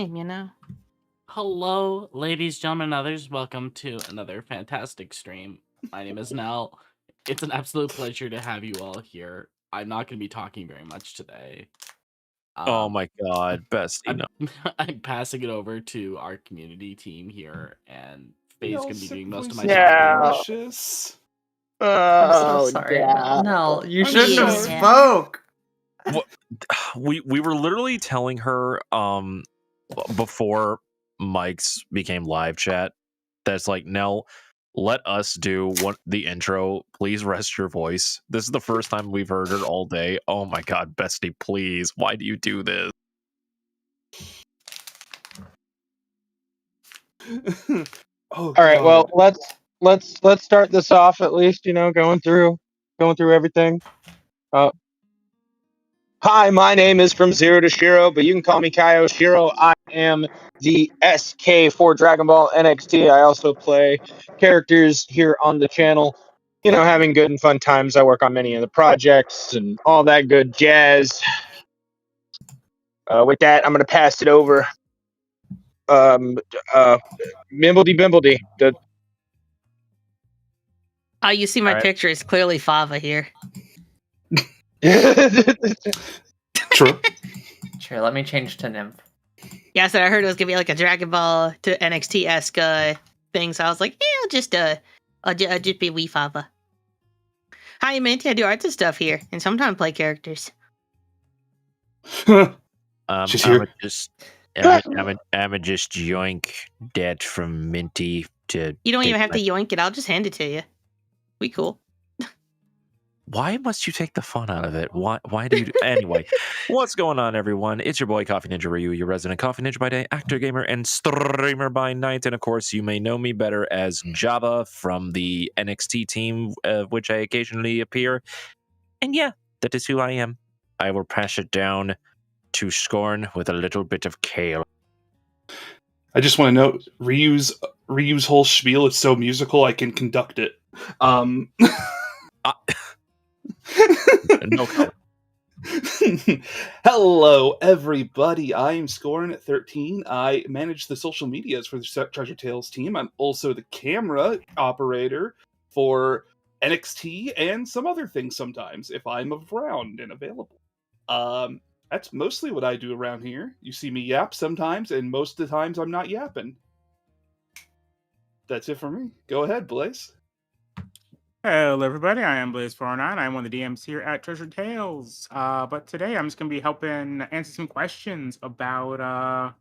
time, you know? Hello, ladies, gentlemen, and others. Welcome to another fantastic stream. My name is Nell. It's an absolute pleasure to have you all here. I'm not going to be talking very much today. Oh my god, best. I'm passing it over to our community team here, and Faye's going to be doing most of my talking. I'm so sorry. No, you shouldn't have spoke. What, we were literally telling her before Mike's became live chat that's like, Nell, let us do the intro. Please rest your voice. This is the first time we've heard her all day. Oh my god, bestie, please. Why do you do this? All right, well, let's start this off at least, going through everything. Hi, my name is From Zero to Shiro, but you can call me Kaio Shiro. I am the SK for Dragon Ball NXT. I also play characters here on the channel, having good and fun times. I work on many of the projects and all that good jazz. With that, I'm going to pass it over. Mimbledy. You see my picture. It's clearly Fava here. True. Let me change to Nymph. Yeah, so I heard it was gonna be like a Dragon Ball to NXT-esque thing, so I was like, yeah, I'll just be wee Fava. Hi, Minty. I do arts and stuff here, and sometimes play characters. She's here. I'ma just yoink that from Minty to. You don't even have to yoink it. I'll just hand it to you. We cool. Why must you take the fun out of it? Why do you anyway? What's going on, everyone? It's your boy Coffee Ninja Ryu, your resident Coffee Ninja by day, actor, gamer, and streamer by night. And of course, you may know me better as Java from the NXT team, which I occasionally appear. And yeah, that is who I am. I will pass it down to Scorn with a little bit of kale. I just want to note Ryu's whole spiel is so musical I can conduct it. No color. Hello, everybody. I am Scorn at 13. I manage the social medias for the Treasure Tales team. I'm also the camera operator for NXT and some other things sometimes if I'm around and available. That's mostly what I do around here. You see me yap sometimes, and most of the times I'm not yapping. That's it for me. Go ahead, Blaze. Hello, everybody. I am Blaze409. I'm one of the DMs here at Treasure Tales. But today I'm just going to be helping answer some questions about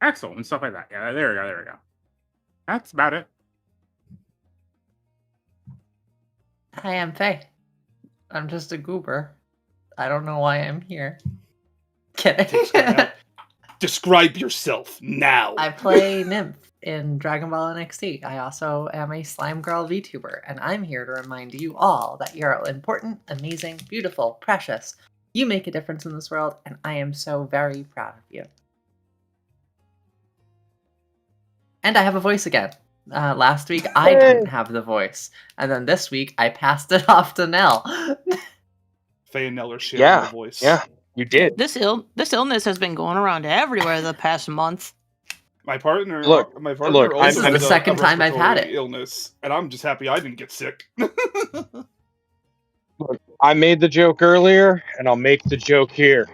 Axel and stuff like that. Yeah, there we go. That's about it. Hi, I'm Faye. I'm just a goober. I don't know why I'm here. Kidding. Describe yourself now. I play Nymph in Dragon Ball NXT. I also am a Slime Girl VTuber, and I'm here to remind you all that you're important, amazing, beautiful, precious. You make a difference in this world, and I am so very proud of you. And I have a voice again. Last week, I didn't have the voice, and then this week, I passed it off to Nell. Faye and Nell are sharing the voice. Yeah, you did. This illness has been going around everywhere the past month. My partner. Look, also this is the second time I've had it. Illness, and I'm just happy I didn't get sick. Look, I made the joke earlier, and I'll make the joke here.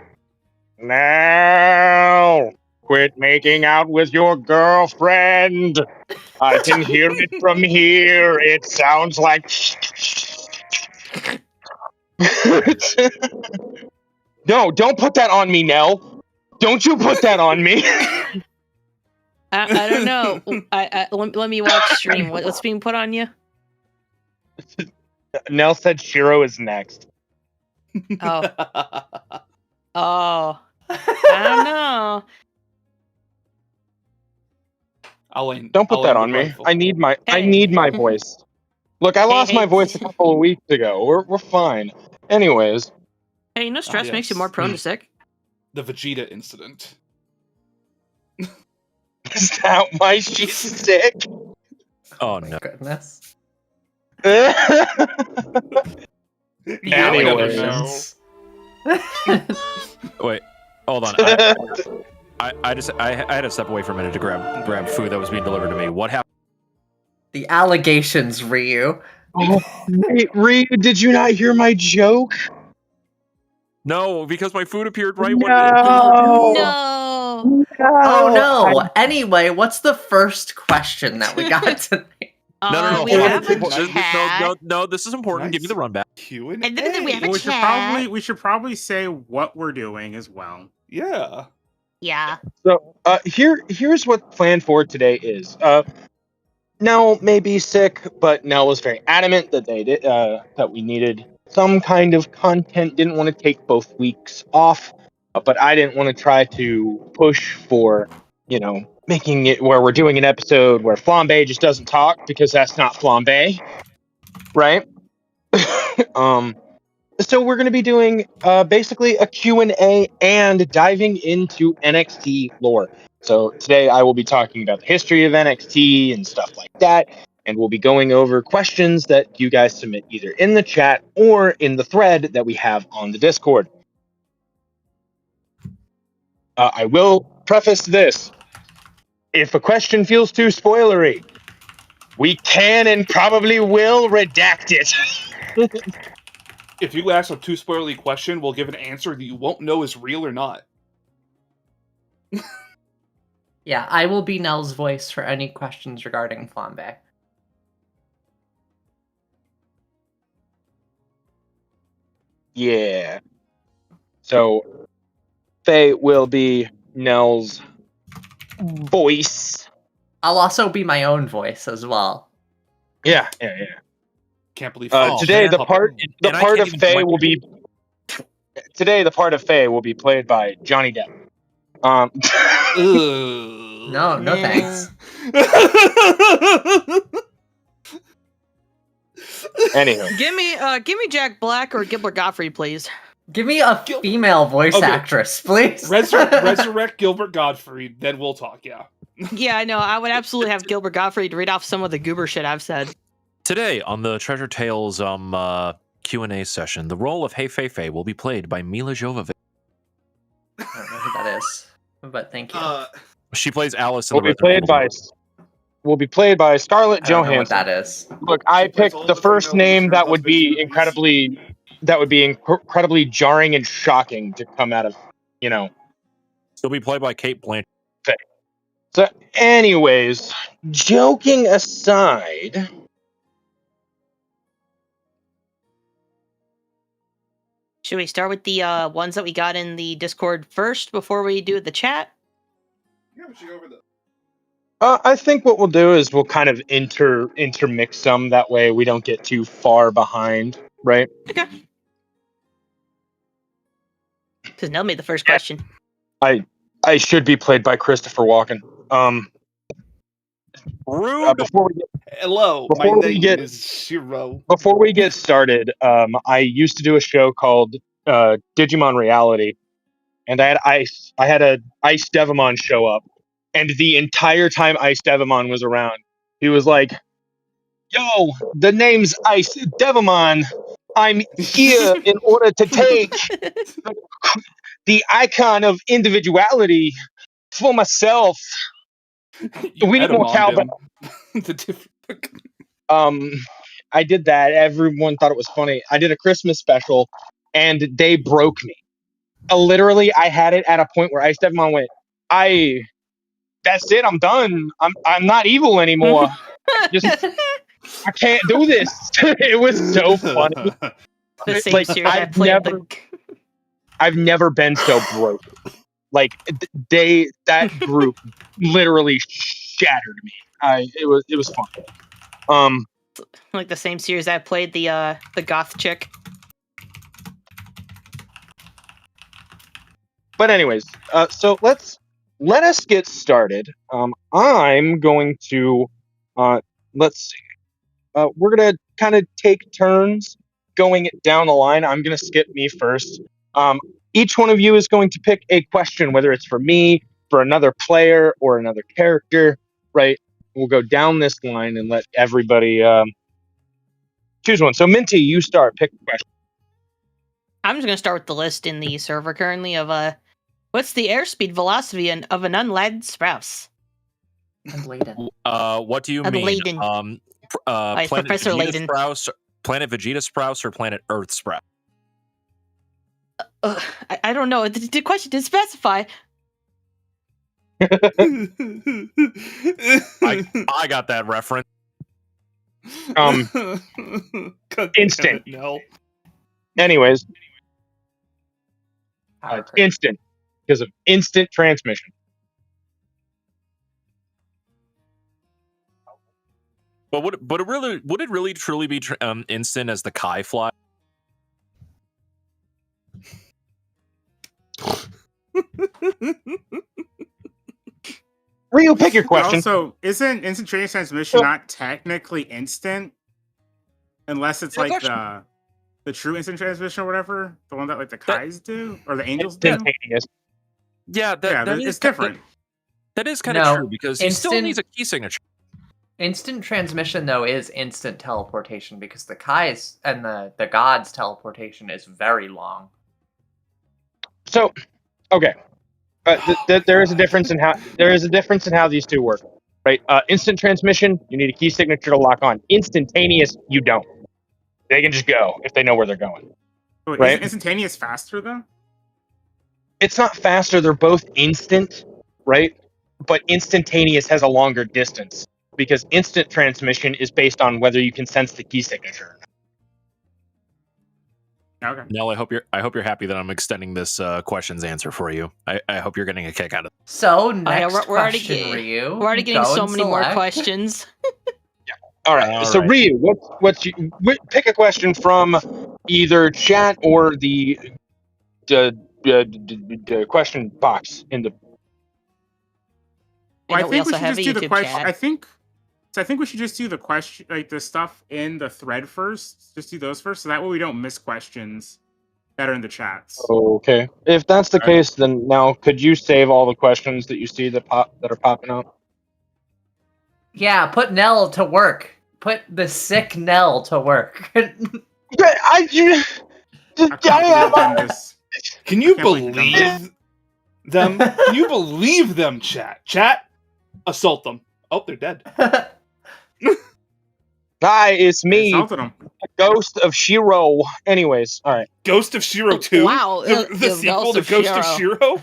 Now, quit making out with your girlfriend. I can hear it from here. It sounds like. No, don't put that on me, Nell. Don't you put that on me. I don't know. Let me watch stream. What's being put on you? Nell said Shiro is next. Oh. I don't know. Don't put that on me. I need my voice. Look, I lost my voice a couple of weeks ago. We're fine. Anyways. Hey, stress makes you more prone to sick. The Vegeta incident. Is that why she's sick? Oh no! Goodness. Anyways. Wait. Hold on. I had to step away for a minute to grab food that was being delivered to me. What happened? The allegations, Ryu. Oh, wait, Ryu, did you not hear my joke? No, because my food appeared right when. No. No. Oh no! Anyway, what's the first question that we got tonight? No. We have a This- chat. No. This is important. Give me the runback. QnA. And then we have a Well, chat. we should probably say what we're doing as well. Yeah. Yeah. So here's what plan for today is. Nell may be sick, but Nell was very adamant that that we needed some kind of content. Didn't want to take both weeks off, but I didn't want to try to push for making it where we're doing an episode where Flambe just doesn't talk, because that's not Flambe, right? So we're going to be doing basically a Q&A and diving into NXT lore. So today I will be talking about the history of NXT and stuff like that, and we'll be going over questions that you guys submit either in the chat or in the thread that we have on the Discord. I will preface this. If a question feels too spoilery, we can and probably will redact it. If you ask a too spoilery question, we'll give an answer that you won't know is real or not. Yeah, I will be Nell's voice for any questions regarding Flambe. Yeah. So Faye will be Nell's voice. I'll also be my own voice as well. Yeah. Can't believe Today man. the part And I of can't even Faye point- will be played by Johnny Depp. No, no thanks. Anywho, Give me Jack Black or Gilbert Gottfried, please. Give me a female voice Okay. actress, please. Resurrect Gilbert Gottfried, then we'll talk, yeah. Yeah, I know. I would absolutely have Gilbert Gottfried read off some of the goober shit I've said. Today on the Treasure Tales Q&A session, the role of Hey Fei Fei will be played by Mila Jovovich. I don't know who that is, but thank you. She plays Alice in will the be played by Scarlett I don't know what Johansson. that is. Look, I She plays picked all the the first female name leads that in would be husbands movies. incredibly jarring and shocking to come out of, She'll be played by Kate Blanchett. So, anyways, joking aside, Should we start with the ones that we got in the Discord first before we do the chat? Yeah, we should go over the... I think what we'll do is we'll kind of intermix them. That way we don't get too far behind, right? Okay. Because Nell made the first question. I should be played by Christopher Walken. Rude. Before we get Hello, my Before we name get- is Shiro. Before we get started, I used to do a show called Digimon Reality, and I had a Ice Devamon show up, and the entire time Ice Devamon was around, he was like, "Yo, the name's Ice Devamon. I'm here in order to take the icon of individuality for myself." You We need more Edamoned cowbell. him. The different... I did that. Everyone thought it was funny. I did a Christmas special, and they broke me. Literally, I had it at a point where Ice Devamon went, that's it. I'm done. I'm not evil anymore. I can't do this. It was so funny. The same Like, series I played. I've never been so broke. Like that group literally shattered me. It was fun. Like the same series I played the goth chick. But anyways, so let us get started. I'm going to let's see. We're gonna kind of take turns going down the line. I'm gonna skip me first. Each one of you is going to pick a question, whether it's for me, for another player, or another character. Right? We'll go down this line and let everybody choose one. So Minty, you start. Pick a question. I'm just gonna start with the list in the server currently of What's the airspeed velocity of an unladen Sprouse? And Layden. What do you And mean? Layden. It's Planet Professor Vegeta Layden. Sprouse, Planet Vegeta Sprouse, or Planet Earth Sprouse? I don't know. The question didn't specify. I got that reference. Instant. No. Anyways, Power it's creep. instant because of instant transmission. But would it really truly be instant as the Kai fly? Ryu, pick your question. Also, isn't instantaneous transmission not technically instant? Unless it's Yeah, like that's the true instant transmission or whatever, the one that like the Kais do or the Angels do. Instantaneous. Yeah, that it's is different. That is kind of No, true because he still instant- needs a key signature. Instant transmission, though, is instant teleportation because the Kai's and the gods' teleportation is very long. So, okay, there is a difference in how these two work, right? Instant transmission, you need a key signature to lock on. Instantaneous, you don't. They can just go if they know where they're going. Wait, Right. Isn't instantaneous faster though? It's not faster; they're both instant, right? But instantaneous has a longer distance because instant transmission is based on whether you can sense the key signature. Okay. Nell, I hope you're happy that I'm extending this question's answer for you. I hope you're getting a kick out of it. So yeah, next we're already question, getting- Ryu. We're already getting Go so and many more select. questions. All right. All So right. Ryu, pick a question from either chat or the question box in the. I Well, I know we think we also should have just a do the YouTube question. chat. I think we should just do the question, like the stuff in the thread first. Just do those first, so that way we don't miss questions that are in the chats. Okay. If that's the case, then now could you save all the questions that you see that are popping out? Yeah, put Nell to work. Put the sick Nell to work. I can't believe them this. Can you Can't believe believe them? Can you believe them, chat? Chat, assault them. Oh, they're dead. Hi, it's I me, assaulted them. Ghost of Shiro. Anyways, all right. Ghost of Shiro 2? Wow, The sequel Ghost to of Ghost of Shiro. Shiro?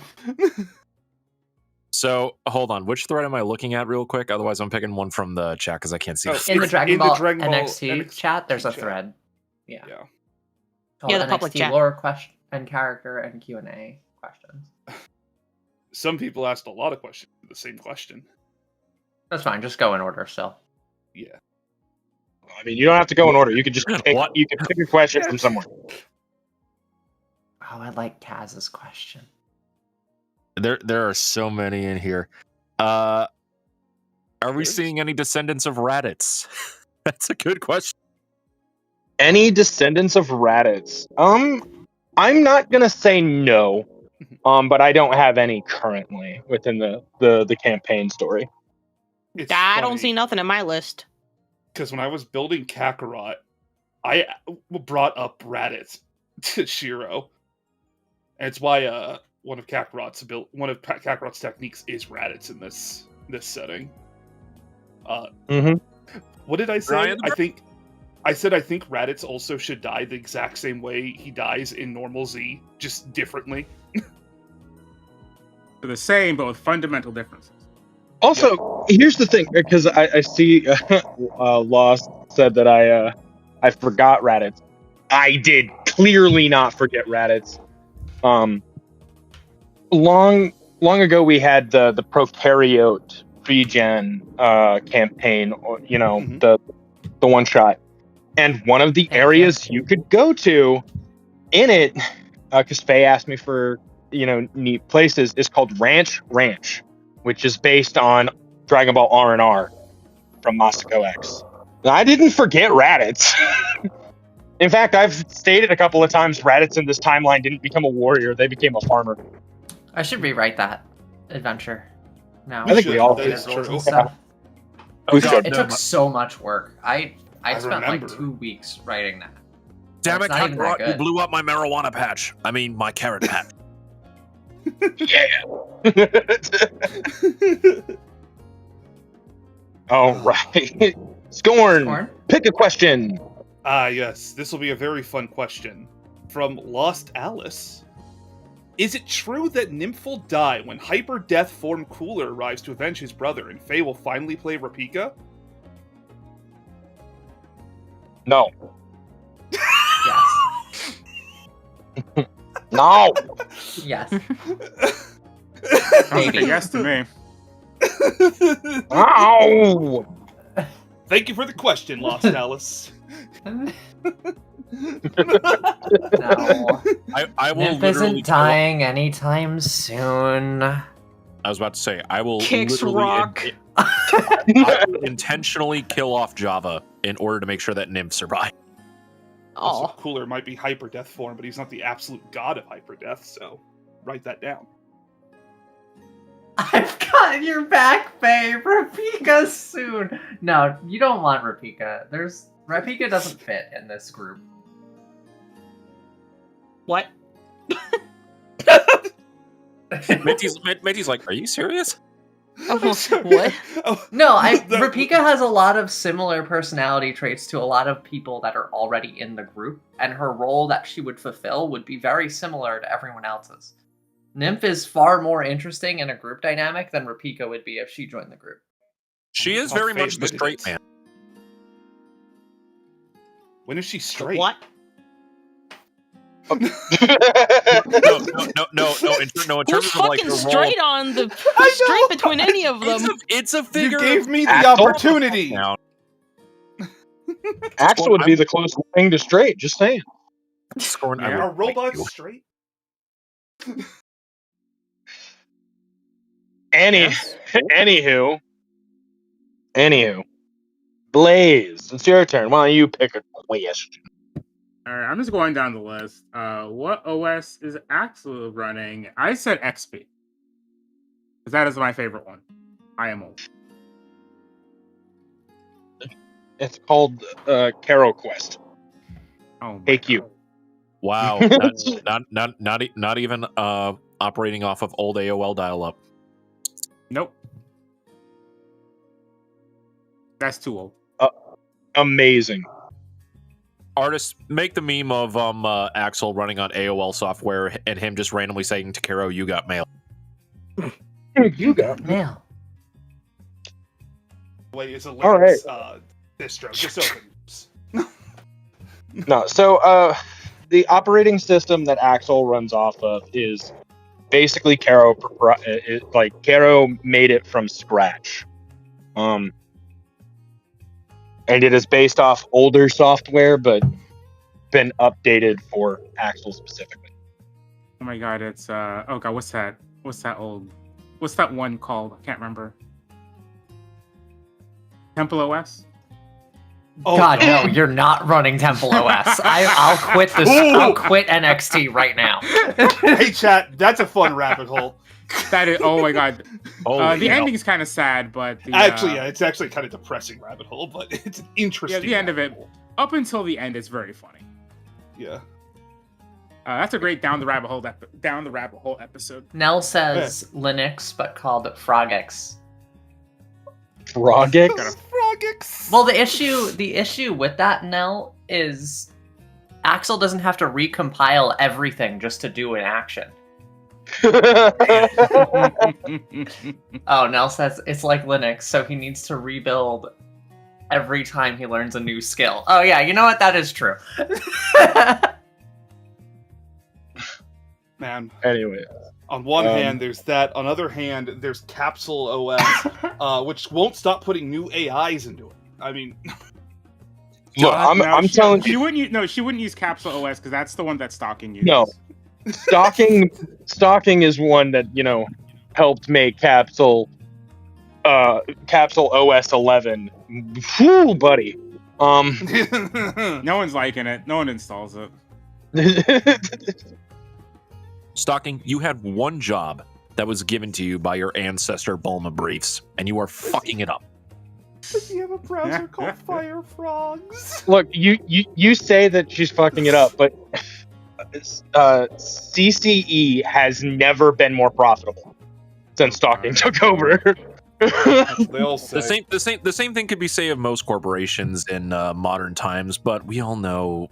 So hold on, which thread am I looking at real quick? Otherwise, I'm picking one from the chat because I can't see. Oh, it. In the It's Dragon in the Ball Dragon Ball NXT NXT chat, there's a chat. thread. Yeah. Yeah. Called Yeah, the public NXT chat. lore question and character and Q&A questions. Some people asked a lot of questions. The same question. That's fine. Just go in order still. Yeah. I mean, you don't have to go in order. You could just pick. What? You can pick a question from somewhere. Oh, I like Kaz's question. There are so many in here. Are we There's- seeing any descendants of Raditz? That's a good question. Any descendants of Raditz? I'm not gonna say no. But I don't have any currently within the campaign story. It's I don't funny, see nothing in my list. because when I was building Kakarot, I brought up Raditz to Shiro. And it's why one of Kakarot's techniques is Raditz in this setting. What did I say? Ryan? I said I think Raditz also should die the exact same way he dies in normal Z, just differently. They're the same, but with fundamental differences. Also, here's the thing, because I see Lost said that I forgot Raditz. I did clearly not forget Raditz. Long ago we had the Prokaryote pre-gen campaign, or Mhm. the one shot, and one of the areas you could go to in it, because Faye asked me for neat places, is called Ranch, which is based on Dragon Ball R&R from Masako X. Now, I didn't forget Raditz. In fact, I've stated a couple of times Raditz in this timeline didn't become a warrior; they became a farmer. I should rewrite that adventure now. I think we all Updated did. rules and True. stuff. We It should. took so much work. I I spent like remember. 2 weeks writing that. Damn It's it, not even that Kakarot, you good. blew up my marijuana patch. I mean, my carrot patch. All right. Scorn, pick a question. Yes, this will be a very fun question. From Lost Alice. Is it true that Nymph will die when Hyper Death form Cooler arrives to avenge his brother and Faye will finally play Rapika? No. Yes. No. Yes. Sounds like Maybe. a yes to me. Ow. Thank you for the question, Lost Alice. No. I will Nymph literally isn't dying anytime soon. I was about to say, I will Kicks literally rock. I will intentionally kill off Java in order to make sure that Nymph survive. Also, Oh, Cooler might be Hyper Death form, but he's not the absolute god of Hyper Death, so write that down. I've got your back, babe. Rapika soon. No, you don't want Rapika. Rapika doesn't fit in this group. what? Minty's like, are you serious? What? No, That- Rapika has a lot of similar personality traits to a lot of people that are already in the group, and her role that she would fulfill would be very similar to everyone else's. Nymph is far more interesting in a group dynamic than Rapika would be if she joined the group. She is How very Faye much the admitted straight it. man. When is she straight? What? No. In Who's terms of like fucking the role, straight on the I straight know! between any of them? it's a You figure. gave me the Axel? opportunity! Now, Axel would be the closest thing to straight. Just saying. Scorn, I Yeah. will Are robots fight you. straight? Anywho, Blaze, it's your turn. Why don't you pick a question? All right, I'm just going down the list. What OS is Axel running? I said XP. Because that is my favorite one. I am old. It's called Caro Quest. Oh, my Take you. God. Wow, not even operating off of old AOL dial-up. Nope. That's too old. Amazing. Artists, make the meme of Axel running on AOL software and him just randomly saying to Caro, "You got mail." You got Mail. Wait, it's a All right. Linux distro. Just opens. No, so the operating system that Axel runs off of is basically Caro. Caro made it from scratch, and it is based off older software, but been updated for Axel specifically. Oh my God, it's oh God, what's that? What's that one called? I can't remember. Temple OS? Oh, God, no, you're not running Temple OS. I'll quit this. I'll quit NXT right now. Hey, chat, that's a fun rabbit hole. That is, oh my God. Holy The hell. ending's kind of sad, but the, Actually, yeah, it's actually kind of depressing rabbit hole, but it's an interesting. the end of rabbit it. hole. Up until the end, it's very funny. Yeah. That's a great down the rabbit hole episode. Nell says Linux, but called it Frogix. Frogix? Frogix. Well, the issue with that, Nell, is Axel doesn't have to recompile everything just to do an action. Oh, Nell says it's like Linux, so he needs to rebuild every time he learns a new skill. Oh yeah, you know what? That is true. Man, Anyway, on one hand, there's that. On the other hand, there's Capsule OS, which won't stop putting new AIs into it. I mean, look, I'm telling she you, wouldn't use Capsule OS because that's the one that Stalking uses. No. stalking is one that helped make Capsule OS 11. Whew, buddy. No one's liking it. No one installs it. Stalking, you had one job that was given to you by your ancestor Bulma Briefs, and you are fucking it up. you have a browser called Fire Frogs. Look, you say that she's fucking it up, but CCE has never been more profitable since Stalking took over. That's what they all say. The same thing could be said of most corporations in modern times, but we all know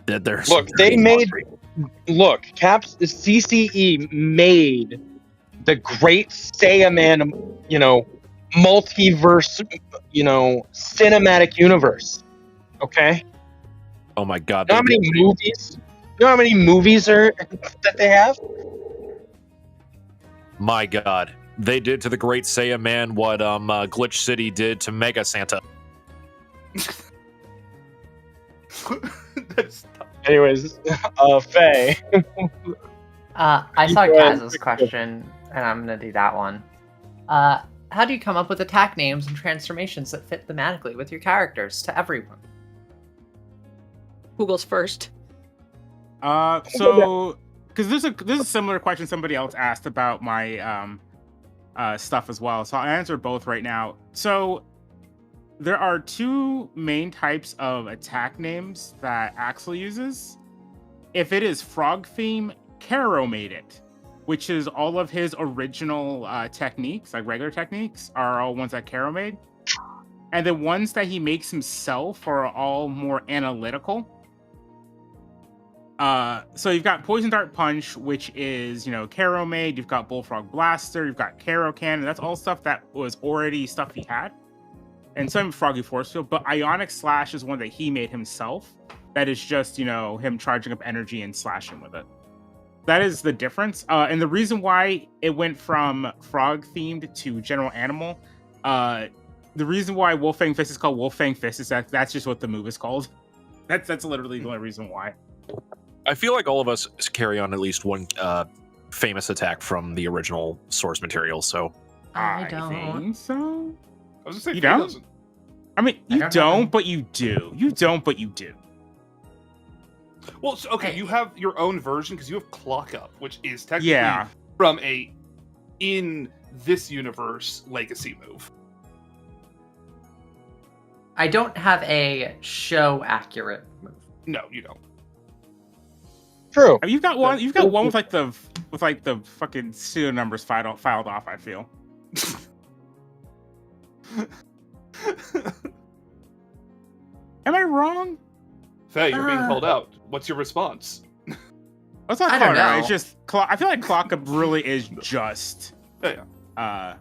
that there's Look, Caps CCE made the great Saiyaman, multiverse, cinematic universe. Okay? Oh my god! You know how many movies? You know how many movies are that they have? My god, they did to the Great Saiyaman what Glitch City did to Mega Santa. That's Anyways, Faye. I saw Go ahead. Kaz's question, and I'm gonna do that one. How do you come up with attack names and transformations that fit thematically with your characters to everyone? Who goes first? So because there's a similar question somebody else asked about my stuff as well, so I'll answer both right now. So there are two main types of attack names that Axel uses. If it is frog theme, Caro made it, which is all of his original techniques, like regular techniques, are all ones that Caro made. And the ones that he makes himself are all more analytical. So you've got Poison Dart Punch, which is, Caro made. You've got Bullfrog Blaster. You've got Caro Cannon. That's all stuff that was already stuff he had. And some Froggy Force Field. But Ionic Slash is one that he made himself. That is just, him charging up energy and slashing with it. That is the difference. And the reason why it went from frog themed to general animal, the reason why Wolfang Fist is called Wolfang Fist is that's just what the move is called. That's literally the only reason why. I feel like all of us carry on at least one famous attack from the original source material. So I don't. think so. I was gonna say You Faye don't? doesn't. I mean, you don't don't, know. but you do. You don't, but you do. Well, so, okay, Hey. you have your own version because you have Clock Up, which is technically from a in this universe legacy move. I don't have a show accurate move. No, you don't. True. I mean, you've got one. You've got one with the fucking serial numbers filed off. I feel. Am I wrong? Faye, you're being called out. What's your response? It's not I don't called out. know. It's just I feel like Clock Up really is just Yeah.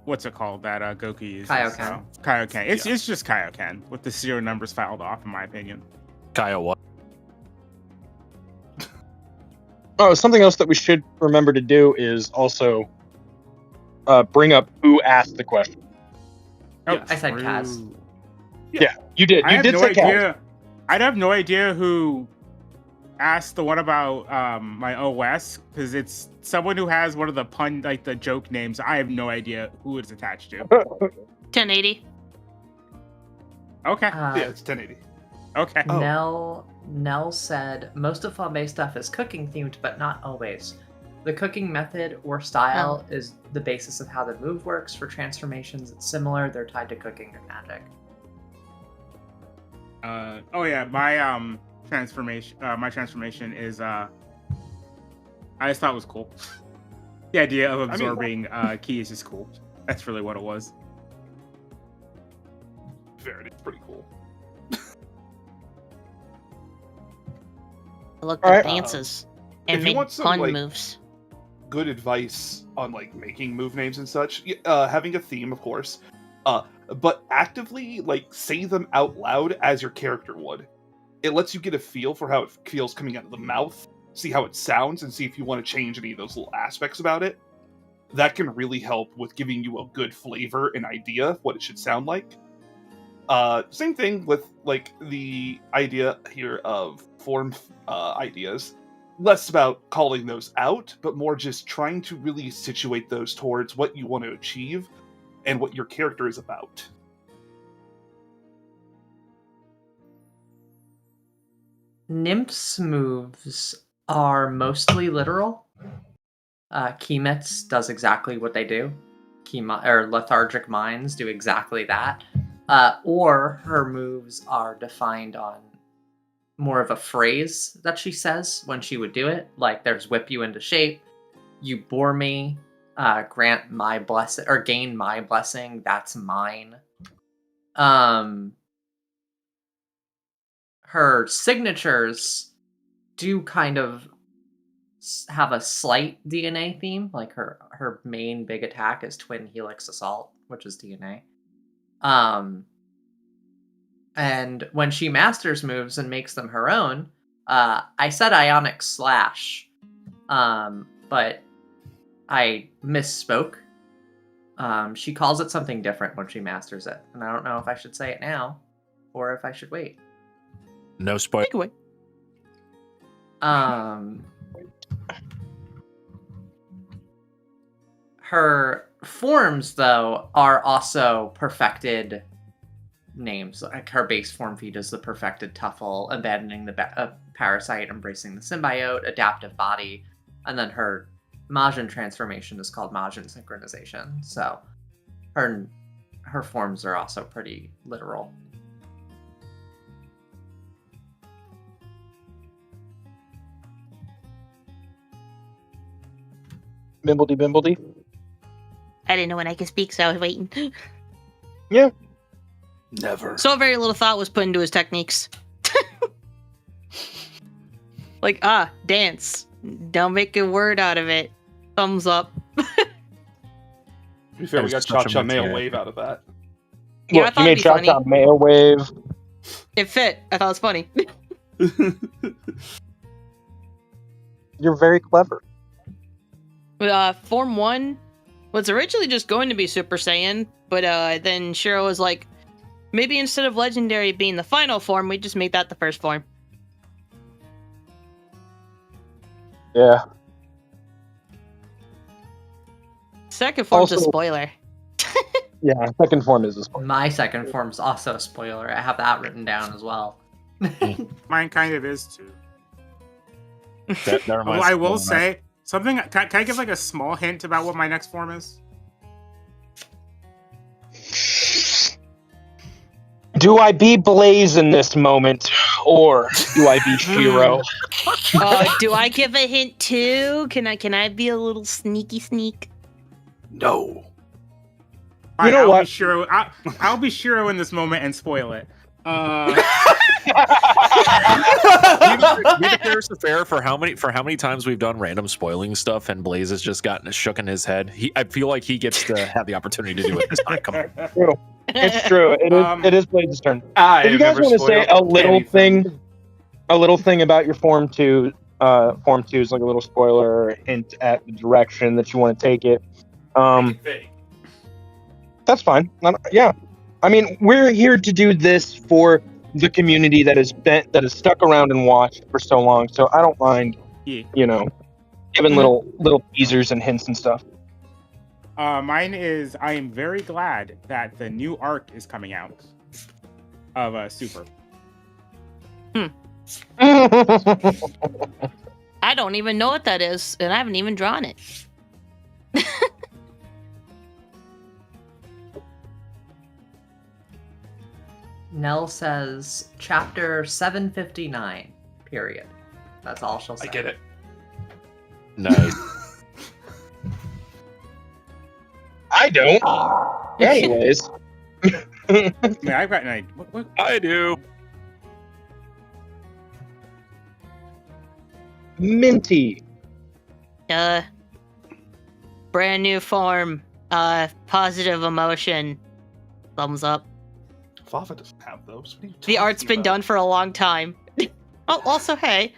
what's it called that Goku uses? Kaioken. Kaioken. It's just Kaioken with the serial numbers filed off, in my opinion. Kyle, what? Oh, something else that we should remember to do is also bring up who asked the question. Yeah, I said Kaz. Yeah, you did. I You have did no say Kaz. idea. I'd have no idea who asked the one about my OS, because it's someone who has one of the the joke names. I have no idea who it's attached to. 1080. Okay. Yeah, it's 1080. Okay. Nell said most of Flambe stuff is cooking themed, but not always. The cooking method or style is the basis of how the move works. For transformations, it's similar. They're tied to cooking and magic. My transformation is I just thought it was cool. The idea of absorbing ki is just cool. That's really what it was. Fair, it's pretty cool. I look All at right. dances if and you make want some, fun like, moves. Good advice on making move names and such. Having a theme, of course, but actively say them out loud as your character would. It lets you get a feel for how it feels coming out of the mouth, see how it sounds, and see if you want to change any of those little aspects about it. That can really help with giving you a good flavor and idea of what it should sound like. Same thing with the idea here of form ideas. Less about calling those out, but more just trying to really situate those towards what you want to achieve and what your character is about. Nymph's moves are mostly literal. Kemet's does exactly what they do. Lethargic Minds do exactly that. Or her moves are defined on more of a phrase that she says when she would do it. Like there's whip you into shape, you bore me, grant my blessing or gain my blessing, that's mine. Her signatures do kind of have a slight DNA theme. Like her main big attack is Twin Helix Assault, which is DNA. And when she masters moves and makes them her own, I said Ionic Slash, but I misspoke. She calls it something different when she masters it, and I don't know if I should say it now or if I should wait. No spoil. Take away. Her forms, though, are also perfected names. Like her base form feat is the perfected Tuffle, abandoning the parasite, embracing the symbiote, adaptive body, and then her Majin transformation is called Majin synchronization. So her forms are also pretty literal. Bimbledy. I didn't know when I could speak, so I was waiting. Yeah. Never. So very little thought was put into his techniques. Like, dance. Don't make a word out of it. Thumbs up. To be fair, we got Such a Cha-Cha Mail mechanic. Wave out of that. Yeah, I Look, thought you it'd made be funny. Cha-Cha Mail Wave. It fit. I thought it was funny. You're very clever. Form 1 was originally just going to be Super Saiyan, but then Shiro was like, maybe instead of Legendary being the final form, we just make that the first form. Yeah. Second form's a Also- spoiler. Yeah, second form is a spoiler. My second form's also a spoiler. I have that written down as well. Mine kind of is too. That Although reminds I me will of say something. Can I give like a small hint about what my next form is? Do I be Blaze in this moment, or do I be Shiro? Do I give a hint too? Can I be a little sneak? No. Fine, know I'll what? Be Shiro. I'll be Shiro in this moment and spoil it. be the fairest of fair for how many times we've done random spoiling stuff and Blaze has just gotten shook in his head. I feel like he gets to have the opportunity to do it this time. Come on. It's true. It is Blaze's turn. I If you guys want to say a little thing about your Form 2, Form 2 is like a little spoiler or hint at the direction that you want to take it. That's fine. Yeah. I mean, we're here to do this for the community that has stuck around and watched for so long. So I don't mind, Yeah. giving little teasers and hints and stuff. Mine is. I am very glad that the new arc is coming out of Super. I don't even know what that is, and I haven't even drawn it. Nell says chapter 759, period. That's all she'll say. I get it. Nice. I don't. Anyways. Man, I've got an idea. What? I do. Minty. Brand new form. Positive emotion. Thumbs up. Fafa doesn't have those. What are you The art's talking been about? done for a long time. Oh, also, hey.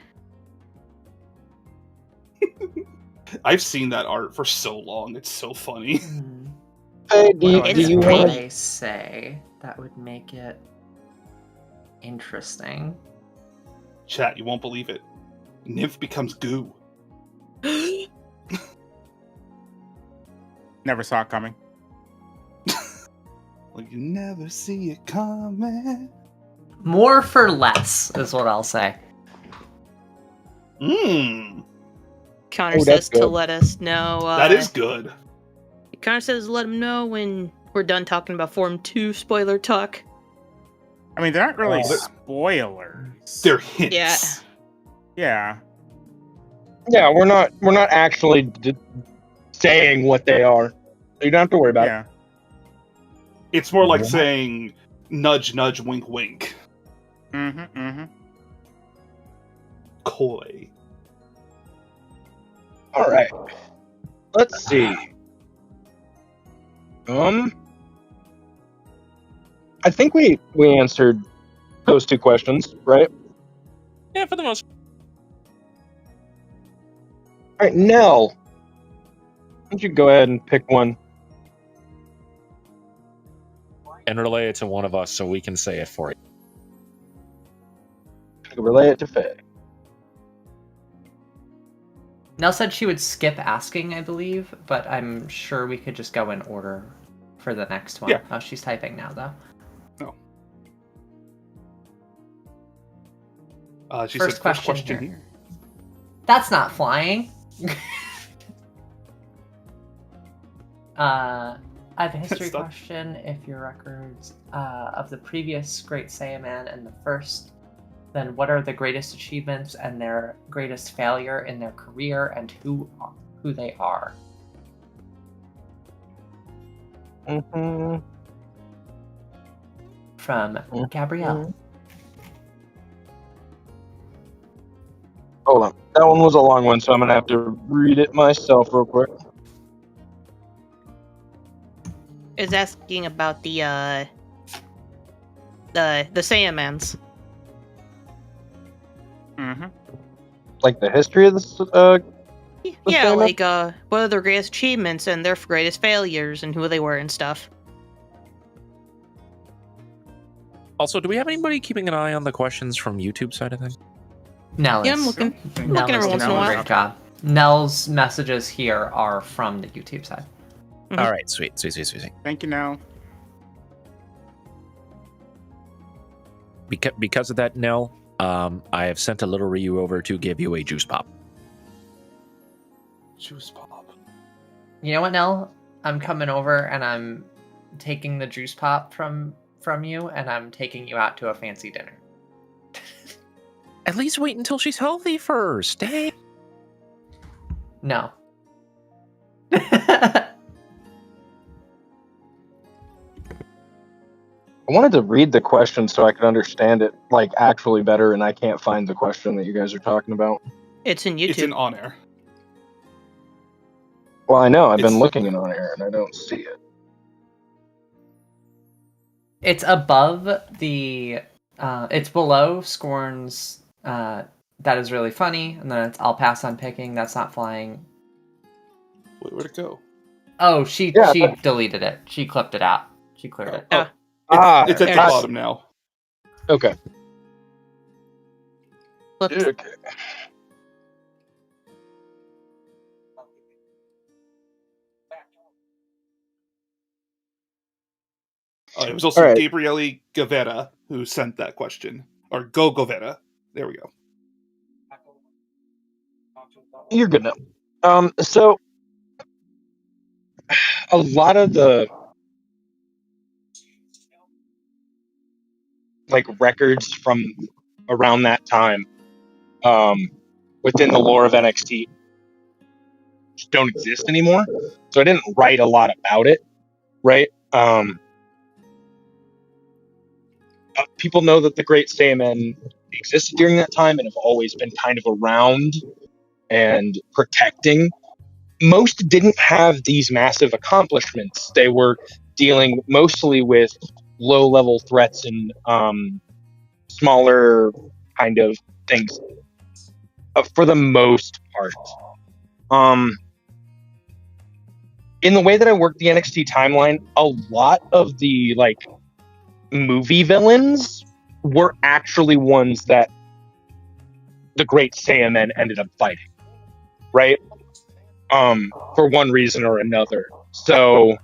I've seen that art for so long. It's so funny. Hey, do What It's you would pretty. want they say that would make it interesting? Chat, you won't believe it. Nymph becomes goo. Never saw it coming. Well, you never see it coming. More for less is what I'll say. Connor Oh, says that's to good. let us know. That is good. Connor says let him know when we're done talking about Form 2 spoiler talk. I mean, they're not really They're- spoilers. They're hints. Yeah. Yeah. Yeah, we're not actually saying what they are. So you don't have to worry about it. Yeah. It's more like What? saying nudge, nudge, wink, wink. Mm-hmm. Mm-hmm. Coy. All right. Let's see. I think we answered those two questions, right? Yeah, for the most. All right, Nell. Why don't you go ahead and pick one? And relay it to one of us so we can say it for you. Relay it to Faye. Nell said she would skip asking, I believe, but I'm sure we could just go in order for the next one. Yeah. Oh, she's typing now, though. She First said, question first question here. here. That's not flying. I have a history Stop. question. If your records of the previous Great Saiyaman and the first, then what are the greatest achievements and their greatest failure in their career, and who they are? Mm-hmm. From Gabrielle. Hold on. That one was a long one, so I'm gonna have to read it myself real quick. Is asking about the Saiyamans. Mm-hmm. Like the history of this. Yeah, Saiyaman? like what are their greatest achievements and their greatest failures and who they were and stuff. Also, do we have anybody keeping an eye on the questions from YouTube side of things? Nell Yeah, is. I'm looking. Nell Looking is every once in a doing a while. great job. Nell's messages here are from the YouTube side. Mhm. All right, sweet. Thank you, Nell. Because of that, Nell, I have sent a little Ryu over to give you a juice pop. Juice pop. You know what, Nell? I'm coming over and I'm taking the juice pop from you, and I'm taking you out to a fancy dinner. At least wait until she's healthy first. Hey. No. I wanted to read the question so I could understand it like actually better, and I can't find the question that you guys are talking about. It's in YouTube. It's in on air. Well, I know I've been It's- looking it on air and I don't see it. It's above the. It's below Scorn's. That is really funny, and then it's I'll pass on picking. That's not flying. Wait, where'd it go? Oh, she Yeah, deleted it. She clipped it out. She cleared it. Ah. It's at there the it is. bottom now. Okay. Flipped. Okay. It was also All right. Gabriele Gavetta who sent that question. Or Go Gavetta. There we go. You're good now. So a lot of the like records from around that time, within the lore of NXT just don't exist anymore. So I didn't write a lot about it, right? People know that the Great Saiyaman existed during that time and have always been kind of around and protecting. Most didn't have these massive accomplishments. They were dealing mostly with low-level threats and smaller kind of things for the most part. In the way that I work the NXT timeline, a lot of the like movie villains were actually ones that the Great Saiyaman ended up fighting, right? For one reason or another. So,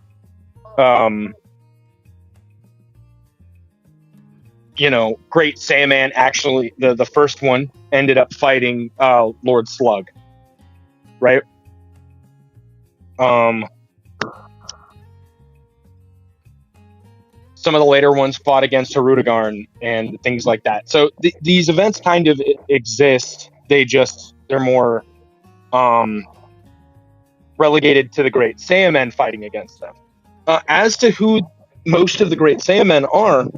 Great Saiyaman actually, the first one ended up fighting Lord Slug, right? some of the later ones fought against Harudagarn and things like that. So these events kind of exist. They're more relegated to the Great Saiyamen fighting against them. As to who most of the Great Saiyamen are,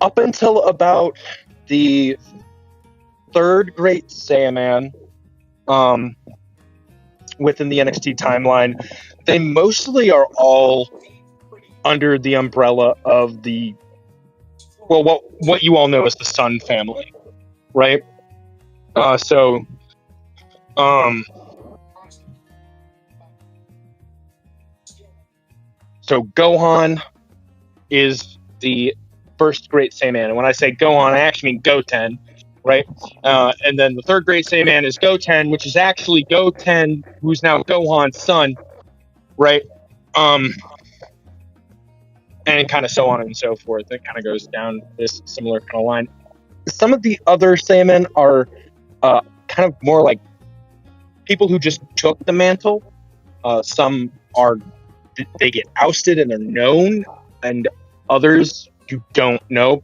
up until about the third Great Saiyaman, within the NXT timeline, they mostly are all under the umbrella of the, well, what you all know as the Sun family, right? So Gohan is the first Great Saiyaman, and when I say Gohan, I actually mean Goten, right? And then the third Great Saiyaman is Goten, which is actually Goten, who's now Gohan's son, right? And kind of so on and so forth. It kind of goes down this similar kind of line. Some of the other Saiyamen are kind of more like people who just took the mantle. Some they get ousted and they're known, and others you don't know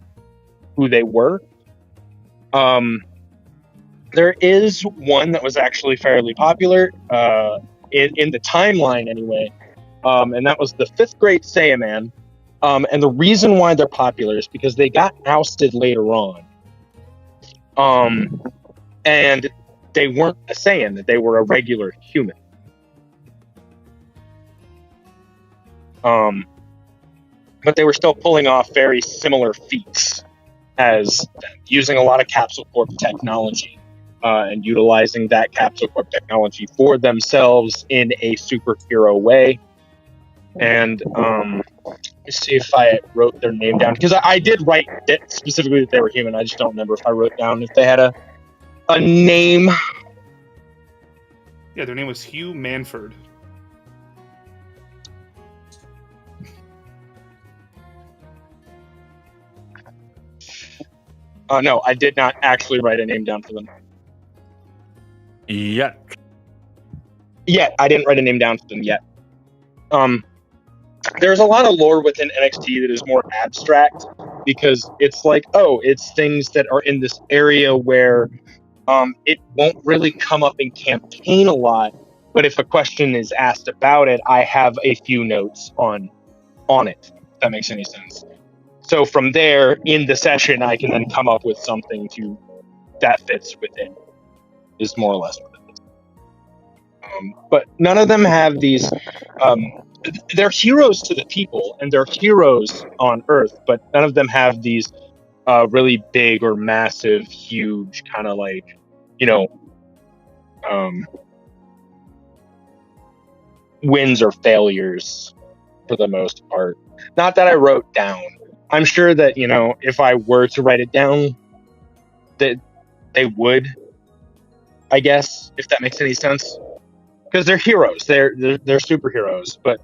who they were. There is one that was actually fairly popular in the timeline anyway, and that was the fifth Great Saiyaman. And the reason why they're popular is because they got ousted later on. And they weren't a Saiyan, they were a regular human. But they were still pulling off very similar feats as using a lot of Capsule Corp technology and utilizing that Capsule Corp technology for themselves in a superhero way. And let's see if I wrote their name down, because I did write it specifically that they were human. I just don't remember if I wrote down if they had a name. Yeah, their name was Hugh Manford. No, I did not actually write a name down for them. Yet. I didn't write a name down for them yet. There's a lot of lore within NXT that is more abstract, because it's like, it's things that are in this area where it won't really come up in campaign a lot, but if a question is asked about it, I have a few notes on it, if that makes any sense. So from there, in the session, I can then come up with something that fits with it, is more or less what it is. But none of them have these... they're heroes to the people, and they're heroes on Earth, but none of them have these really big or massive, huge kind of like, wins or failures for the most part. Not that I wrote down. I'm sure that, if I were to write it down, that they would, I guess, if that makes any sense. Because they're heroes. They're superheroes. But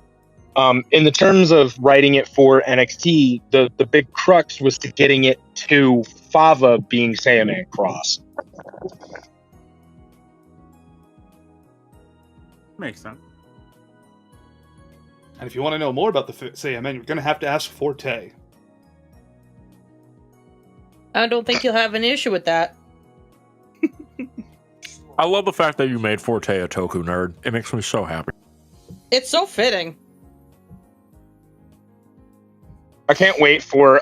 in the terms of writing it for NXT, the big crux was to getting it to Fava being Saiyaman Cross. Makes sense. And if you want to know more about the Saiyaman, you're going to have to ask Forte. I don't think you'll have an issue with that. I love the fact that you made Forte a Toku nerd. It makes me so happy. It's so fitting. I can't wait for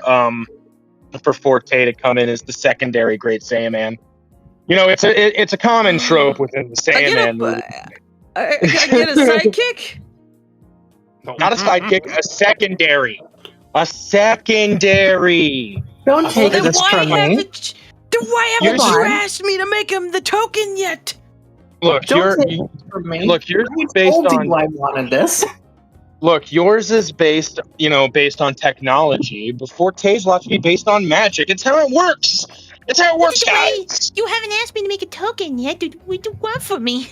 Forte to come in as the secondary Great Saiyaman. It's a common trope within the Saiyaman movie. I get a sidekick? No. Not a sidekick, a secondary. A secondary. Don't take Then this from me. why haven't Hold you on. asked me to make him the token yet? Look, Don't take this from me. yours I is based told on. you I wanted this. Look, yours is based on technology, but Forte's will have to be based on magic. It's how it works. It's how it works, guys. You haven't asked me to make a token yet. Do what for me?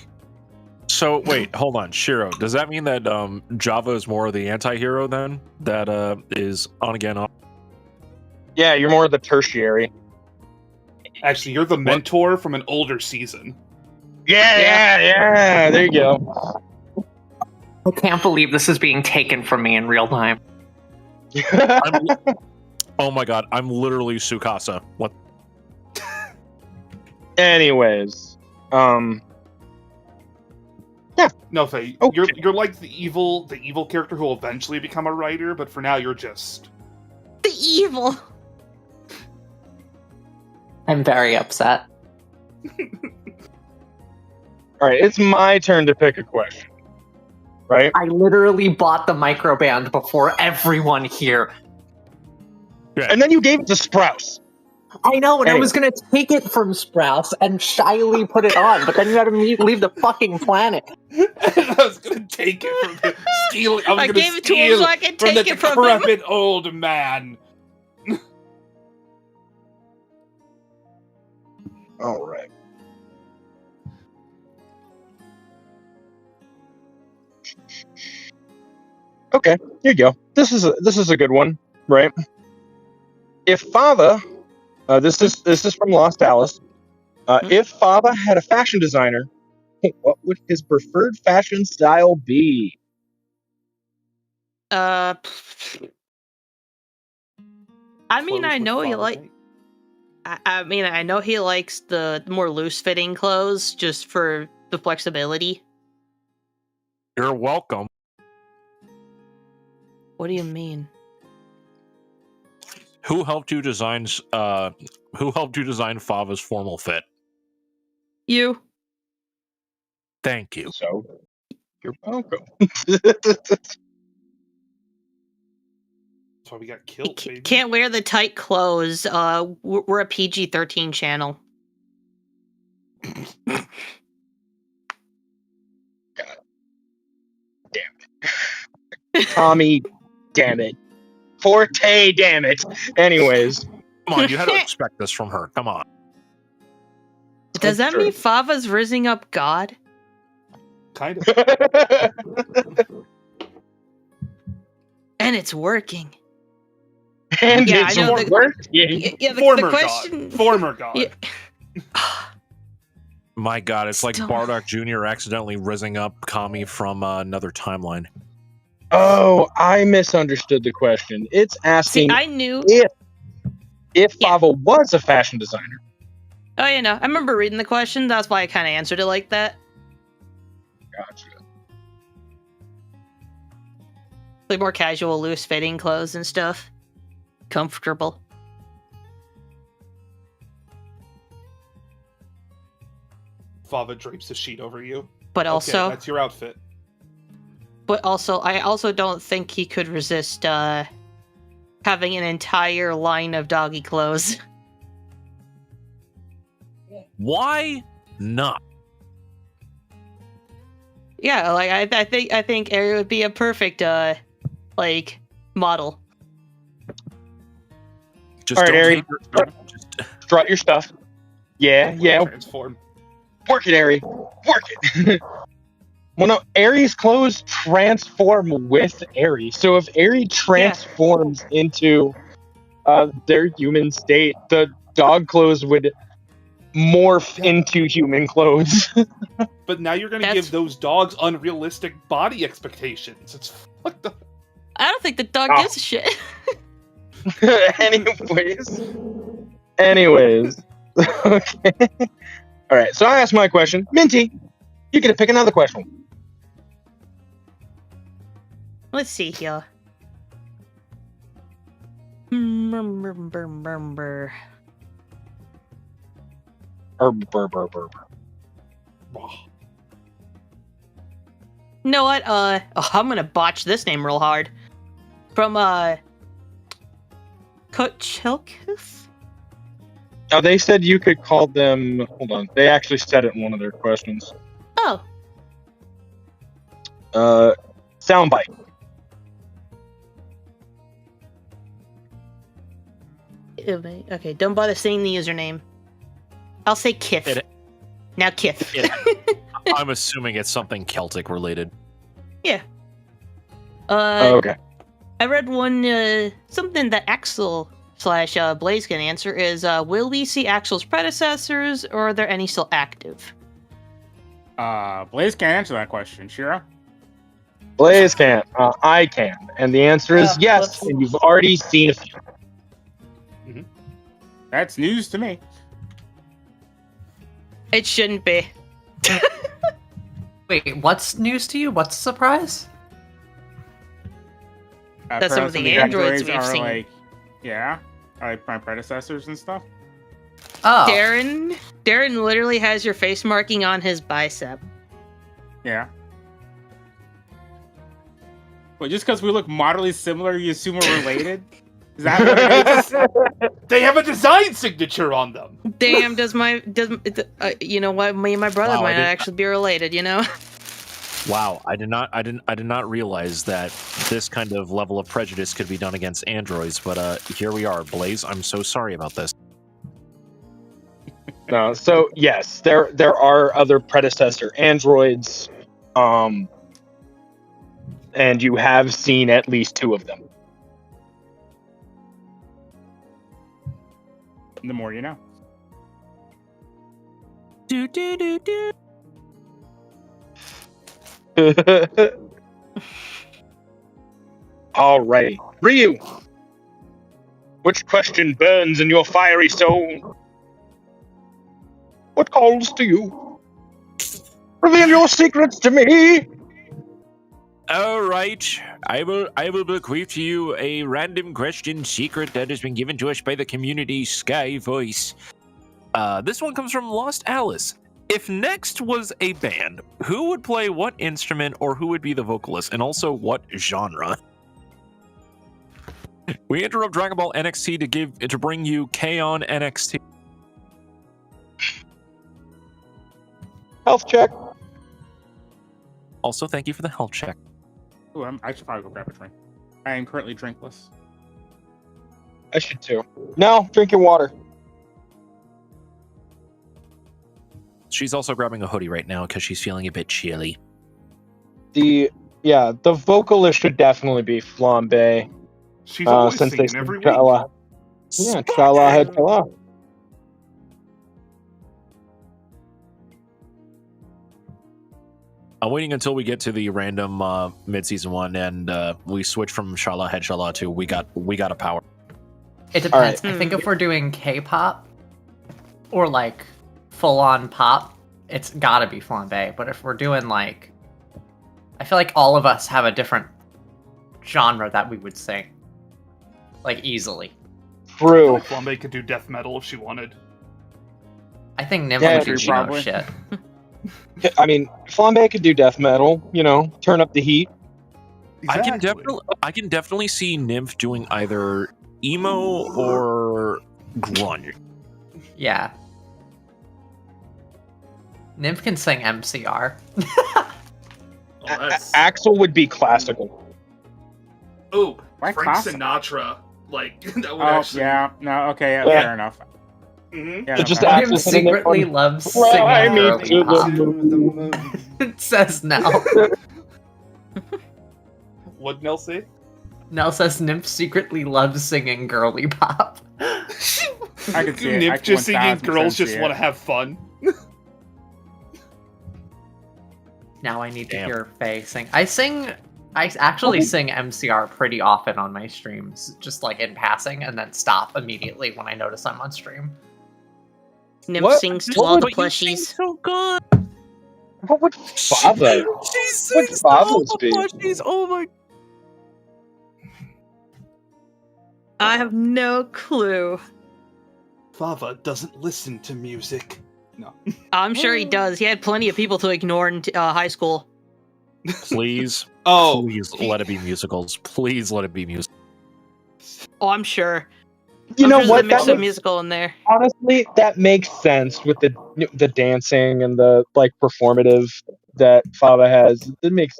So, wait, hold on. Shiro, does that mean that Java is more of the anti-hero then? That is on again, off? Yeah, you're more of the tertiary. Actually, you're the mentor from an older season. Yeah. There you go. I can't believe this is being taken from me in real time. Oh my god, I'm literally Sukasa. What? Anyways, No, Faye, Okay. you're like the evil character who will eventually become a writer, but for now you're just The evil. I'm very upset. all right, it's my turn to pick a question, right? I literally bought the microband before everyone here. And then you gave it to Sprouse. I know, and I Anyway. was gonna take it from Sprouse and shyly put it on, but then you had to leave the fucking planet. I was gonna take it from the steal. I gave it to him so I could from take the it from him. decrepit old man. All right. Okay, here you go. This is a good one, right? If Fava, this is from Lost Alice. If Fava had a fashion designer, what would his preferred fashion style be? I mean, Clothes I with know he Father like. Day. I mean, I know he likes the more loose-fitting clothes just for the flexibility. You're welcome. What do you mean? Who helped you design Fava's formal fit? You. Thank you. So, you're welcome. That's why we got You killed, baby. can't wear the tight clothes. We're a PG-13 channel. Tommy, damn it. Forte, damn it. Anyways. Come on, you had to expect this from her. Come on. Does that Sure. mean Fava's rising up God? Kind of. And it's working. And Yeah, it's I know working. Yeah, Former the question. god. Former god. Yeah. My god, it's like Still- Bardock Jr. accidentally rising up Kami from another timeline. Oh, I misunderstood the question. It's See, asking I knew. if Yeah. Fava was a fashion designer. Oh, you know, I remember reading the question. That's why I kind of answered it like that. Gotcha. Like more casual, loose-fitting clothes and stuff. Comfortable. Fava drapes a sheet over you. But also, Okay, that's your outfit. I also don't think he could resist having an entire line of doggy clothes. Why not? Yeah, like I think Ari would be a perfect like model. Just All right, don't Ari. take her- just- Strut your stuff. Yeah. Transform. Work it, Ari. Work it. Well, no, Ari's clothes transform with Ari. So if Ari transforms into their human state, the dog clothes would morph into human clothes. But now you're gonna That's- give those dogs unrealistic body expectations. It's fucked up. I don't think the dog Oh. gives a shit. Anyways. Okay. All right, so I asked my question. Minty, you get to pick another question. Let's see here. You know what? I'm gonna botch this name real hard. From Kochilkis? Oh, they said you could call them. Hold on. They actually said it in one of their questions. Oh, Soundbite. okay. Don't bother saying the username. I'll say Kith. It- Now Kith. I'm assuming it's something Celtic related. Okay. I read one something that Axel / Blaze can answer is will we see Axel's predecessors or are there any still active? Blaze can't answer that question. Shira? Blaze can't. I can. And the answer is yes. let's- And you've already seen a few. That's news to me. It shouldn't be. Wait, what's news to you? What's the surprise? That's some of the androids we've are seen. like, yeah, are like my predecessors and stuff. Oh, Darren literally has your face marking on his bicep. Yeah. Well, just because we look moderately similar, you assume we're related? Is that what it is? They have a design signature on them. Damn, you know what? Me and my brother Wow, might I not didn't- actually be related. You know. Wow, I did not realize that this kind of level of prejudice could be done against androids, but here we are. Blaze, I'm so sorry about this. No, so yes, there are other predecessor androids, and you have seen at least 2 of them. The more you know. Do do do do. All right, Ryu. Which question burns in your fiery soul? What calls to you? Reveal your secrets to me. All right, I will bequeath to you a random question secret that has been given to us by the community Sky Voice. This one comes from Lost Alice. If Next was a band, who would play what instrument, or who would be the vocalist, and also what genre? We interrupt Dragon Ball NXT to bring you K-On! NXT. Health check. Also, thank you for the health check. Ooh, I should probably go grab a drink. I am currently drinkless. I should too. No, drink your water. She's also grabbing a hoodie right now because she's feeling a bit chilly. The vocalist should definitely be Flambe. She's always Since they singing every week. Chala. Yeah, Chala had Chala. I'm waiting until we get to the random mid-season one, and we switch from Shala Head Shala to we got a power. it depends. Alright. I think if we're doing K-pop or like full-on pop, it's gotta be Flambe. But if we're doing like, I feel like all of us have a different genre that we would sing, like easily. True. Flambe could do death metal if she wanted. I think Nim Yeah, would do true, emo probably. shit. I mean, Flambe could do death metal. You know, turn up the heat. I Exactly. can definitely see Nymph doing either emo or grunge. Yeah. Nymph can sing MCR. Oh, that's... Axel would be classical. Oh, Why Frank classic? Sinatra. Like, that would Oh, actually... yeah. No, okay, yeah, Yeah. fair enough. Mhm. Yeah, It's just no, fair Axel Nim sitting there secretly going, loves "Fly singing me girly to the pop. moon." It says Nell. What'd Nell say? Nell says Nymph secretly loves singing girly pop. I can see it. I Nymph can just singing 1000% girls see just it. want to have fun. Now I need to Damn. hear Faye sing. I actually sing MCR pretty often on my streams, just like in passing, and then stop immediately when I notice I'm on stream. Nymph What? sings to What all the would But you sing plushies. so good. What would Fava? She sings to Fava all the speak? plushies. Oh my. I have no clue. Fava doesn't listen to music. No. I'm sure he does. He had plenty of people to ignore in high school. Please, Oh, please let it be musicals. Please let it be music. Oh, I'm sure. You I'm know sure what? There's a mix That of musical in there. honestly, that makes sense with the dancing and the like performative that Fava has. That makes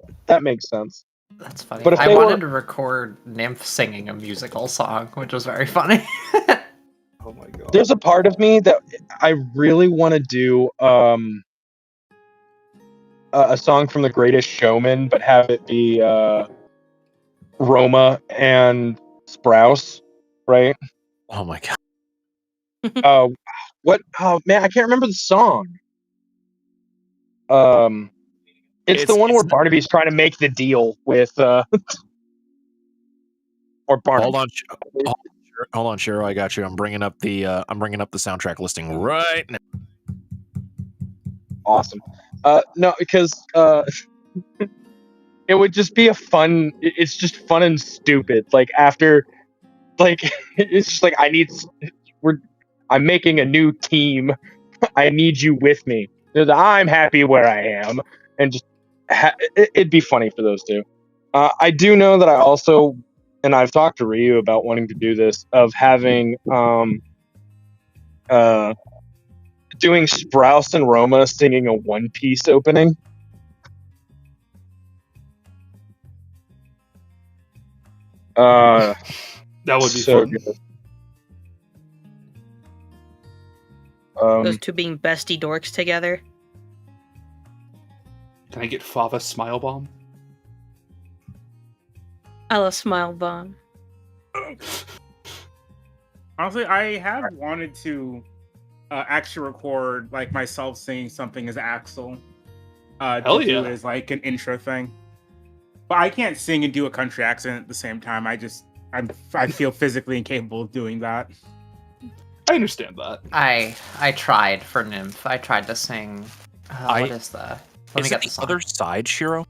sense. That's funny. But if I they wanted were- to record Nymph singing a musical song, which was very funny. oh my god. There's a part of me that I really want to do a song from The Greatest Showman, but have it be Roma and Sprouse, right? Oh my god. What? Oh man, I can't remember the song. It's the one where Barnaby's trying to make the deal with or Barnaby. Hold on, Shiro. I got you. I'm bringing up the soundtrack listing right now. Awesome. No, because it would just be it's just fun and stupid. Like after, like it's just like I'm making a new team. I need you with me. I'm happy where I am, and just it'd be funny for those two. I do know that I also, and I've talked to Ryu about wanting to do this, of having doing Sprouse and Roma singing a One Piece opening. That would be so fun. good. Those two being bestie dorks together. Can I get Fava Smile Bomb? I love Smile Bomb. Honestly, I have wanted to actually record like myself singing something as Axel. Hell to yeah. do as like an intro thing. But I can't sing and do a country accent at the same time. I feel physically incapable of doing that. I understand that. I tried for Nymph. I tried to sing. What is the? Let me get the song. Other side, Shiro?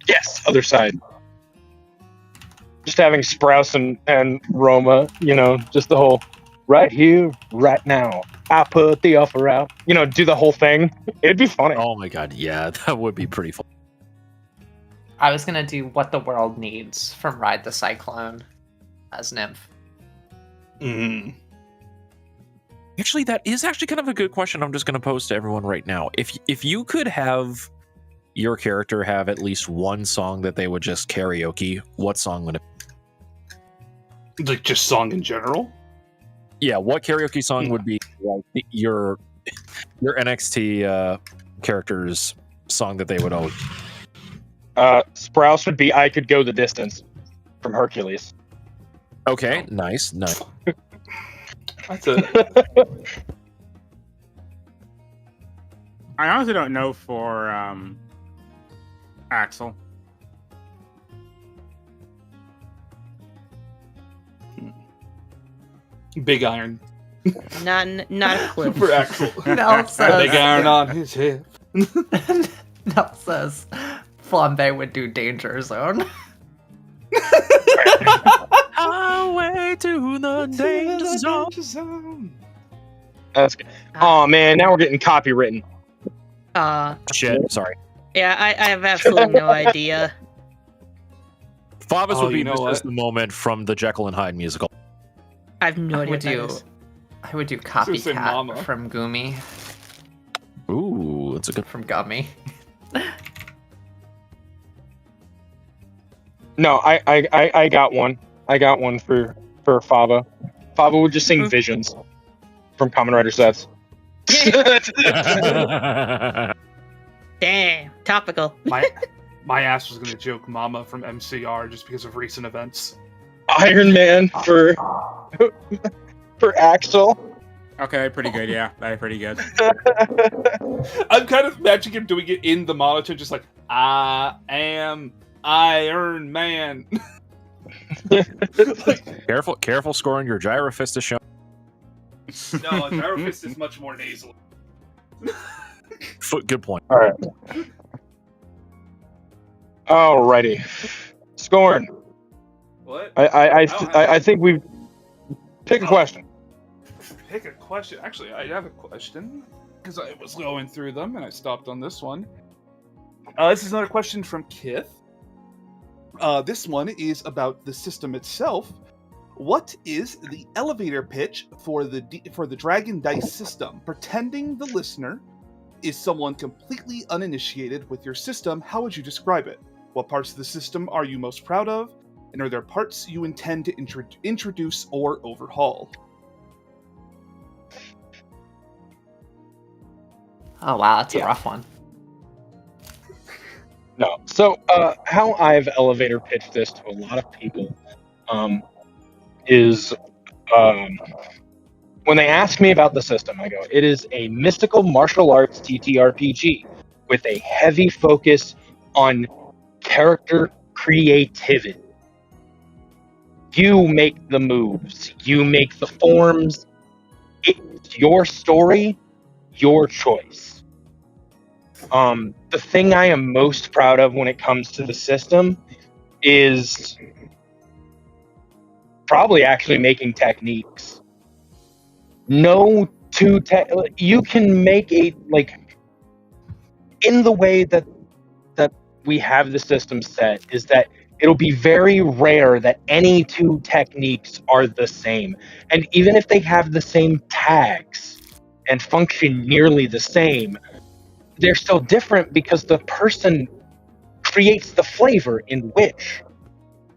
Yes, other side. Just having Sprouse and Roma, just the whole right here, right now. I put the offer out. Do the whole thing. It'd be funny. Oh my god, yeah, that would be pretty fun. I was gonna do What the World Needs from Ride the Cyclone as Nymph. Mm. Actually, that is actually kind of a good question. I'm just going to pose to everyone right now. If you could have your character have at least one song that they would just karaoke, what song would it be? Like just song in general? Yeah, what karaoke song would be like your NXT character's song that they would always? Sprouse would be I Could Go the Distance from Hercules. Okay, nice. That's a... I honestly don't know for Axel. Big Iron. Not a clue. For Axel. Nell says, Big Iron on his hip. Nell says Flambe would do Danger Zone. Highway to the danger zone. That's good. Oh man, now we're getting copywritten. Shit, sorry. Yeah, I have absolutely no idea. Favis would be what? the moment from the Jekyll and Hyde musical. I have no idea what that is. I would do was gonna say Mama. Copycat from Gumi. Ooh, that's a good. From Gummy. No, I got one. I got one for Fava. Fava would just sing Visions from Kamen Rider sets. Damn, topical. My ass was gonna joke Mama from MCR just because of recent events. Iron Man for Axel. Okay, pretty good. Yeah, that's pretty good. I'm kind of imagining him doing it in the monitor, just like, I am Iron Man. Careful scoring your Gyrofist is shown. No, Gyrofist is much more nasal. Good point. All right. Alrighty. Scorn. What? I think we've pick a question. Pick a question. Actually, I have a question because I was going through them and I stopped on this one. This is another question from Kith. This one is about the system itself. What is the elevator pitch for the Dragon Dice system? Pretending the listener is someone completely uninitiated with your system, how would you describe it? What parts of the system are you most proud of? And are there parts you intend to introduce or overhaul? Oh wow, that's a rough one. No. So, how I've elevator pitched this to a lot of people is when they ask me about the system, I go, it is a mystical martial arts TTRPG. with a heavy focus on character creativity. You make the moves, you make the forms. It's your story, your choice. The thing I am most proud of when it comes to the system is probably actually making techniques. No two you can make a, like, in the way that we have the system set is that it'll be very rare that any two techniques are the same. And even if they have the same tags and function nearly the same, they're still different because the person creates the flavor in which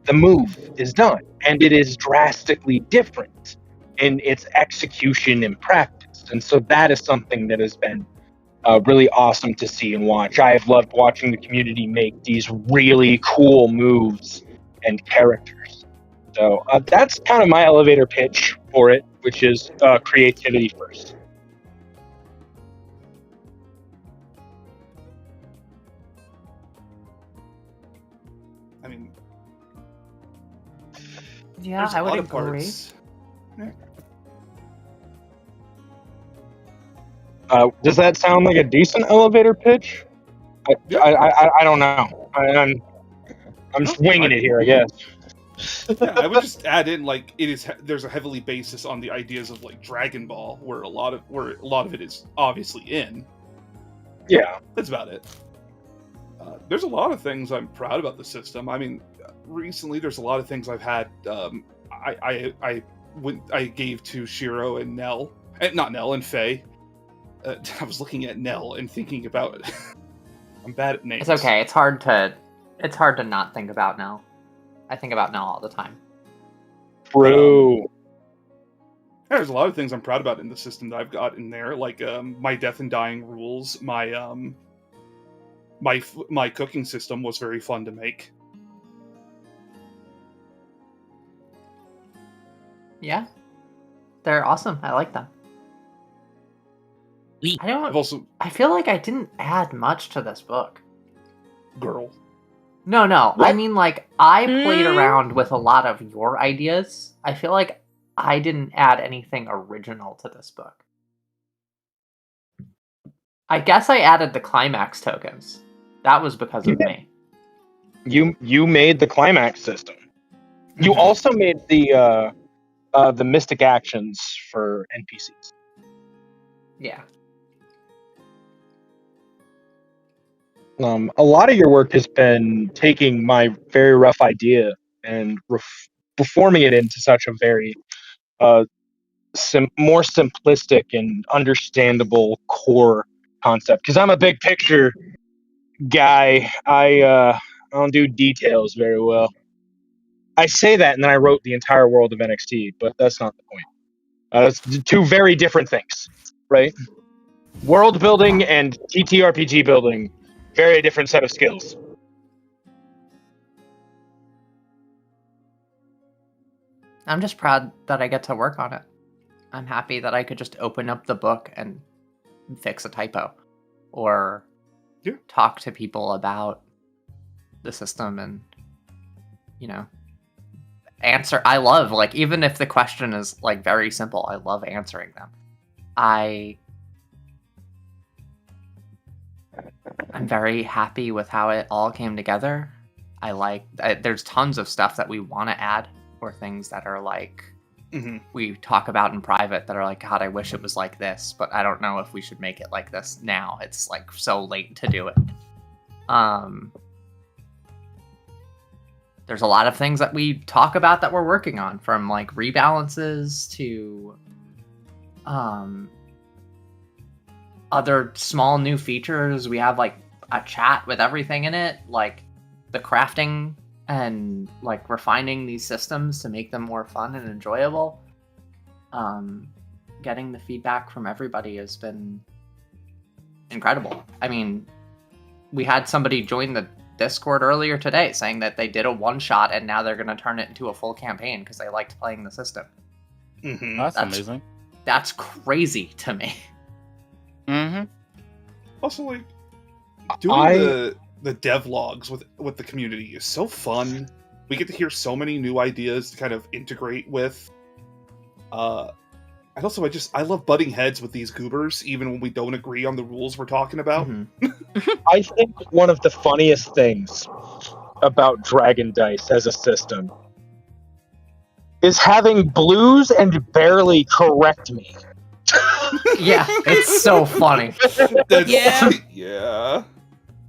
the move is done. And it is drastically different in its execution and practice. And so that is something that has been really awesome to see and watch. I have loved watching the community make these really cool moves and characters. So that's kind of my elevator pitch for it, which is creativity first. I mean, Yeah, there's I a would lot of agree. parts. Does that sound like a decent elevator pitch? I don't know. I'm just winging it here, I guess. Yeah, I would just add in, like, there's a heavily basis on the ideas of, like, Dragon Ball, where a lot of it is obviously in. Yeah. That's about it. There's a lot of things I'm proud about the system. I mean, recently there's a lot of things I've had. I gave to Shiro and Nell, not Nell and Faye. I was looking at Nell and thinking about. I'm bad at names. It's okay. It's hard to not think about Nell. I think about Nell all the time. True. Yeah, there's a lot of things I'm proud about in the system that I've got in there, like my death and dying rules. My cooking system was very fun to make. Yeah, they're awesome. I like them. I feel like I didn't add much to this book. Girl. No. What? I mean, like, I played around with a lot of your ideas. I feel like I didn't add anything original to this book. I guess I added the climax tokens. That was because of me. You made the climax system. You also made the mystic actions for NPCs. Yeah. A lot of your work has been taking my very rough idea and reforming it into such a very more simplistic and understandable core concept. Because I'm a big picture guy. I don't do details very well. I say that, and then I wrote the entire world of NXT, but that's not the point. That's two very different things, right? World building and TTRPG building, very different set of skills. I'm just proud that I get to work on it. I'm happy that I could just open up the book and fix a typo or talk to people about the system and, answer. I love, like, even if the question is, like, very simple, I love answering them. I'm very happy with how it all came together. There's tons of stuff that we want to add, or things that are like, we talk about in private that are like, God, I wish it was like this, but I don't know if we should make it like this now. It's like so late to do it. There's a lot of things that we talk about that we're working on, from like rebalances to other small new features. We have like a chat with everything in it, like the crafting and like refining these systems to make them more fun and enjoyable. Getting the feedback from everybody has been incredible. I mean, we had somebody join the Discord earlier today saying that they did a one-shot and now they're going to turn it into a full campaign because they liked playing the system. That's amazing. That's crazy to me. Also, like, Doing the devlogs with the community is so fun. We get to hear so many new ideas to kind of integrate with. And also, I love butting heads with these goobers, even when we don't agree on the rules we're talking about. I think one of the funniest things about Dragon Dice as a system is having blues and barely correct me. Yeah, it's so funny. Yeah.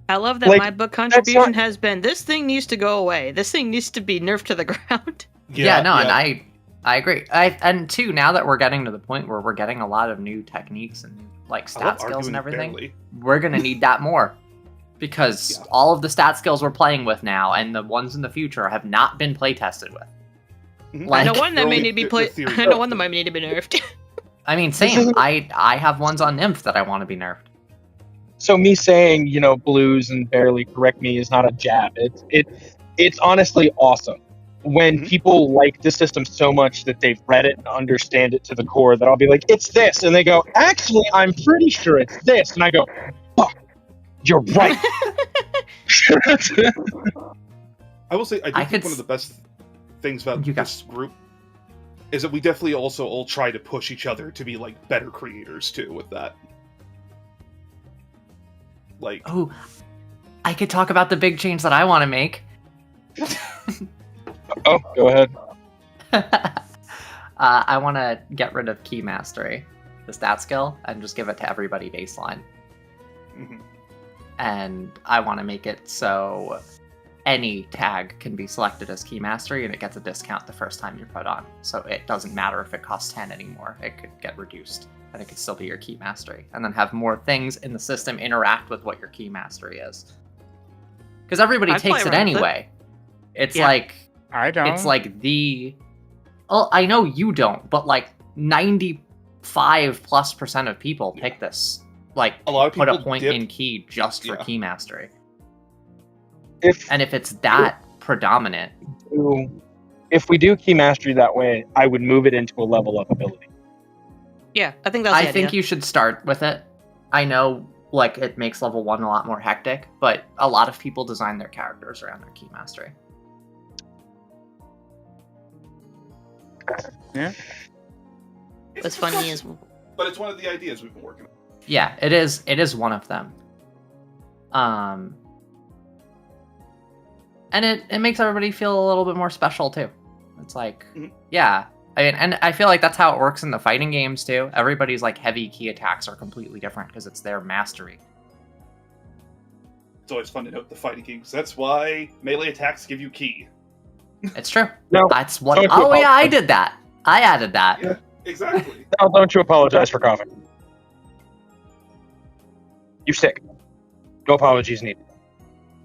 I love that Like, my book contribution has been, this thing needs to go away. This thing needs to be nerfed to the ground. And I agree. And two, now that we're getting to the point where we're getting a lot of new techniques and like stat skills and everything, we're gonna need that more. Because all of the stat skills we're playing with now and the ones in the future have not been play tested with. I know one that may need to be I know one that might need to be nerfed. I mean, same. I have ones on Nymph that I want to be nerfed. So me saying, blues and barely correct me is not a jab. It's honestly awesome when people like the system so much that they've read it and understand it to the core that I'll be like, it's this, and they go, actually, I'm pretty sure it's this, and I go, fuck, you're right. I will say, I think one of the best things about this group is that we definitely also all try to push each other to be like better creators too with that. Like, oh, I could talk about the big change that I want to make. Oh, go ahead. I want to get rid of Key Mastery, the stat skill, and just give it to everybody baseline. And I want to make it so any tag can be selected as Key Mastery, and it gets a discount the first time you put on. So it doesn't matter if it costs 10 anymore. It could get reduced, and it could still be your Key Mastery. And then have more things in the system interact with what your Key Mastery is. Because everybody takes it anyway. It's like... I don't. It's like the... Well, I know you don't, but like 95+% of people pick this. Like, a lot of people put a point in key just for Key Mastery. If it's that predominant... If we do Key Mastery that way, I would move it into a level up ability. Yeah, I think that's the idea. think you should start with it. I know, like, it makes level 1 a lot more hectic, but a lot of people design their characters around their Key Mastery. Yeah. What's funny is... But it's one of the ideas we've been working on. Yeah, it is one of them. And it makes everybody feel a little bit more special, too. It's like, yeah. I mean, and I feel like that's how it works in the fighting games, too. Everybody's, like, heavy key attacks are completely different because it's their mastery. It's always fun to note the fighting games. That's why melee attacks give you key. It's true. No. That's what... Oh, yeah, I did that. I added that. Yeah, exactly. No, don't you apologize for coughing. You're sick. No apologies needed.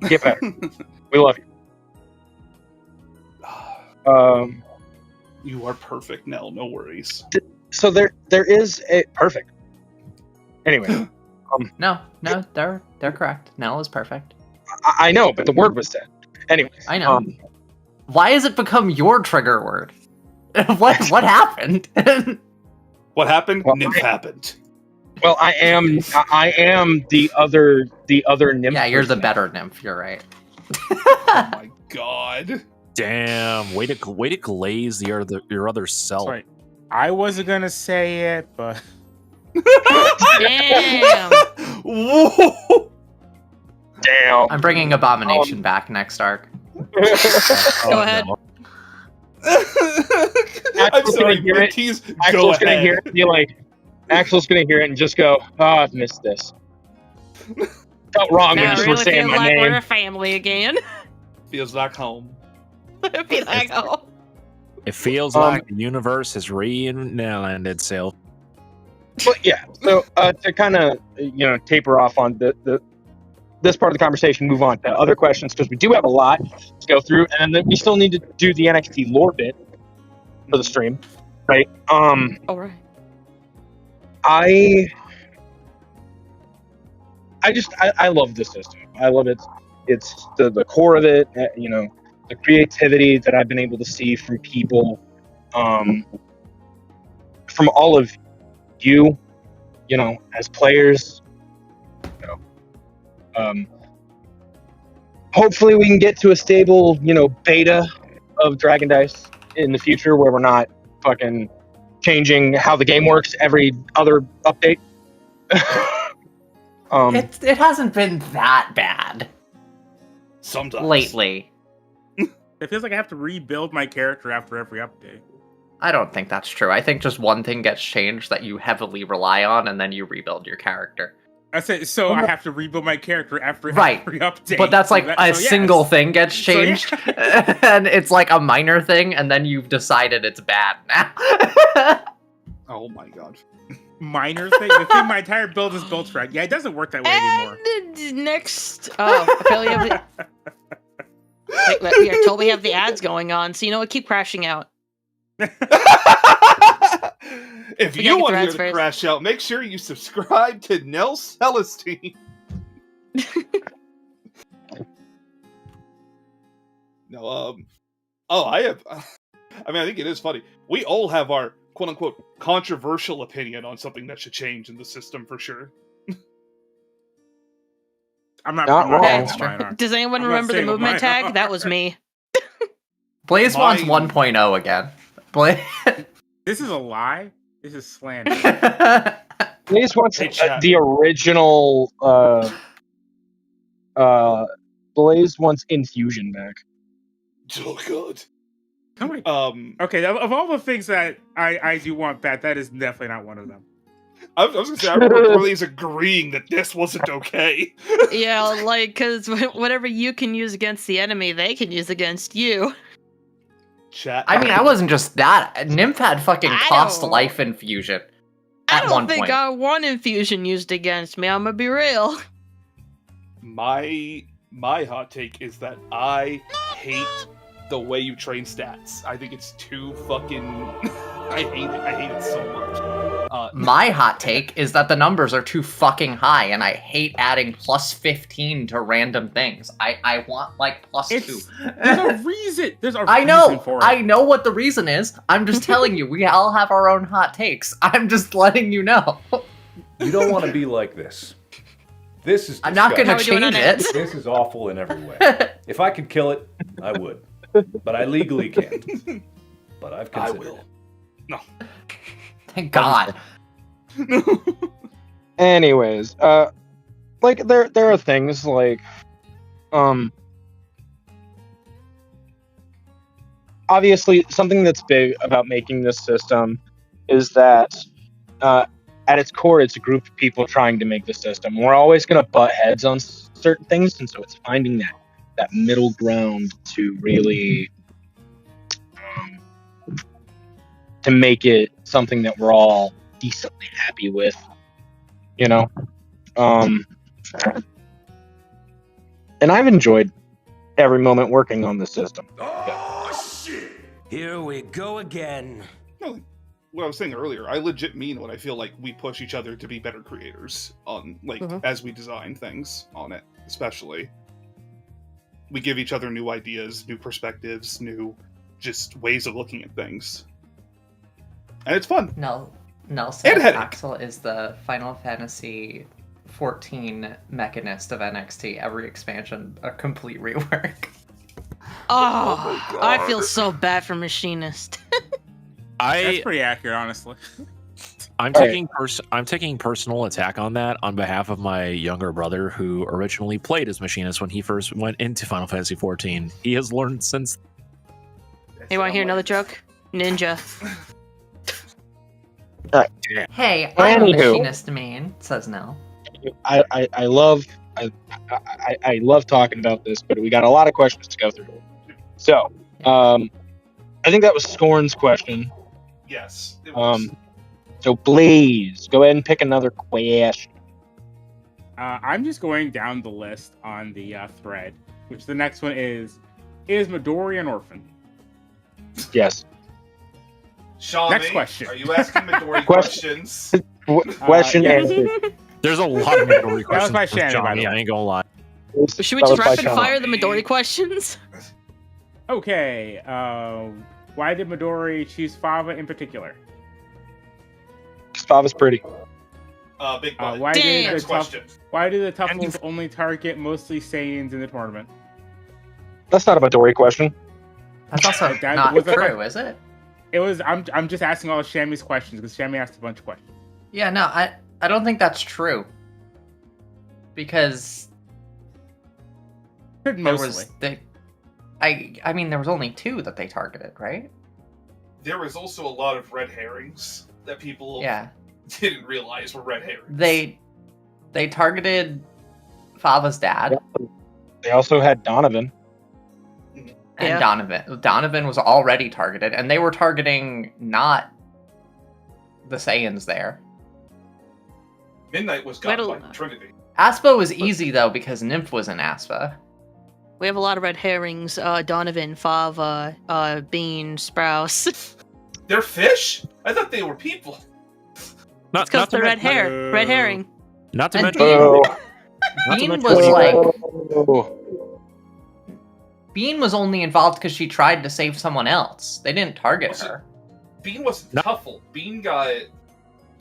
Get better. We love you. You are perfect, Nell. No worries. So there is a... Perfect. Anyway. No, they're correct. Nell is perfect. I know, but the word was said. Anyway. I know. Why has it become your trigger word? What happened? What happened? Well, Nymph happened. Well, I am the other Nymph. Yeah, you're the better Nymph. You're right. Oh my god! Damn! Way to glaze your other self. Sorry. I wasn't gonna say it, but Damn! Whoa! Damn! I'm bringing Abomination back next arc. Go ahead. No. I'm sorry, Minty's Axel's gonna hear it and be like, Axel's gonna hear it and just go, I've missed this. Felt wrong when you really were saying my like name. we're a family again. Feels like home. Be like, oh. It feels like the universe has re-landed itself. But yeah, so to kind of taper off on this part of the conversation, move on to other questions because we do have a lot to go through, and then we still need to do the NXT lore bit for the stream, right? All right. I love this system. I love it. It's the core of it. The creativity that I've been able to see from people, from all of you, as players, Hopefully we can get to a stable, beta of Dragon Dice in the future where we're not fucking changing how the game works every other update. It hasn't been that bad Sometimes. lately. It feels like I have to rebuild my character after every update. I don't think that's true. I think just one thing gets changed that you heavily rely on, and then you rebuild your character. I said, so I have to rebuild my character after Right. every update. But that's like yes. single thing gets So, yeah. changed, and it's like a minor thing, and then you've decided it's bad now. Oh my god. Minor thing. The thing my entire build is built for. Yeah, it doesn't work that way anymore. And next, apparently we have the, we are told we have the ads going on, so you know what? Keep crashing out. If We you gotta get want the to hear rats the first. crash out, make sure you subscribe to Nell Celestine. No, I have. I mean, I think it is funny. We all have our quote unquote controversial opinion on something that should change in the system for sure. I'm not Not wrong. saying That's what mine are. Does anyone I'm not remember the saying what movement mine tag? are. That was me. Blaze wants Mine- 1.0 again. Blaze. This is a lie. This is slander. Blaze wants Hey, chat. the original. Blaze wants Infusion back. Oh god. Oh my- Okay, of all the things that I do want back, that is definitely not one of them. I was gonna say I remember Blaze agreeing that this wasn't okay. Yeah, like, because whatever you can use against the enemy, they can use against you. Chat. I mean, I wasn't just that. Nymph had fucking I cost don't- life infusion. I At don't one think point. I want infusion used against me. I'm gonna be real. My hot take is that I hate the way you train stats. I think it's too fucking. I hate it. I hate it so much. My hot take is that the numbers are too fucking high, and I hate adding plus 15 to random things. I want like plus 2. There's a reason. There's a I reason know. for it. I know what the reason is. I'm just telling you. We all have our own hot takes. I'm just letting you know. You don't want to be like this. This is I'm not going to How we doing on change it? it. This is awful in every way. If I could kill it, I would. But I legally can't. But I've I considered will. it. No. Thank God. Anyways, like there are things like, obviously something that's big about making this system is that, at its core, it's a group of people trying to make the system. We're always going to butt heads on certain things, and so it's finding that middle ground to really, to make it something that we're all decently happy with, you know. And I've enjoyed every moment working on the system. Oh, shit! Here we go again. No, what I was saying earlier, I legit mean what I feel like we push each other to be better creators on, like, as we design things on it, especially. We give each other new ideas, new perspectives, new just ways of looking at things. And it's fun. Nelson And headache. Axel is the Final Fantasy 14 mechanist of NXT. Every expansion, a complete rework. Oh, I feel so bad for Machinist. That's pretty accurate, honestly. I'm taking personal attack on that on behalf of my younger brother, who originally played as Machinist when he first went into Final Fantasy 14. He has learned since. You want to hear another joke? Ninja. Hey, I'm a Anywho. machinist man, says Nell. I love talking about this, but we got a lot of questions to go through. So, I think that was Scorn's question. Yes. It was. So Blaze, go ahead and pick another question. I'm just going down the list on the thread, which the next one is Midori an orphan? Yes. Shawnee, Next question. Are you asking Midori questions? Question yeah. answered. There's a lot of Midori That was questions. by with Shannon, by the Johnny, way. I ain't gonna lie. Should we That just was by rapid Sean. fire the Midori questions? Okay. Why did Midori choose Fava in particular? Fava's pretty. Big Bud. Why Damn. did Next the question. Why do the Tuffles only target mostly Saiyans in the tournament? That's not a Midori question. That's also That not was a- true, is it? It was. I'm just asking all Shammy's questions because Shammy asked a bunch of questions. Yeah, no, I don't think that's true. Because Said there mostly. was I mean there was only 2 that they targeted, right? There was also a lot of red herrings that people Yeah. didn't realize were red herrings. They targeted Fava's dad They also had Donovan. and Yeah. Donovan. Donovan was already targeted, and they were targeting not the Saiyans there. Midnight was got Little- by Trinity. Aspa was easy though because Nymph was in Aspa. We have a lot of red herrings. Donovan, Fava, Bean, Sprouse. They're fish? I thought they were people. Not, It's because not to the red men- hair. Red herring. Not to And mention. Oh, Not to Bean mention was when you- like oh. Bean was only involved because she tried to save someone else. They didn't target Was it- her. Bean wasn't No. Tuffle. Bean got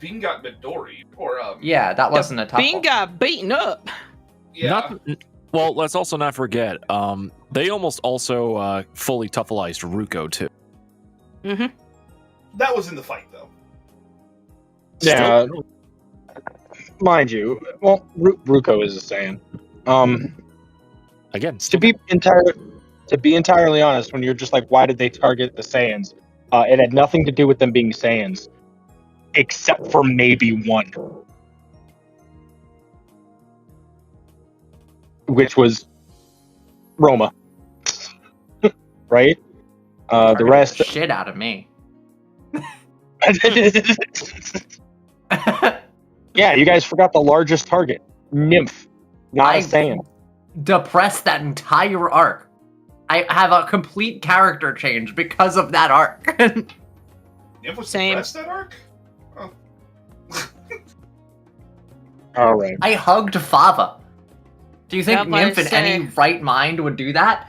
Midori. Or Yeah, that wasn't a tough Bean got beaten up. yeah. Not, well, let's also not forget. They almost also fully Tuffleized Ruko too. Mm-hmm. That was in the fight though. Yeah, mind you. Well, Ruko is a Saiyan. Again, To be entirely honest, when you're just like, why did they target the Saiyans? It had nothing to do with them being Saiyans, except for maybe one, which was Roma. Right? The Targeted rest. the shit out of me. Yeah, you guys forgot the largest target, Nymph, not a I Saiyan. depressed that entire arc. I have a complete character change because of that arc. Nymph was Same. depressed that arc? Oh. All right. I hugged Fava. Do you think Yeah, but Nymph in say- any right mind would do that?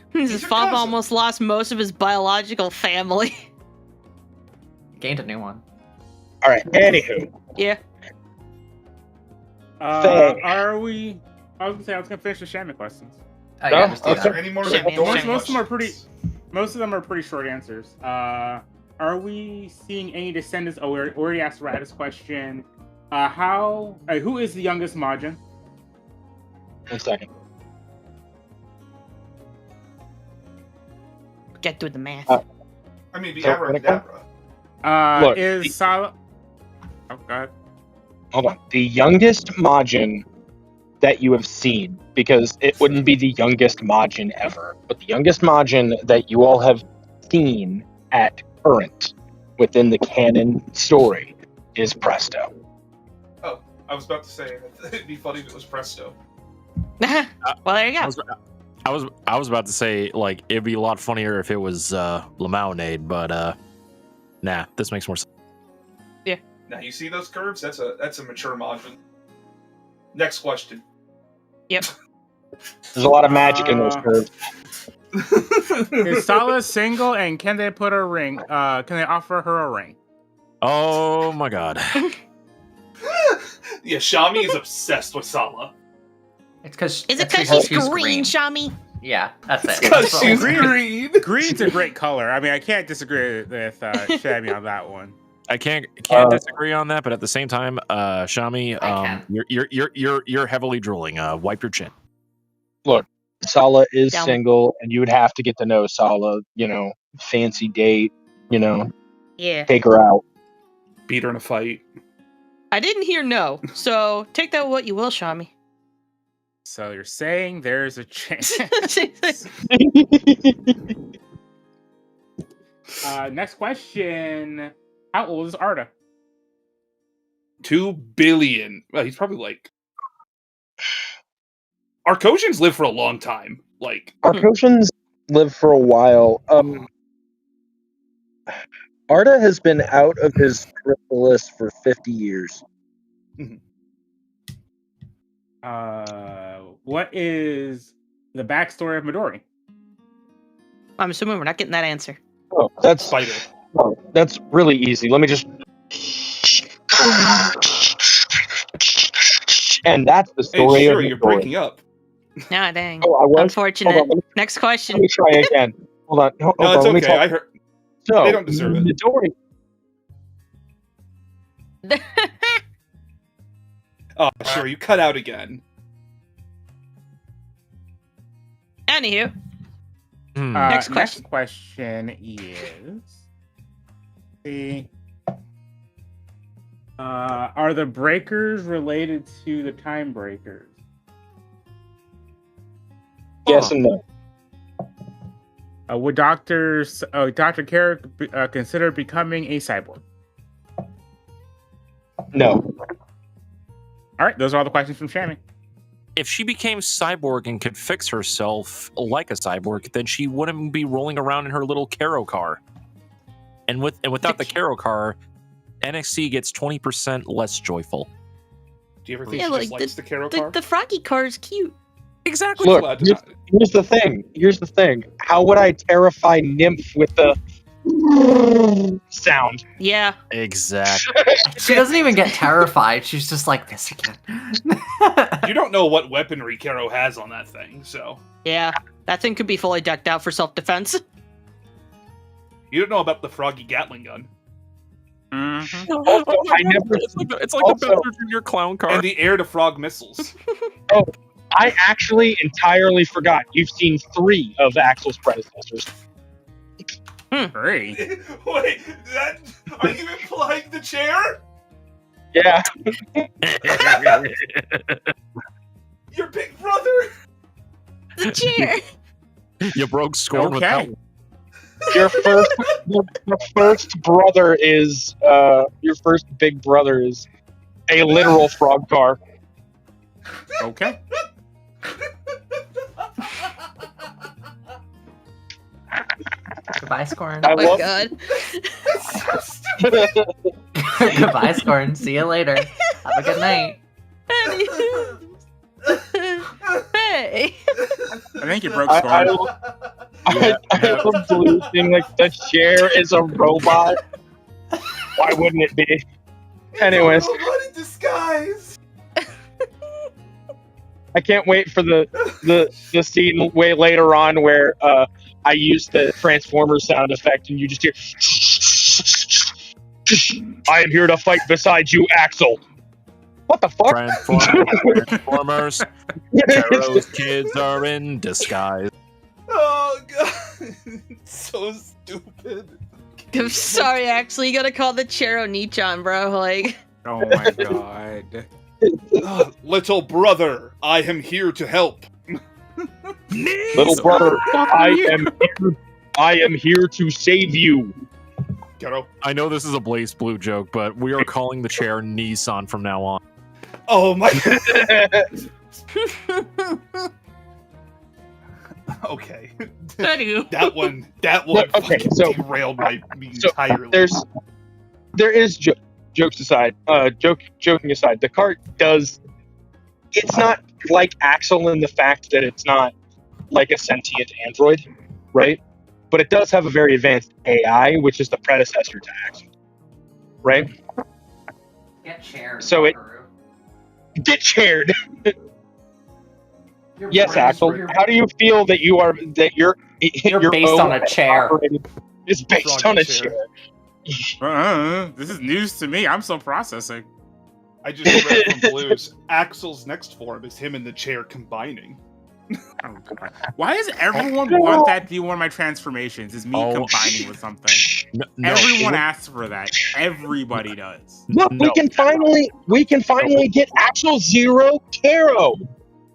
His He's your Fava cousin. almost lost most of his biological family. Gained a new one. All right. Anywho, Yeah. Faye. Are we? I was gonna finish the Shammy questions. Oh, No? yeah, just do Are that. there any more Shit, man. Midori Most of them are pretty- questions? Most of them are pretty short answers. Are we seeing any descendants? Oh, we already asked Radis question. Who is the youngest Majin? 1 second. Get through the math. I mean, the So, when it comes- Abracadabra. Look, Is Sala? Oh God. Hold on. The youngest Majin that you have seen, because it wouldn't be the youngest Majin ever, but the youngest Majin that you all have seen at current within the canon story is Presto. I was about to say it'd be funny if it was Presto. Well, there you go. I was about to say, like, it'd be a lot funnier if it was Lamaonade, but nah, this makes more sense. Now you see those curves? That's a mature Majin. Next question. Yep. There's a lot of magic in those curves. Is Sala single and can they put a ring? Can they offer her a ring? Oh my god. Yeah, Shami is obsessed with Sala. It's because Is it because she's green, Shami? Yeah, that's it. Because That's she's all. green. Green's a great color. I mean, I can't disagree with Shammy on that one. I can't disagree on that, but at the same time, Shami, I can. you're heavily drooling. Wipe your chin. Sala is Down. single, and you would have to get to know Sala, fancy date, Yeah. take her out. Beat her in a fight. I didn't hear no, so take that what you will, Shami. So you're saying there's a chance. Next question. How old is Arda? 2 billion. Well, he's probably like. Arcosians live for a long time. Like, Arcosians live for a while. Arda has been out of his chrysalis for 50 years. What is the backstory of Midori? I'm assuming we're not getting that answer. Oh, that's spider. really easy. Let me just. And that's the Hey, story sure, of the you're story. breaking up. Nah, dang. Oh, I was? Unfortunate. Hold on, Next let question. me try again. Hold on. Hold No, on, it's let me okay. talk. I heard. So, They don't deserve it. Midori. Oh, sure, you cut out again. Anywho, Next question. question is, see, are the breakers related to the time breakers? Yes and no. Would Dr. Carrick consider becoming a cyborg? No. All right, those are all the questions from Shammy. If she became cyborg and could fix herself like a cyborg, then she wouldn't be rolling around in her little Caro car. And without the Caro car, NXT gets 20% less joyful. Do you ever think Yeah, she like just likes the Caro car? The Froggy car is cute. Exactly. Look, Glad to not- here's the thing. Here's the thing. How would I terrify Nymph with the sound? Yeah. Exactly. She doesn't even get terrified. She's just like, this again. You don't know what weaponry Caro has on that thing, so Yeah. That thing could be fully decked out for self-defense. you don't know about the Froggy Gatling gun Mm-hmm. Also, I never. It's like the Also- Bowser Jr. clown car. and the air-to-frog missiles. I actually entirely forgot. You've seen 3 of Axel's predecessors. Great. Wait, are you implying the chair? Yeah. Your big brother? The chair. You broke score with that Okay. one. Your first brother is your first big brother is a literal frog car. Okay. Goodbye, Scorn. I Oh my love- god. Goodbye, Scorn. See you later. Have a good night. Hey. I think you broke I Scorn. love Blue thing like the chair is a robot. Why wouldn't it be? Anyways, Robot in disguise. I can't wait for the scene way later on where I use the Transformers sound effect and you just hear I am here to fight beside you, Axel. What the fuck? Transformers. Caro's kids are in disguise. Oh god, so stupid. I'm sorry, actually, you gotta call the Chero Nichan, bro. Like, Oh my god. Little brother, I am here to help. Little brother, I am here to save you. Caro. I know this is a Blaze Blue joke, but we are calling the chair Nissan from now on. Oh my. Okay. anywho. That one Look, okay, fucking so- derailed me so entirely. there is jokes aside, joking aside, the cart does. It's not like Axel in the fact that it's not like a sentient android, right? But it does have a very advanced AI, which is the predecessor to Axel, right? Get chaired. So it- Buckaroo. Get chaired. Your Yes, brain is Axel. weird. How do you feel that you're You're based on a chair. It's based Froggy on a chair. chair. This is news to me. I'm still processing. I just read from Blues. Axel's next form is him and the chair combining. Oh, God. Why does everyone want that to be one of my transformations? Is me Oh, combining with something? No, Everyone asks for that. Everybody does. Look, No. we can finally get Axel Zero Caro.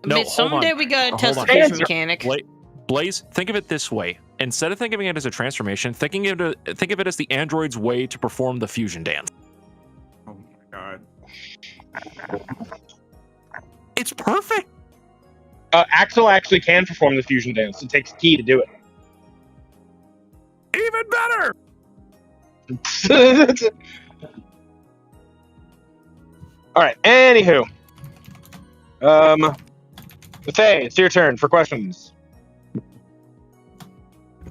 No, But hold someday on. we gotta Hold test on. the face Answer. mechanic. Blaze, think of it this way. Instead of thinking of it as a transformation, think of it as the android's way to perform the fusion dance. Oh my god. It's perfect. Axel actually can perform the fusion dance. It takes key to do Even better. it. All right. Anywho, Faye, it's your turn for questions.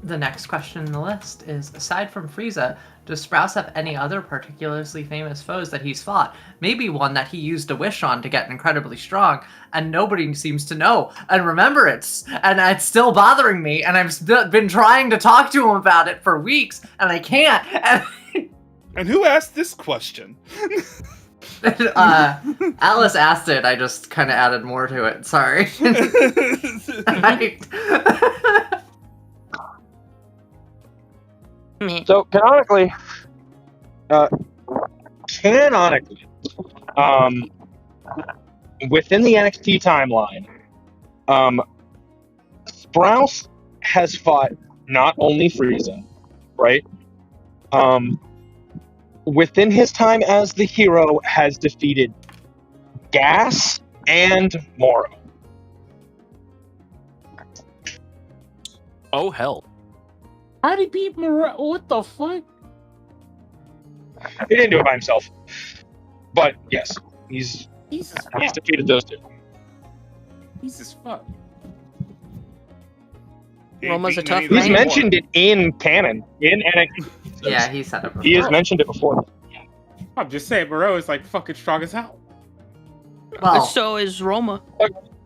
The next question in the list is, aside from Frieza, Does Sprouse have any other particularly famous foes that he's fought? Maybe one that he used a wish on to get incredibly strong, and nobody seems to know and remember it. And it's still bothering me, and I've been trying to talk to him about it for weeks, and I can't. And who asked this question? Alice asked it. I just kind of added more to it. Sorry. So canonically, within the NXT timeline, Sprouse has fought not only Frieza, right? Within his time as the hero, has defeated Gas and Moro. Oh hell! How did he beat What the fuck? He didn't do it by himself, but yes, he's defeated those two. Jesus fuck. Roma's a tough He's man. mentioned it in canon, in NXT. Yeah, he said it before. He has mentioned it before. I'm just saying, Moreau is like fucking strong as hell. Well, So is Roma.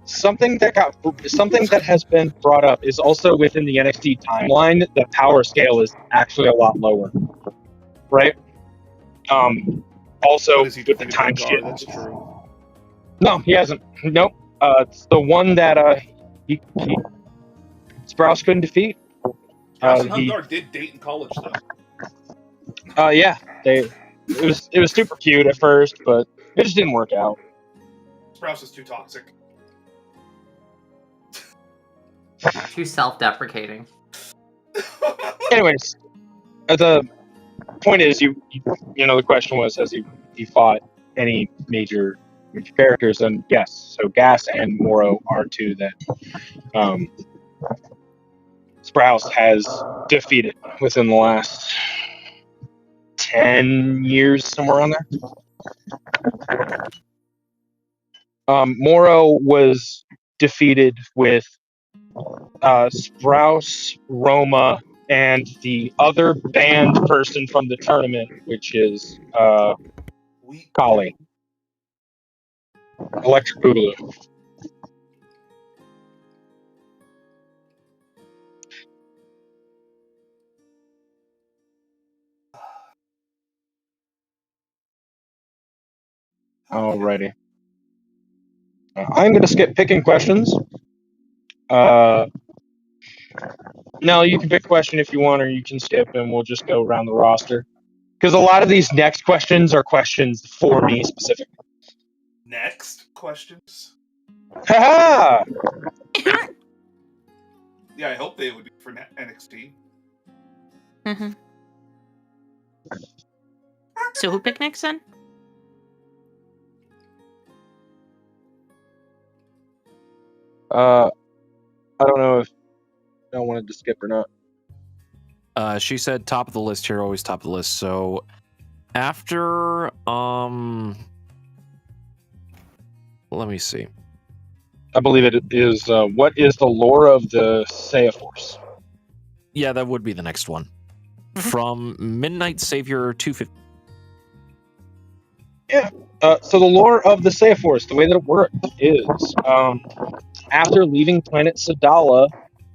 Something that has been brought up is also within the NXT timeline. The power scale is actually a lot lower, right? Also What is he with the defeated time Gar? shift. That's true. No, he hasn't. Nope. It's the one that he Sprouse couldn't defeat. Sprouse and Hungar did date in college, though. Yeah, it was super cute at first, but it just didn't work out. Sprouse is too toxic. too self-deprecating. Anyways, the point is, you know, the question was, has he fought any major characters? And yes, so Gas and Moro are two that Sprouse has defeated within the last 10 years, somewhere around there. Moro was defeated with Sprouse, Roma, and the other banned person from the tournament, which is Kali. Electric Boogaloo. Alrighty. I'm going to skip picking questions. No, you can pick a question if you want, or you can skip, and we'll just go around the roster. Because a lot of these next questions are questions for me specifically. Next questions? Ha Yeah, I hope they would be for NXT. Mm-hmm. So who picked next then? I don't know if I wanted to skip or not. She said top of the list here, always top of the list. So after let me see. I believe it is what is the lore of the Saiya Force? Yeah, that would be the next one. From Midnight Savior 250. Yeah. So the lore of the Saiya Force, the way that it works is after leaving planet Sadala,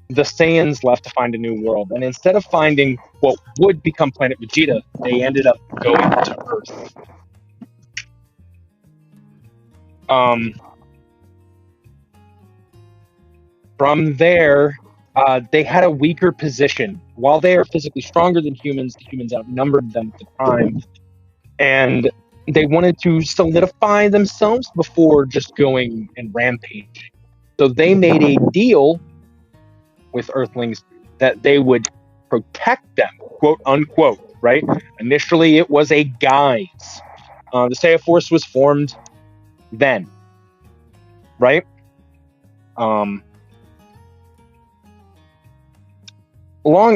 the Saiyans left to find a new world. And instead of finding what would become planet Vegeta, they ended up going to Earth. From there, they had a weaker position. While they are physically stronger than humans, the humans outnumbered them at the time. And they wanted to solidify themselves before just going and rampaging. So they made a deal with Earthlings that they would protect them, quote unquote, right? Initially, it was a guise. The Saiya Force was formed then, right? Long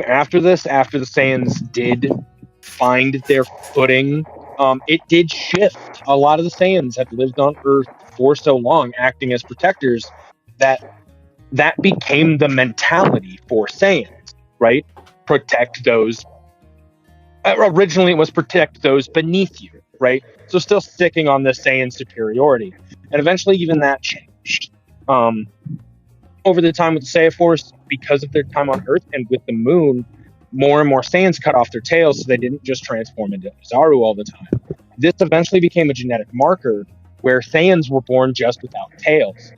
after this, after the Saiyans did find their footing, it did shift. A lot of the Saiyans had lived on Earth for so long, acting as protectors, that became the mentality for Saiyans, right? Protect those Originally, it was protect those beneath you, right? So still sticking on this Saiyan superiority. And eventually, even that changed. Over the time with the Saiyan Force, because of their time on Earth and with the moon, more and more Saiyans cut off their tails so they didn't just transform into Zaru all the time. This eventually became a genetic marker where Saiyans were born just without tails.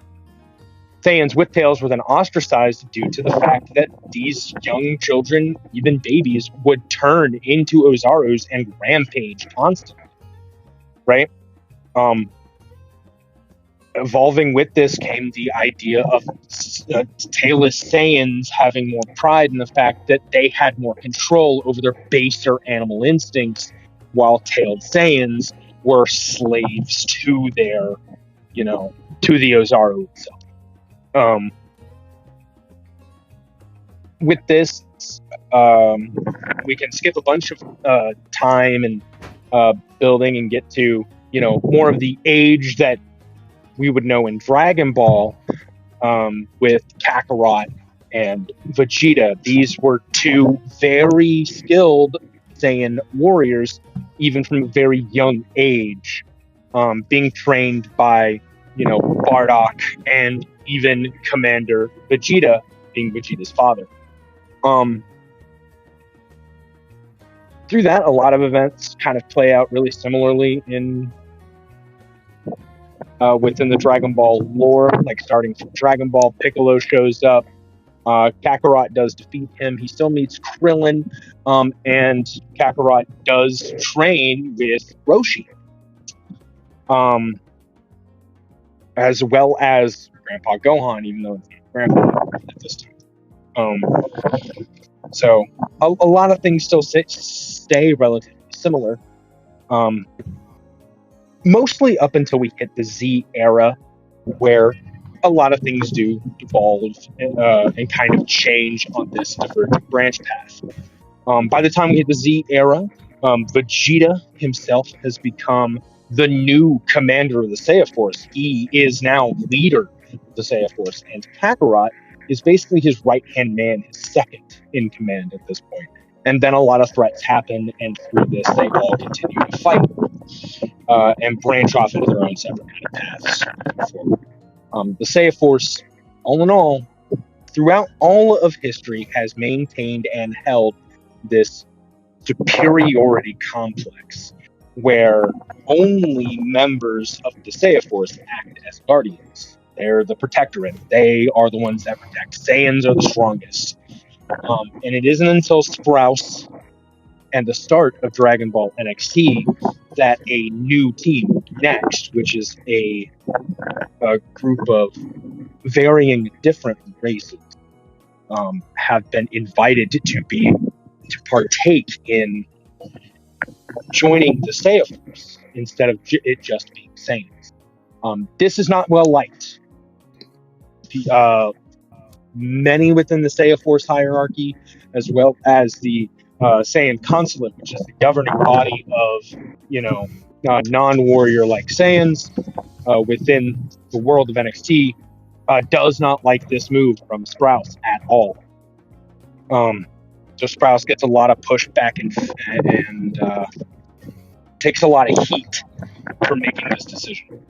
Saiyans with tails were then ostracized due to the fact that these young children, even babies, would turn into Ozarus and rampage constantly, right? Evolving with this came the idea of tailless Saiyans having more pride in the fact that they had more control over their baser animal instincts, while tailed Saiyans were slaves to their, to the Ozaru itself. With this, we can skip a bunch of time and building and get to, more of the age that we would know in Dragon Ball with Kakarot and Vegeta. These were two very skilled Saiyan warriors, even from a very young age, being trained by, Bardock and even Commander Vegeta, being Vegeta's father. Through that, a lot of events kind of play out really similarly in within the Dragon Ball lore, like starting from Dragon Ball, Piccolo shows up, Kakarot does defeat him, he still meets Krillin, and Kakarot does train with Roshi, as well as Grandpa Gohan, even though it's not Grandpa at this time. So a lot of things still stay relatively similar. Mostly up until we hit the Z era, where a lot of things do evolve and kind of change on this divergent branch path. By the time we hit the Z era, Vegeta himself has become the new commander of the Saiyan Force. He is now leader of the Saiyan Force, and Kakarot is basically his right-hand man, his second in command at this point. And then a lot of threats happen, and through this, they all continue to fight and branch off into their own separate kind of paths forward. The Saiyan Force, all in all, throughout all of history, has maintained and held this superiority complex where only members of the Saiyan Force act as guardians. They're the protectorate. They are the ones that protect. Saiyans are the strongest. And it isn't until Sprouse and the start of Dragon Ball NXT that a new team, Next, which is a group of varying different races, have been invited to partake in joining the Saiyan Force instead of it just being Saiyans. This is not well liked. Many within the Saiyan Force hierarchy, as well as the Saiyan Consulate, which is the governing body of, non-warrior like Saiyans within the world of NXT, does not like this move from Sprouse at all. So Sprouse gets a lot of pushback and takes a lot of heat for making this decision.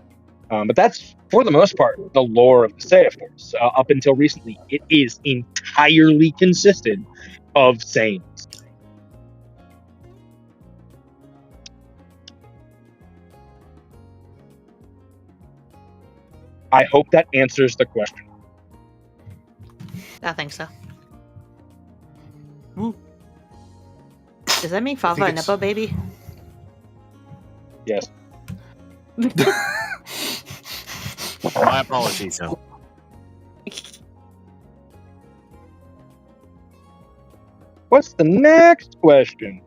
But that's, for the most part, the lore of the Saiyan Force. Up until recently, it is entirely consisted of Saiyans. I hope that answers the question. I think so. Woo. Does that mean Fafa a Nepo baby? Yes. My apologies, no. What's the next question?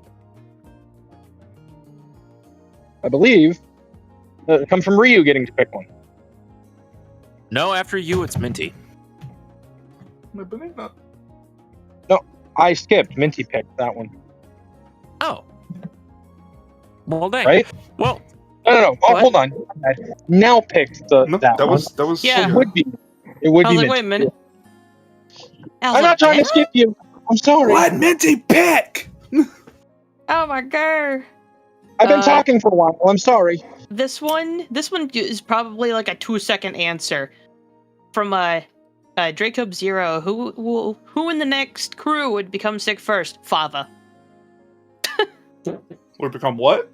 I believe it comes from Ryu getting to pick one. No, after you, it's Minty. My banana. No, I skipped. Minty picked that one. Oh. Well, dang. Right? Well, No. Oh, What? hold on. I now picked that That one. was Yeah. It would be. It would I be. was like, Minty. wait a minute. I was I'm not like, trying to "Eh?" skip you. I'm sorry. Let Minty pick. Oh my god. I've been talking for a while. I'm sorry. This one is probably like a 2-second answer from Dracob Zero. Who in the next crew would become sick first? Fava. Would become what?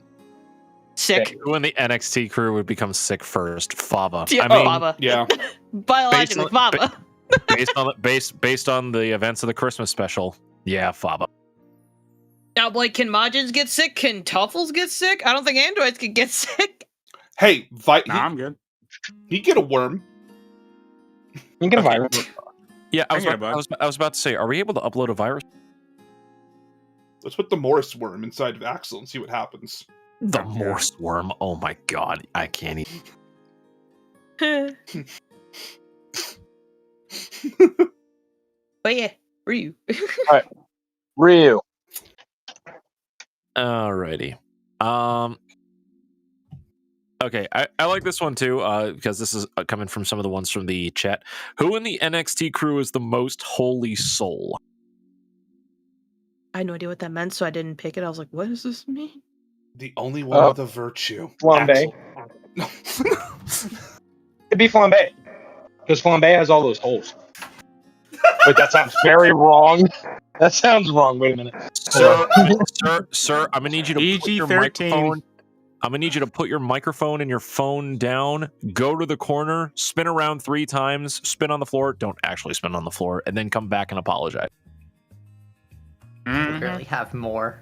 Sick. Who in the NXT crew would become sick first? Fava. Yeah, I mean, Fava. Yeah. Biologically, Fava. based on the events of the Christmas special, yeah, Fava. Now, like, can Majins get sick? Can Tuffles get sick? I don't think androids can get sick. Hey, I'm good. he get a worm. You can get a virus. Yeah, I I get a bug. was about to say, are we able to upload a virus? Let's put the Morris worm inside of Axel and see what happens. The Morse worm. Oh my god, I can't even. But yeah, Ryu. Ryu. Alrighty. Okay, I like this one too, because this is coming from some of the ones from the chat. Who in the NXT crew is the most holy soul? I had no idea what that meant, so I didn't pick it. I was like, what does this mean? The only one with a virtue. Flambe. Axel. It'd be Flambe. Because Flambe has all those holes. Wait, that sounds very wrong. That sounds wrong. Wait a minute. Sir, I'm gonna need you to put your PG-13. microphone. I'm gonna need you to put your microphone and your phone down, go to the corner, spin around 3 times, spin on the floor. Don't actually spin on the floor, and then come back and apologize. I barely have more.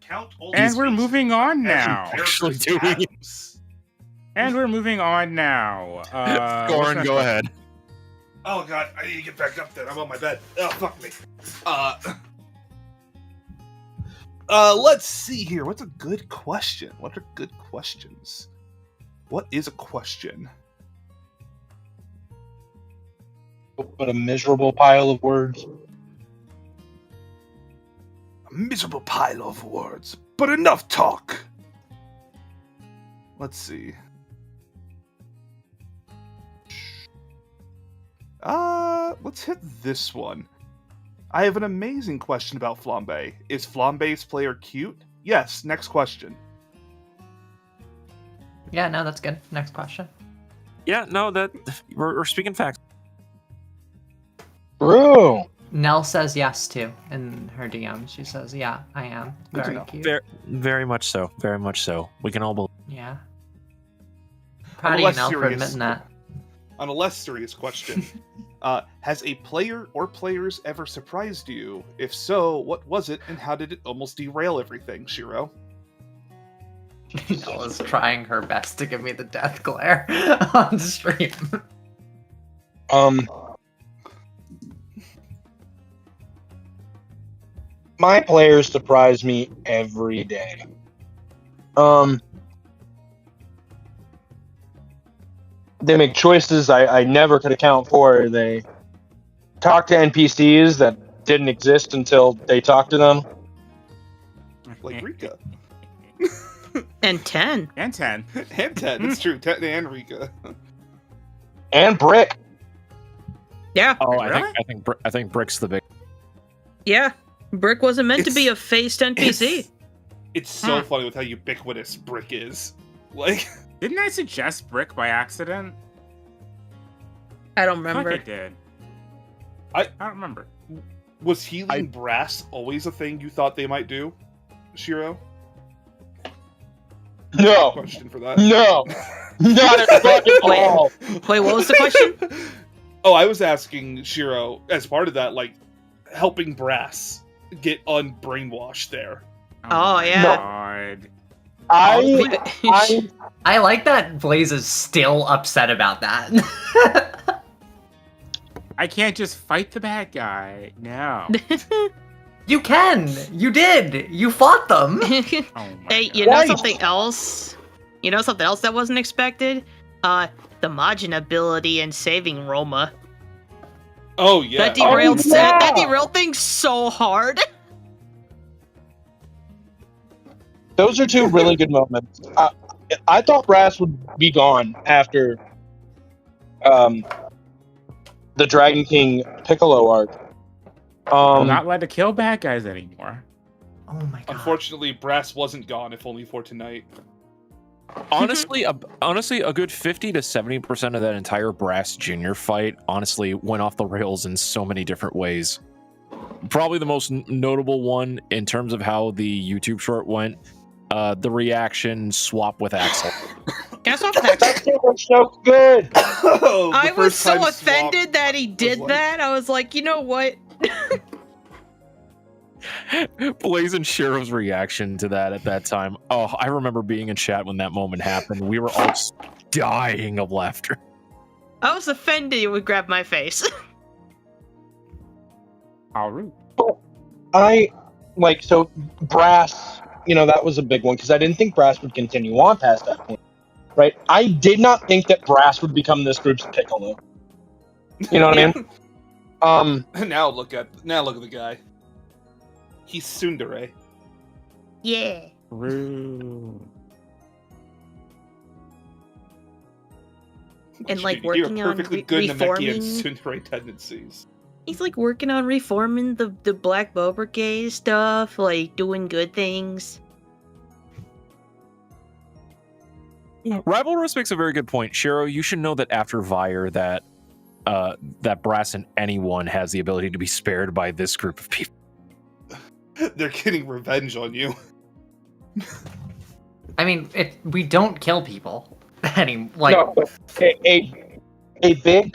Count all And these we're pieces moving on as now. Actually characters' doing it. atoms. And we're moving on now. what's Goran, next go one? ahead. Oh god, I need to get back up there. I'm on my bed. Oh, fuck me. Let's see here. What's a good question? What are good questions? What is a question? But a miserable pile of words. A miserable pile of words, but enough talk. Let's see. Let's hit this one. I have an amazing question about Flambe. Is Flambe's player cute? Yes, next question. Yeah, no, that's good. Next question. Yeah, no, that we're speaking facts. True. Nell says yes too in her DM. She says, "Yeah, I am Good to very know. cute." Very much so. Very much so. We can all believe. Yeah. On Proud a of you, less Nell, for serious- admitting that. On a less serious question, has a player or players ever surprised you? If so, what was it, and how did it almost derail everything, Shiro? Nell is trying her best to give me the death glare on stream. My players surprise me every day. They make choices I never could account for. They talk to NPCs that didn't exist until they talked to them. Like Rika. And 10. And 10. And Ted, that's true. Ted and Rika. And Brick. Yeah. Oh, Really? I think Brick's the big. Yeah. Brick wasn't meant to be a faced NPC. It's so funny with how ubiquitous Brick is. Like, Didn't I suggest Brick by accident? I don't I feel like remember. I did. I don't remember. was healing brass always a thing you thought they might do, Shiro? No. Question for that. No. Not at fucking all. Wait, what was the question? Oh, I was asking Shiro, as part of that, like, helping brass get unbrainwashed there. Oh, my yeah. God. I like that Blaze is still upset about that. I can't just fight the bad guy. No. You can! You did! You fought them! Oh my Hey, God. you know Right. something else? You know something else that wasn't expected? The Majin ability and saving Roma. Oh, yeah. That derailed Oh, yeah. that derailed things so hard. Those are two really good moments. I thought Brass would be gone after the Dragon King Piccolo arc. I'm not allowed to kill bad guys anymore. Oh my god. Unfortunately, Brass wasn't gone, if only for tonight. Honestly, a good 50 to 70% of that entire Brass Junior fight honestly went off the rails in so many different ways. Probably the most notable one in terms of how the YouTube short went, the reaction swap with Axel. Guess off that. That shit was so good. I was so offended that he did that. I was like, you know what? Blaze and Shiro's reaction to that at that time. Oh, I remember being in chat when that moment happened. We were all just dying of laughter. I was offended he would grab my face. How rude. So Brass, that was a big one because I didn't think Brass would continue on past that point. Right? I did not think that Brass would become this group's Piccolo. You know what I mean? Now look at the guy. He's tsundere. Yeah. Rude. And like You're working on perfectly good Namekian reforming. tsundere tendencies. He's like working on reforming the Black Bow Brigade stuff, like doing good things. Rivalrous makes a very good point. Shiro, you should know that after Vire that Brass and anyone has the ability to be spared by this group of people. They're getting revenge on you. I mean, we don't kill people. No, but a big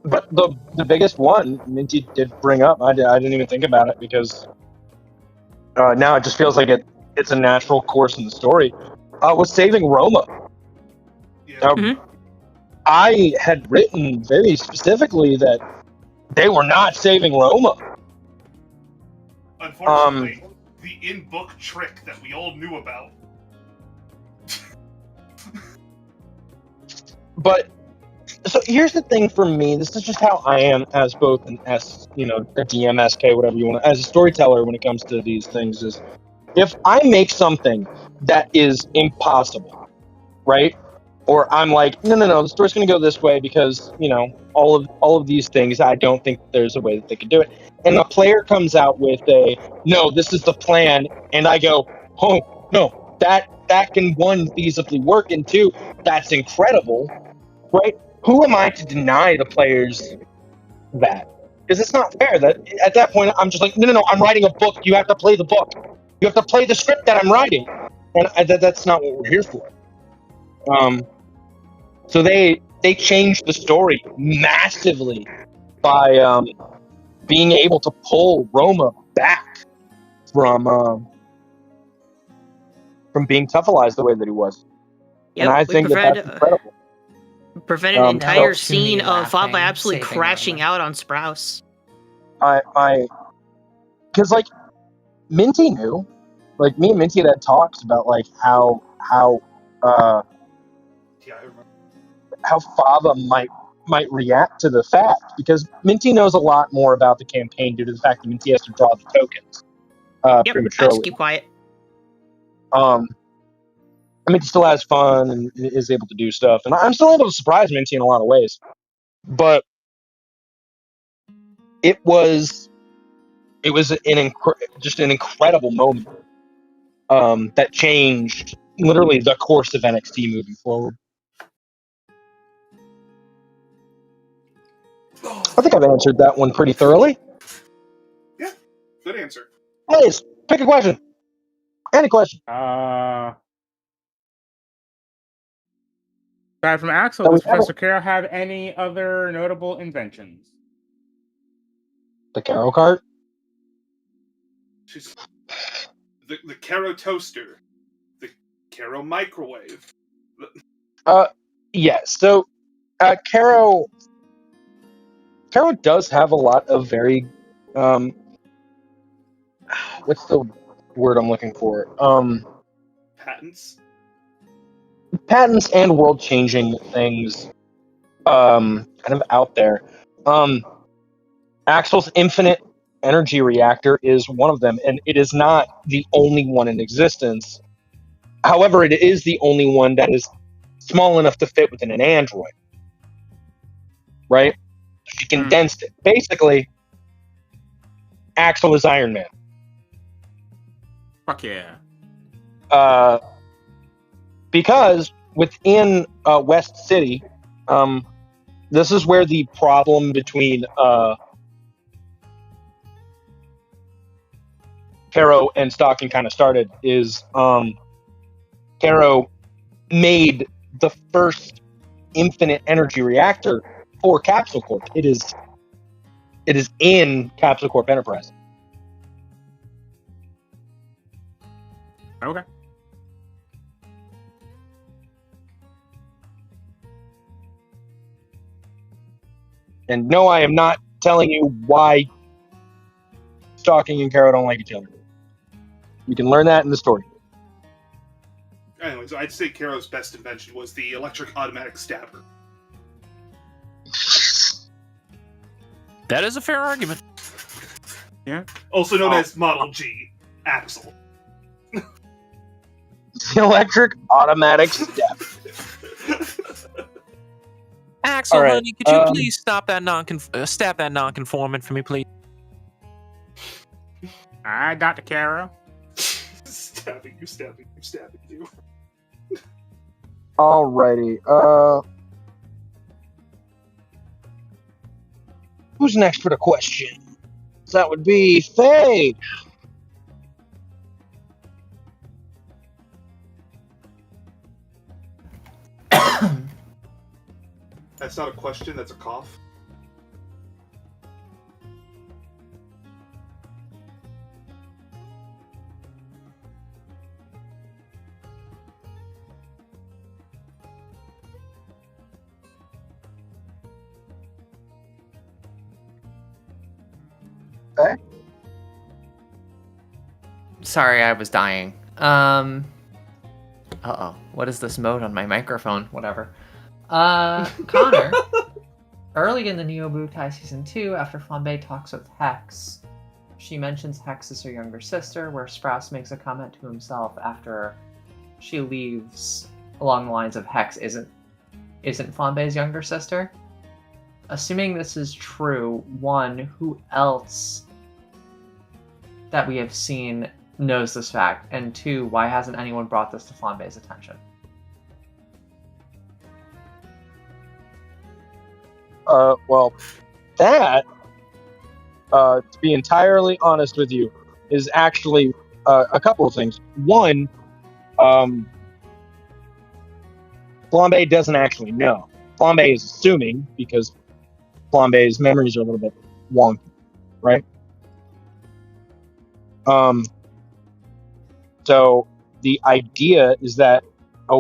but the biggest one Minty did bring up. I didn't even think about it because now it just feels like it's a natural course in the story. Was saving Roma. Yeah. I had written very specifically that they were not saving Roma. Unfortunately, the in-book trick that we all knew about. But so here's the thing for me. This is just how I am as both an a DM, SK, whatever you want, as a storyteller when it comes to these things. Is if I make something that is impossible, right? Or I'm like, no, the story's going to go this way because all of these things. I don't think there's a way that they could do it. And the player comes out with no, this is the plan, and I go, oh no, that can one feasibly work, and two, that's incredible, right? Who am I to deny the players that? Because it's not fair. That at that point I'm just like, no, I'm writing a book. You have to play the book. You have to play the script that I'm writing, and that's not what we're here for. So they changed the story massively by being able to pull Roma back from being toughelized the way that he was. Yep, And I think that's incredible. Prevented an entire helps me scene of Fava laughing, absolutely saving crashing Roma. out on Sprouse. Because Minty knew, me and Minty had talks about how Yeah, I remember. how Fava might react to the fact, because Minty knows a lot more about the campaign due to the fact that Minty has to draw the tokens Yep, I just prematurely. keep quiet. Minty still has fun and is able to do stuff, and I'm still able to surprise Minty in a lot of ways. But it was just an incredible moment that changed literally the course of NXT moving forward. I think I've answered that one pretty thoroughly. Yeah, good answer. Please, pick a question. Any question. Aside from Axel, does Professor Carroll have any other notable inventions? The Caro cart? She's the Caro toaster, the Caro microwave. Yeah, so Caro does have a lot of very what's the word I'm looking for? Patents and world-changing things kind of out there. Axel's infinite energy reactor is one of them, and it is not the only one in existence. However, it is the only one that is small enough to fit within an android. right? She condensed it. Basically, Axel is Iron Man. Fuck yeah. Because within West City, this is where the problem between Caro and Stocking kind of started. Is Caro made the first infinite energy reactor for Capsule Corp. It is in Capsule Corp Enterprise. Okay. And no, I am not telling you why Stocking and Caro don't like each other. You can learn that in the story. Anyways, I'd say Caro's best invention was the electric automatic stabber. That is a fair argument. Yeah. Also known as Model G, Axel. The electric automatic step. Axel, All right, honey, could you please stop that stab that non-conformant for me, please? Alright, Dr. Caro. Stabbing you. Alrighty. Who's next for the question? That would be Faye. That's not a question, that's a cough. Okay. Sorry, I was dying. Uh-oh. What is this mode on my microphone? Whatever. Connor, early in the Neo Bukai Season 2, after Flambe talks with Hex, she mentions Hex is her younger sister, where Sprouse makes a comment to himself after she leaves along the lines of Hex isn't Flambe's younger sister. Assuming this is true, one, who else that we have seen knows this fact? And two, why hasn't anyone brought this to Flambe's attention? Well, that, to be entirely honest with you, is actually a couple of things. One, Flambe doesn't actually know. Flambe is assuming, because Flambe's memories are a little bit wonky, right? So the idea is that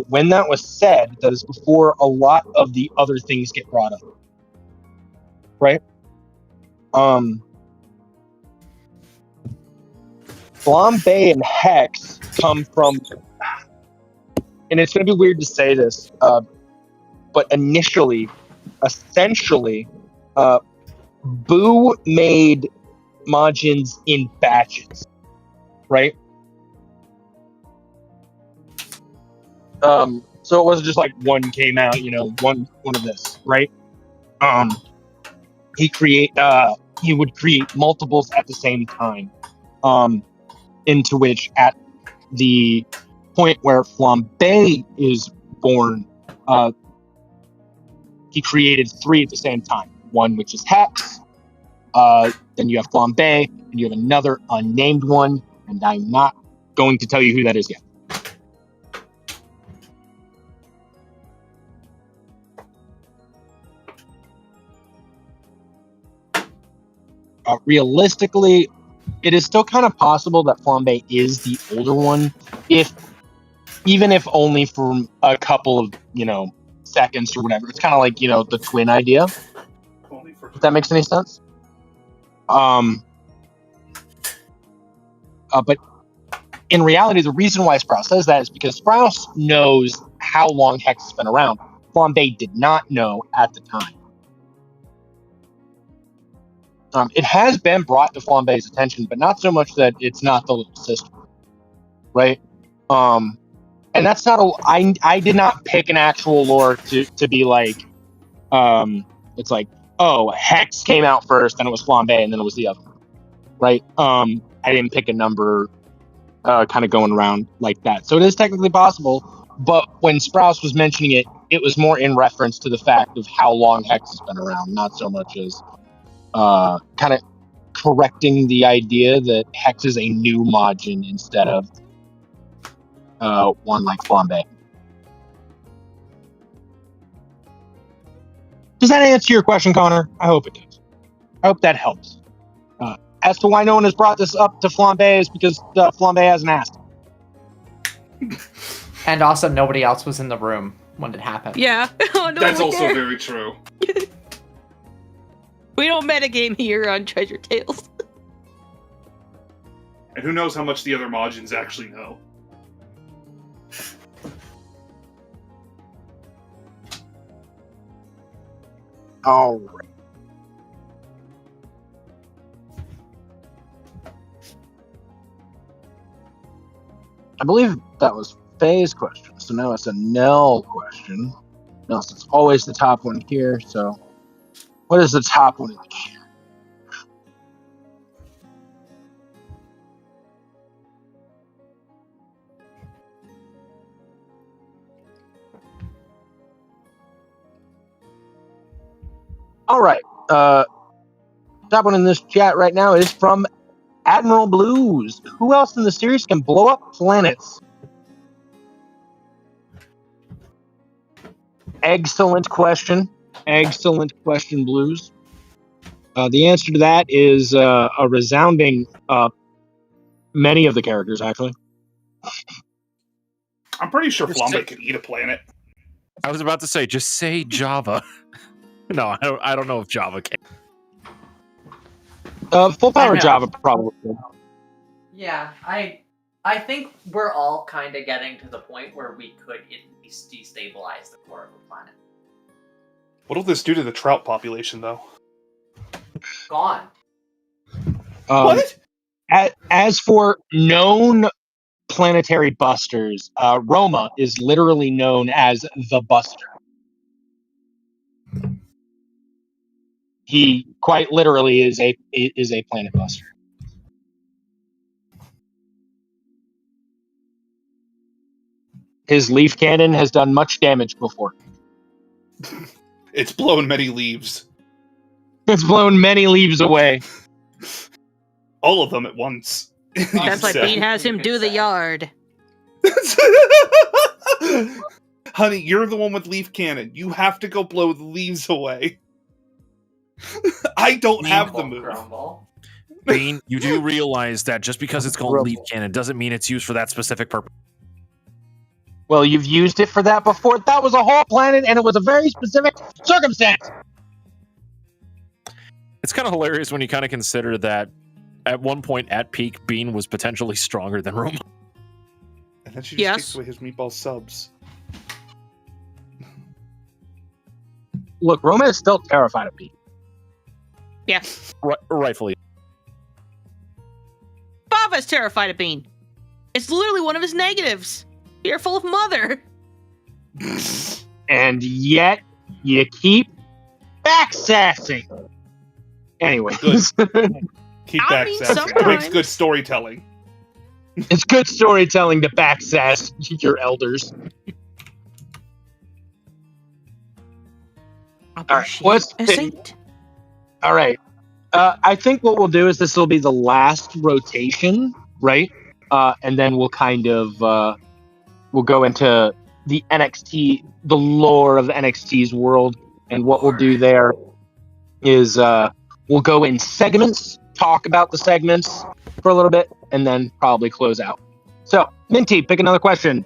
when that was said, that is before a lot of the other things get brought up, right? Flambe and Hex come from, and it's going to be weird to say this, but essentially, Boo made Majins in batches, right? So it wasn't just like one came out, one of this, right? He would create multiples at the same time, into which at the point where Flambe is born, he created 3 at the same time. One which is Hex, then you have Flambe, and you have another unnamed one, and I'm not going to tell you who that is yet. Realistically, it is still kind of possible that Flambe is the older one, even if only for a couple of, seconds or whatever. It's kind of like, the twin idea. If that makes any sense. But in reality, the reason why Sprouse says that is because Sprouse knows how long Hex has been around. Flambe did not know at the time. It has been brought to Flambe's attention, but not so much that it's not the little sister, right? And that's not I did not pick an actual lore to be like, it's like oh, Hex came out first, then it was Flambe, and then it was the other one, right? I didn't pick a number kind of going around like that. So it is technically possible, but when Sprouse was mentioning it, it was more in reference to the fact of how long Hex has been around, not so much as kind of correcting the idea that Hex is a new Majin instead of one like Flambe. Does that answer your question, Connor? I hope it does. I hope that helps. As to why no one has brought this up to Flambe is because Flambe hasn't asked. And also, nobody else was in the room when it happened. Yeah. Oh, no, That's we're also there. very true. We don't metagame here on Treasure Tales. And who knows how much the other Majins actually know. All right. I believe that was Faye's question, so now it's a Nell question. Nell's it's always the top one here, so what is the top one in the queue? All right. Top one in this chat right now is from Admiral Blues. Who else in the series can blow up planets? Excellent question. Excellent question, Blues. The answer to that is a resounding many of the characters, actually. I'm pretty sure Just Flambe say- could eat a planet. I was about to say, just say Java. No, I don't know if Java can. Full power I know. Java probably. Yeah, I think we're all kind of getting to the point where we could at least destabilize the core of the planet. What will this do to the trout population, though? Gone. What? As for known planetary busters, Roma is literally known as the Buster. He quite literally is a planet buster. His leaf cannon has done much damage before. It's blown many leaves. It's blown many leaves away. All of them at once. That's why So- Bean has him do the yard. Honey, you're the one with leaf cannon. You have to go blow the leaves away. I don't have the move. Grumble. Bean, you do realize that just because it's called Rumble. leaf cannon doesn't mean it's used for that specific purpose. Well, you've used it for that before. That was a whole planet, and it was a very specific circumstance. It's kind of hilarious when you kind of consider that at one point at peak, Bean was potentially stronger than Roma. And then she just Yes. takes away his meatball subs. Look, Roma is still terrified of me. Yeah. Rightfully. Bava's terrified of Bean. It's literally one of his negatives. Fearful of mother. And yet, you keep backsassing. Anyways, Keep I back mean, sassing. It makes sometimes- good storytelling. it's good storytelling to backsass your elders. All right, let's A pick- saint. All right. I think what we'll do is this will be the last rotation, right? And then we'll kind of we'll go into the NXT, the lore of NXT's world, and what we'll do there is we'll go in segments, talk about the segments for a little bit, and then probably close out. So, Minty, pick another question.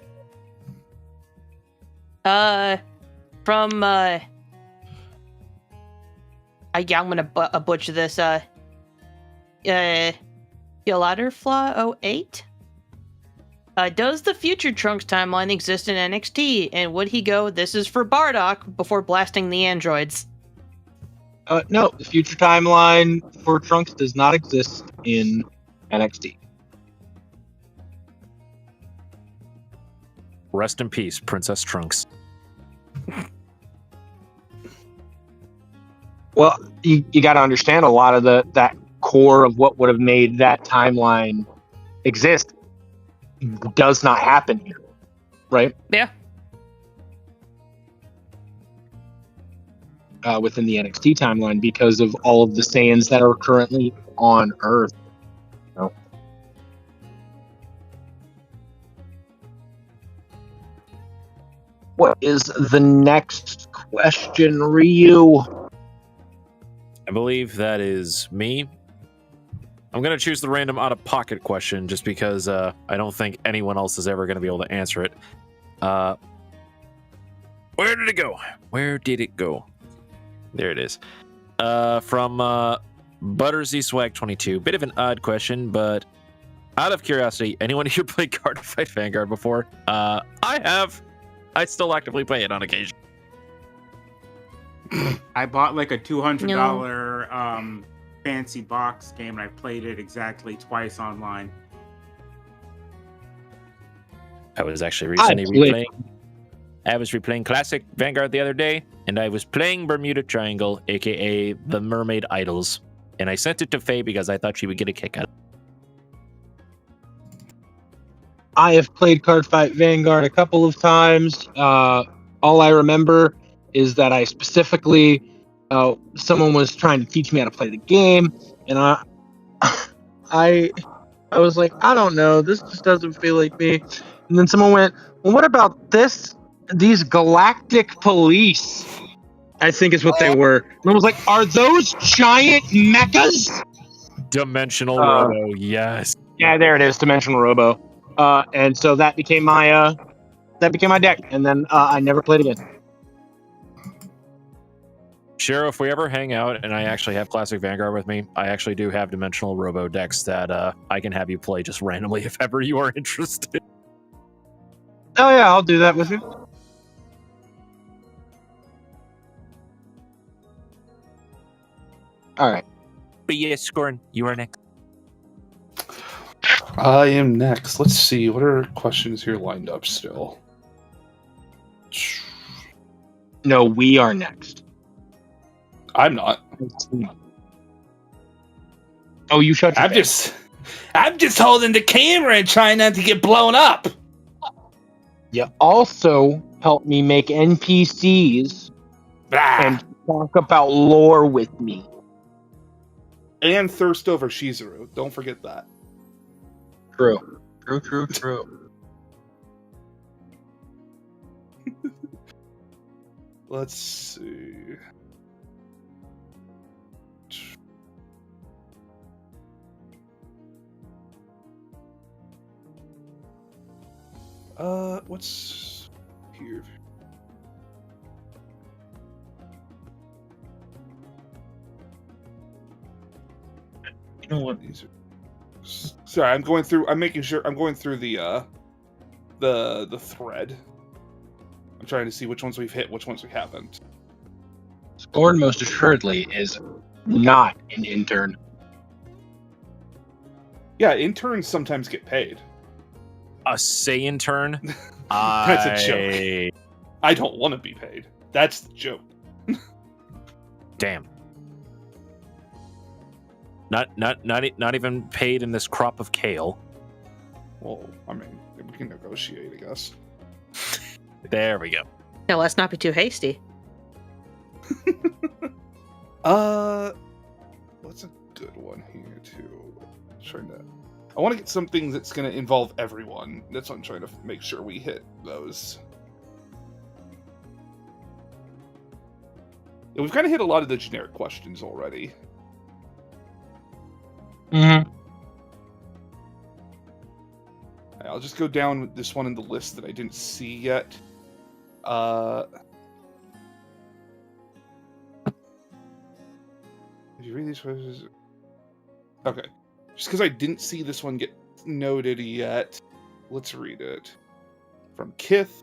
From I'm gonna butcher this. Yolatterflaw 08. Does the future Trunks timeline exist in NXT? And would he go, this is for Bardock, before blasting the androids? No, the future timeline for Trunks does not exist in NXT. Rest in peace, Princess Trunks. Well, you got to understand a lot of that core of what would have made that timeline exist does not happen here, right? Yeah. Within the NXT timeline because of all of the Saiyans that are currently on Earth. So. What is the next question, Ryu? I believe that is me. I'm going to choose the random out-of-pocket question just because I don't think anyone else is ever going to be able to answer it. Where did it go? Where did it go? There it is. From Buttersy Swag 22. Bit of an odd question, but out of curiosity, anyone here played Card Fight Vanguard before? I have. I still actively play it on occasion. I bought like a $200 fancy box game, and I played it exactly twice online. I was actually recently replaying. I was replaying Classic Vanguard the other day, and I was playing Bermuda Triangle, aka the Mermaid Idols, and I sent it to Faye because I thought she would get a kick out of it. I have played Cardfight Vanguard a couple of times. All I remember is that I specifically, someone was trying to teach me how to play the game, and I was like, I don't know, this just doesn't feel like me. And then someone went, well, what about these galactic police? I think is what they were. And I was like, are those giant mechas? Dimensional Robo, yes. Yeah, there it is, Dimensional Robo. And so that became my deck, and then I never played again. Sure, if we ever hang out and I actually have Classic Vanguard with me, I actually do have Dimensional Robo decks that I can have you play just randomly if ever you are interested. Oh yeah, I'll do that with you. All right. But yes, Scorn, you are next. I am next. Let's see. What are questions here lined up still? No, we are next. I'm not. Oh, you shut your face. I'm just holding the camera and trying not to get blown up. You also help me make NPCs and talk about lore with me. And thirst over Shizuru. Don't forget that. True. Let's see. What's here? You know what? These are... Sorry, I'm going through. I'm making sure. I'm going through the thread. I'm trying to see which ones we've hit, which ones we haven't. Scorn most assuredly is not an intern. Yeah, interns sometimes get paid. A Saiyan turn? That's a joke. I don't want to be paid. That's the joke. Damn. Not even paid in this crop of kale. Well, I mean, we can negotiate, I guess. There we go. Now let's not be too hasty. What's a good one here too? I want to get something that's going to involve everyone. That's what I'm trying to make sure we hit those. Yeah, we've kind of hit a lot of the generic questions already. Mm-hmm. I'll just go down with this one in the list that I didn't see yet. Did you read these questions? Okay. Just because I didn't see this one get noted yet, let's read it. From Kith,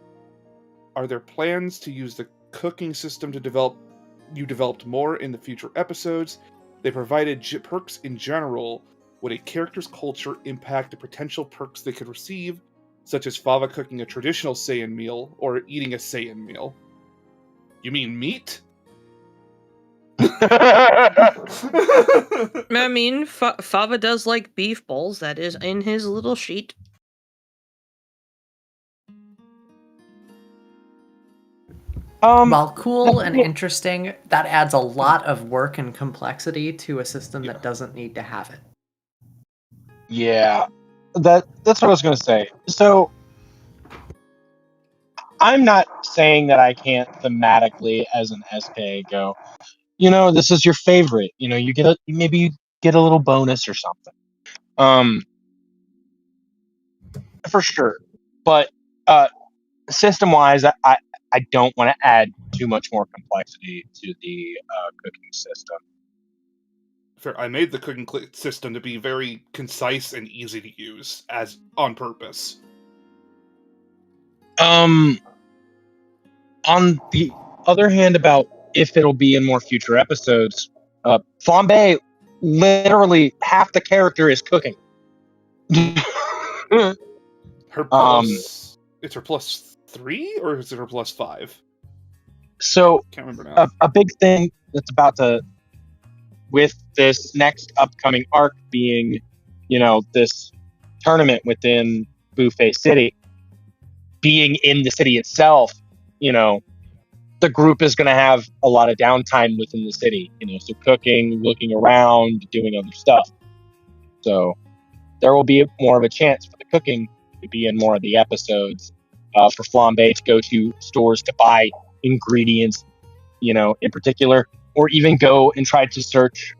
are there plans to use the cooking system to developed more in the future episodes? They provided perks in general. Would a character's culture impact the potential perks they could receive, such as Fava cooking a traditional Saiyan meal or eating a Saiyan meal? You mean meat? I mean, Fava does like beef bowls. That is in his little sheet. While cool and yeah. interesting, that adds a lot of work and complexity to a system that doesn't need to have it. Yeah, that's what I was going to say. So I'm not saying that I can't thematically, as an SK, go, this is your favorite. You get maybe you get a little bonus or something. For sure. But system wise, I don't want to add too much more complexity to the cooking system. Fair. I made the cooking system to be very concise and easy to use, as on purpose. On the other hand, about if it'll be in more future episodes, Flambe, literally half the character is cooking. Her plus... It's her +3, or is it her +5? So, Can't remember now. a big thing that's about to... with this next upcoming arc being, this tournament within Buffet City, being in the city itself, the group is going to have a lot of downtime within the city, so cooking, looking around, doing other stuff. So there will be more of a chance for the cooking to be in more of the episodes, for Flambe to go to stores to buy ingredients, in particular, or even go and try to search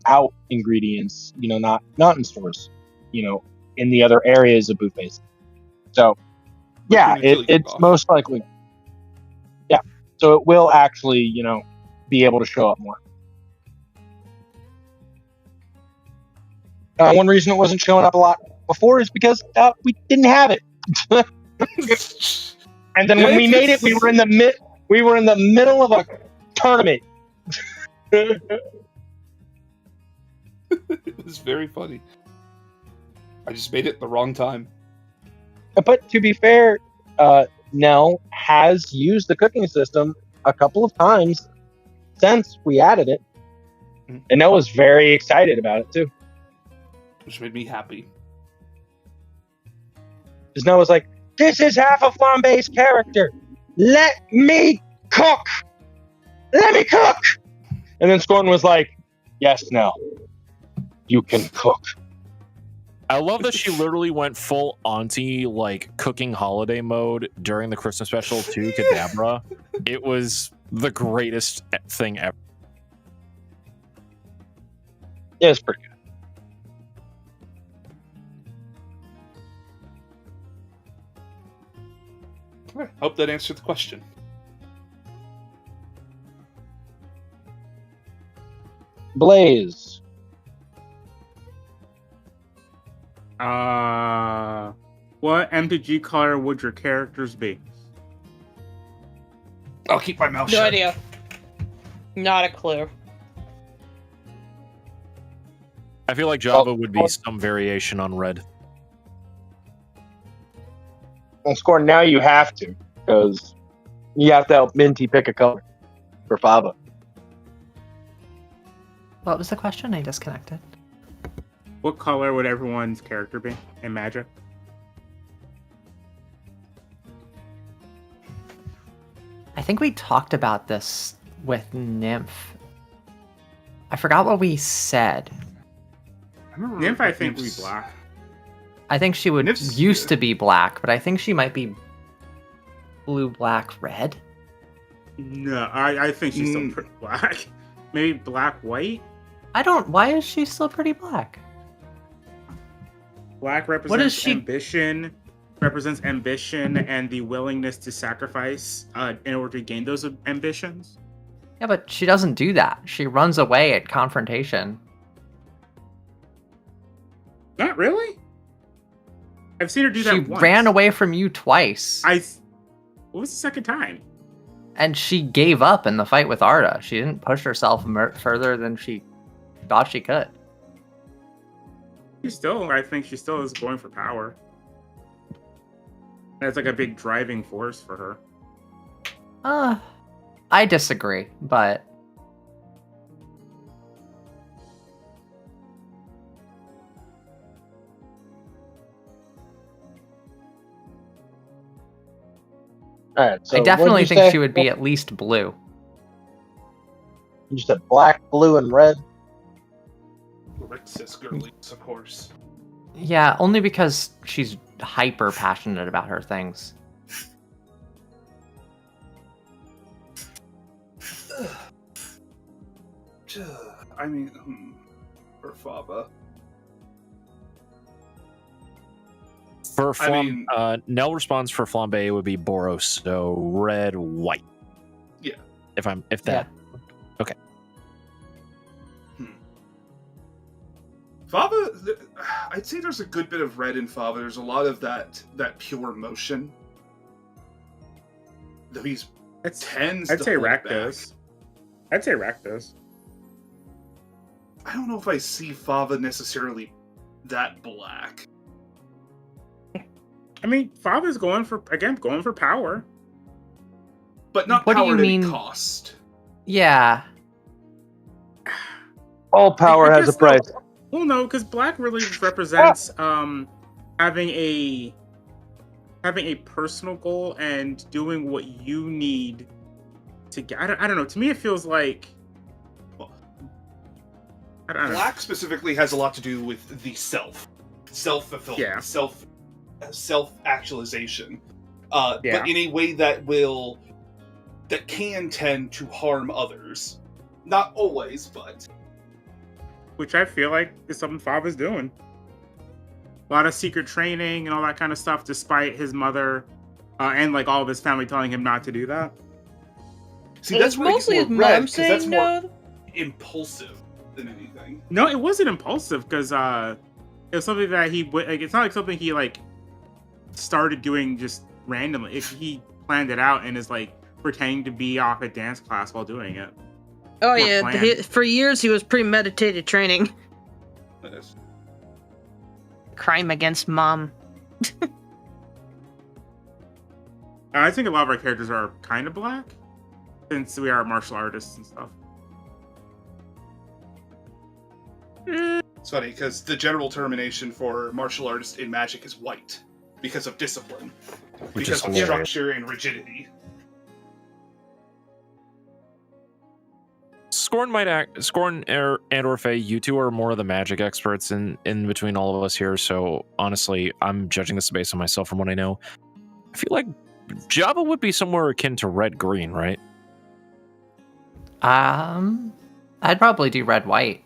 out ingredients, not in stores, in the other areas of buffets. So yeah, it's most likely. Yeah, so it will actually, be able to show up more. One reason it wasn't showing up a lot before is because we didn't have it. And then when we made it, we were in the middle of a tournament. It was very funny. I just made it at the wrong time. But to be fair, Nell has used the cooking system a couple of times since we added it. And Nell was very excited about it too. Which made me happy. Because Nell was like, this is half of Flambe's character. Let me cook. Let me cook. And then Scorn was like, yes, Nell, you can cook. I love that she literally went full auntie, cooking holiday mode during the Christmas special to Kadabra. It was the greatest thing ever. Yeah, it's pretty good. Hope that answered the question. Blaze. What MTG color would your characters be? I'll keep my mouth No shut. idea. Not a clue. I feel like Java would be some variation on red. Well, Scorn, now you have to, because you have to help Minty pick a color for Fava. What was the question? I disconnected. What color would everyone's character be in Magic? I think we talked about this with Nymph. I forgot what we said. Nymph, I think, would be black. I think she would Nymph's- used to be black, but I think she might be blue, black, red. No, I think she's still pretty black. Maybe black, white? Why is she still pretty black? Black represents ambition, and the willingness to sacrifice in order to gain those ambitions. Yeah, but she doesn't do that. She runs away at confrontation. Not really. I've seen her do that She once. ran away from you twice. What was the second time? And she gave up in the fight with Arda. She didn't push herself further than she thought she could. I think she still is going for power. That's like a big driving force for her. I disagree, but All right. So I definitely what'd you think say? she would be at least blue. You said black, blue, and red. Rick says girlies, of course. Yeah, only because she's hyper passionate about her things. I mean, for Fava. For I mean- Nell responds for flambe would be Boros, so red, white. Yeah. If that. Okay. Fava, I'd say there's a good bit of red in Fava. There's a lot of that pure motion. Though he's tends I'd to say hold Rack back. does. I'd say Rack does. I don't know if I see Fava necessarily that black. I mean, Fava's going for power. But not What do power you at any mean? cost. Yeah. All power has a guess price. Well, no, because black really represents having a personal goal and doing what you need to get. I don't know. To me, it feels like. I don't know. Black specifically has a lot to do with the self-fulfillment, Yeah. self-actualization. Yeah. But in a way that can tend to harm others. Not always, but Which I feel like is something Fava's doing. A lot of secret training and all that kind of stuff, despite his mother and like all of his family telling him not to do that. see, It's that's where it gets mostly his more red, mom 'cause that's saying more no. impulsive than anything. No, it wasn't impulsive because it was something that he would like. It's not like something he like started doing just randomly. He planned it out and is like pretending to be off at dance class while doing it. Oh More yeah, planned. for years he was premeditated training. That is- Crime against mom. I think a lot of our characters are kind of black, since we are martial artists and stuff. It's funny because the general termination for martial artist in Magic is white because of discipline, Which because is of hilarious. structure and rigidity. Scorn and or Faye, you two are more of the magic experts in between all of us here. So honestly, I'm judging this based on myself from what I know. I feel like Java would be somewhere akin to red green, right? I'd probably do red white.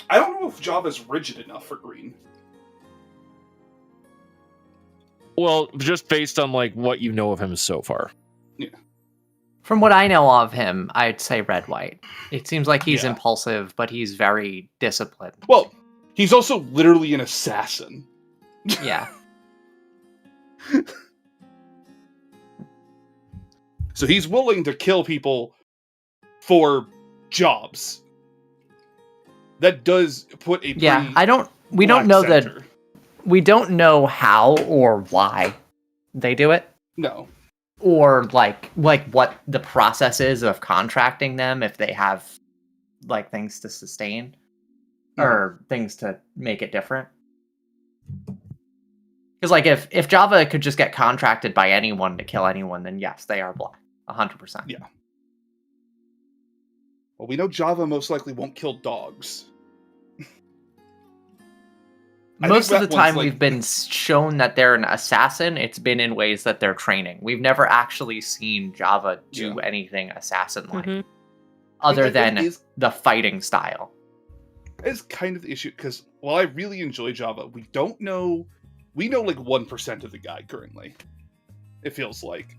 I don't know if Java's rigid enough for green. Well, just based on like what you know of him so far. From what I know of him, I'd say red white. It seems like he's Yeah. impulsive, but he's very disciplined. Well, he's also literally an assassin. Yeah. So he's willing to kill people for jobs. That does put a Yeah, pretty we don't black know center. we don't know how or why they do it, No. or like what the process is of contracting them if they have like things to sustain or things to make it different. Because like if Java could just get contracted by anyone to kill anyone, then yes, they are black, 100%. Yeah. Well, we know Java most likely won't kill dogs. I Most think of the that one's, time like- we've been shown that they're an assassin, it's been in ways that they're training. We've never actually seen Java do anything assassin-like, Mhm. other But that than is- the fighting style. Is kind of the issue because while I really enjoy Java, we don't know. We know like 1% of the guy currently. It feels like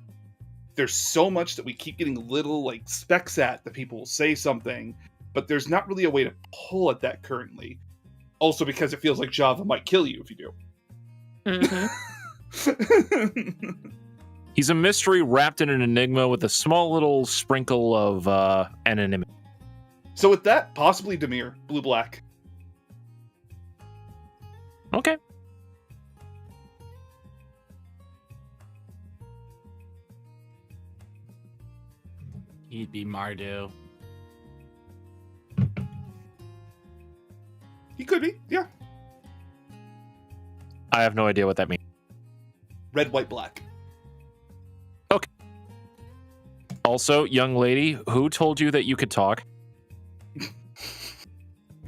there's so much that we keep getting little like specs at that people will say something, but there's not really a way to pull at that currently. Also, because it feels like Java might kill you if you do. Mhm. He's a mystery wrapped in an enigma with a small little sprinkle of anonymity. So with that, possibly Demir, blue-black. Okay. He'd be Mardu. He could be, yeah. I have no idea what that means. Red, white, black. Also, young lady, who told you that you could talk?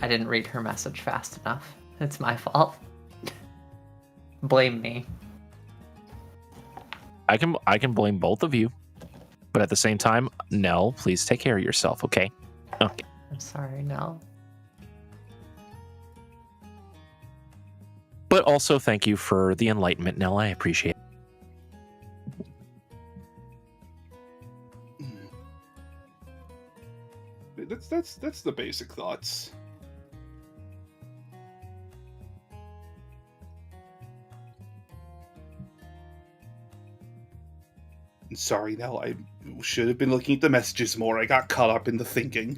I didn't read her message fast enough. It's my fault. Blame me. I can blame both of you, but at the same time, Nell, please take care of yourself, okay? Okay. I'm sorry, no. But also, thank you for the enlightenment, Nell. I appreciate it. That's the basic thoughts. Sorry, Nell. I should have been looking at the messages more. I got caught up in the thinking.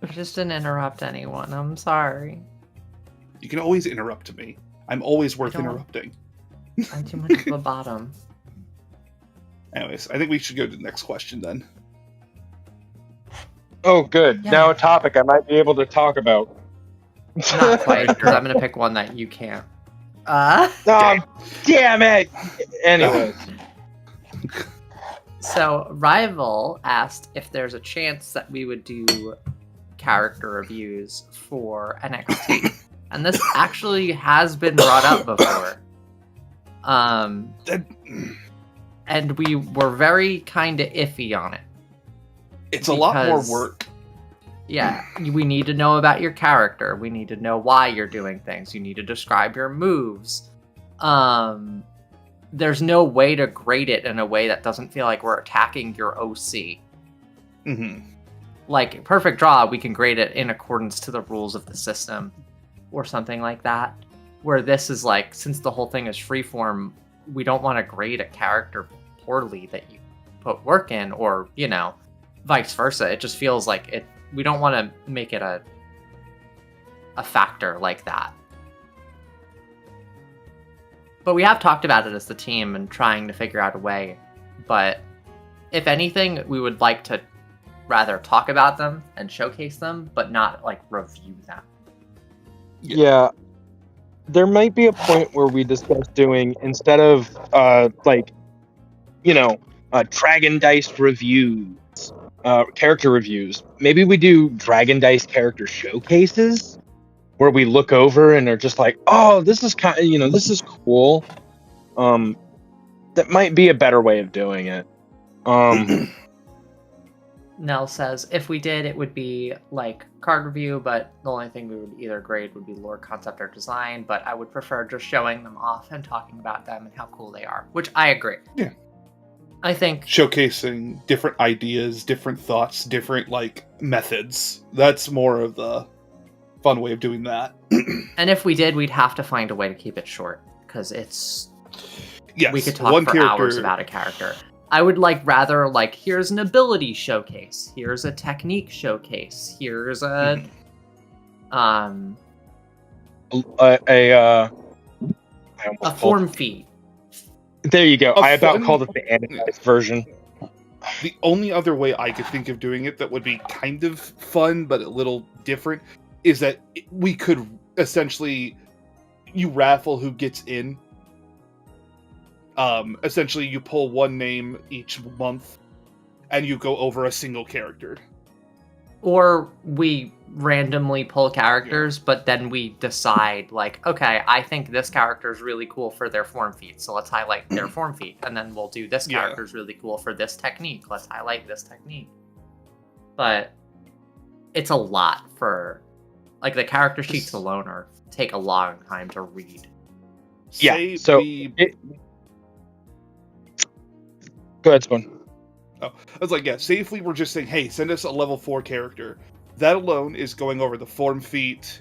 I just didn't interrupt anyone. I'm sorry. You can always interrupt me. I'm always worth don't. interrupting. I'm too much of a bottom. Anyways, I think we should go to the next question then. Oh, good. Yeah. Now a topic I might be able to talk about. Not quite, because I'm going to pick one that you can't. Oh, damn it! Anyways. So, Rival asked if there's a chance that we would do character reviews for NXT. And this actually has been brought up before. And we were very kind of iffy on it. It's a lot more Because- work. Yeah, we need to know about your character. We need to know why you're doing things. You need to describe your moves. There's no way to grade it in a way that doesn't feel like we're attacking your OC. Mm-hmm. Like, Perfect Draw, we can grade it in accordance to the rules of the system or something like that. Where this is like, since the whole thing is freeform, we don't want to grade a character poorly that you put work in, or, you know, vice versa. It just feels like it. We don't want to make it a factor like that. But we have talked about it as the team and trying to figure out a way. But if anything, we would like to rather talk about them and showcase them, but not like review them. Yeah. There might be a point where we discuss doing, instead of Dragon Dice reviews, character reviews, maybe we do Dragon Dice character showcases where we look over and are just like, oh, this is this is cool. That might be a better way of doing it. Nell says, if we did, it would be like card review, but the only thing we would either grade would be lore, concept, or design, but I would prefer just showing them off and talking about them and how cool they are, which I agree. Yeah. I think Showcasing different ideas, different thoughts, different, methods. That's more of the fun way of doing that. and if we did, we'd have to find a way to keep it short, because it's... Yes, we could talk for hours about a character. I would rather here's an ability showcase, here's a technique showcase, here's a form feat. There you go. A I about fun- called it the animalized version. The only other way I could think of doing it that would be kind of fun, but a little different, is that we could essentially, you raffle who gets in. Essentially, you pull one name each month, and you go over a single character. Or we randomly pull characters, but then we decide, okay, I think this character is really cool for their form feat, so let's highlight their form feat. And then we'll do this character is really cool for this technique. Let's highlight this technique. But it's a lot for... the character sheets alone take a long time to read. Yeah, so... Go ahead, Spoon. Oh, I was say if we were just saying, hey, send us a level 4 character. That alone is going over the form feat,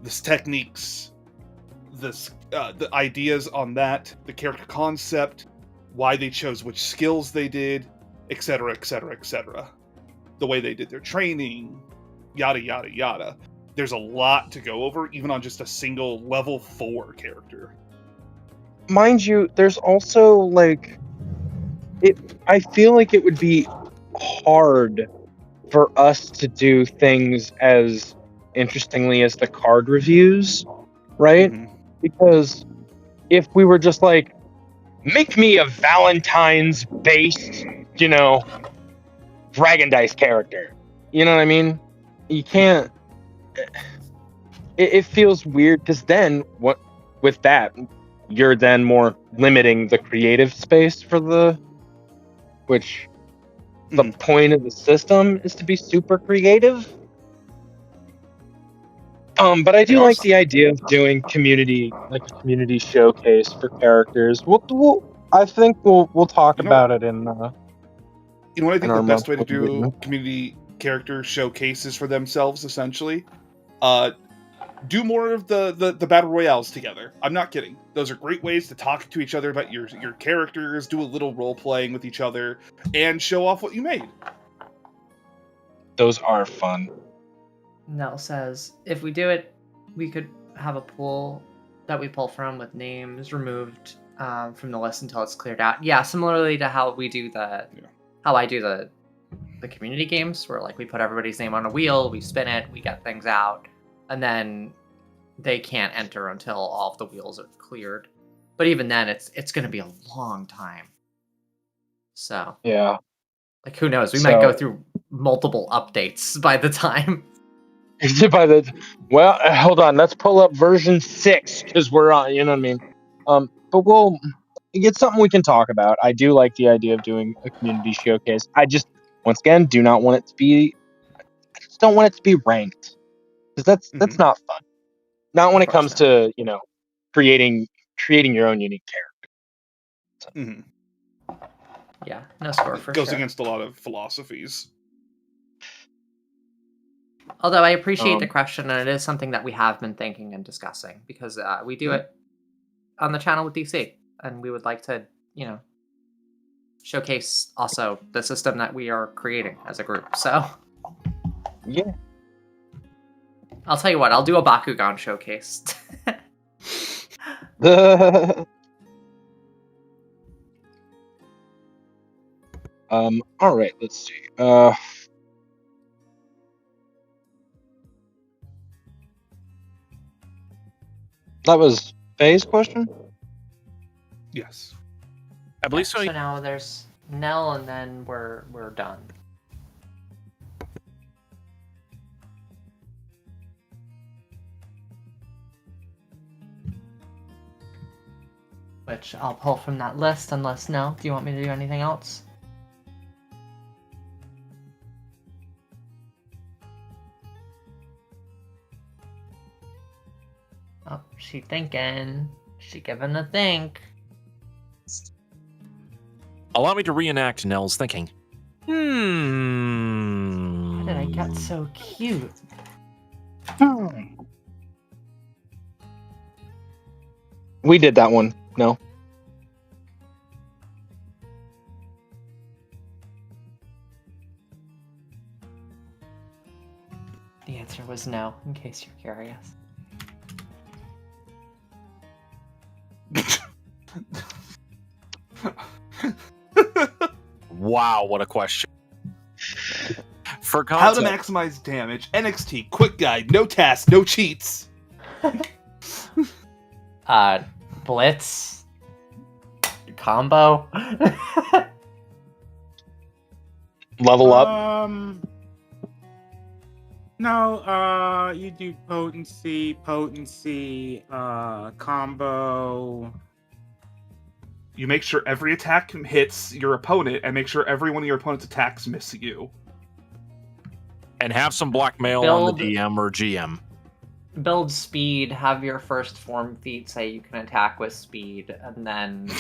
the techniques, the ideas on that, the character concept, why they chose which skills they did, etc., etc., etc. The way they did their training, yada, yada, yada. There's a lot to go over, even on just a single level 4 character. Mind you, there's also, I feel like it would be hard for us to do things as interestingly as the card reviews, right? Mm-hmm. Because if we were just make me a Valentine's based, Dragon Dice character. You know what I mean? You can't. It feels weird because then what? With that, you're then more limiting the creative space for the. Which the point of the system is to be super creative. But I do like the idea of doing a community showcase for characters. I think we'll talk about it in. You know what I think the best way to monthly do meeting. community character showcases for themselves, essentially? Do more of the battle royales together. I'm not kidding. Those are great ways to talk to each other about your characters, do a little role playing with each other, and show off what you made. Those are fun. Nell says, if we do it, we could have a pool that we pull from with names removed from the list until it's cleared out. Yeah, similarly to how we do how I do the community games, where like we put everybody's name on a wheel, we spin it, we get things out, and then they can't enter until all of the wheels are cleared. But even then, it's going to be a long time. So yeah, like who knows? We might go through multiple updates by the time. Hold on. Let's pull up version 6 because we're on. You know what I mean? But it's something we can talk about. I do like the idea of doing a community showcase. I just, once again, do not want it to be. I just don't want it to be ranked because that's not fun. Not when it comes to creating your own unique character. Yeah, no score for It goes sure. against a lot of philosophies. Although I appreciate the question, and it is something that we have been thinking and discussing, because we do it on the channel with DC, and we would like to, showcase also the system that we are creating as a group. So, yeah, I'll tell you what, I'll do a Bakugan showcase. All right, let's see. That was Faye's question? Yes. I believe so. So now there's Nell, and then we're done. Which I'll pull from that list, unless Nell, do you want me to do anything else? Oh, she thinking. She giving a think. Allow me to reenact Nell's thinking. How did I get so cute? We did that one. No. The answer was no, in case you're curious. Wow, what a question. For How to context, maximize damage. NXT, quick guide, no tasks, no cheats. Blitz. Combo. Level up. No, you do potency, combo. You make sure every attack hits your opponent, and make sure every one of your opponent's attacks miss you. and have some blackmail on the DM or GM. Build speed, have your first form feat say you can attack with speed, and then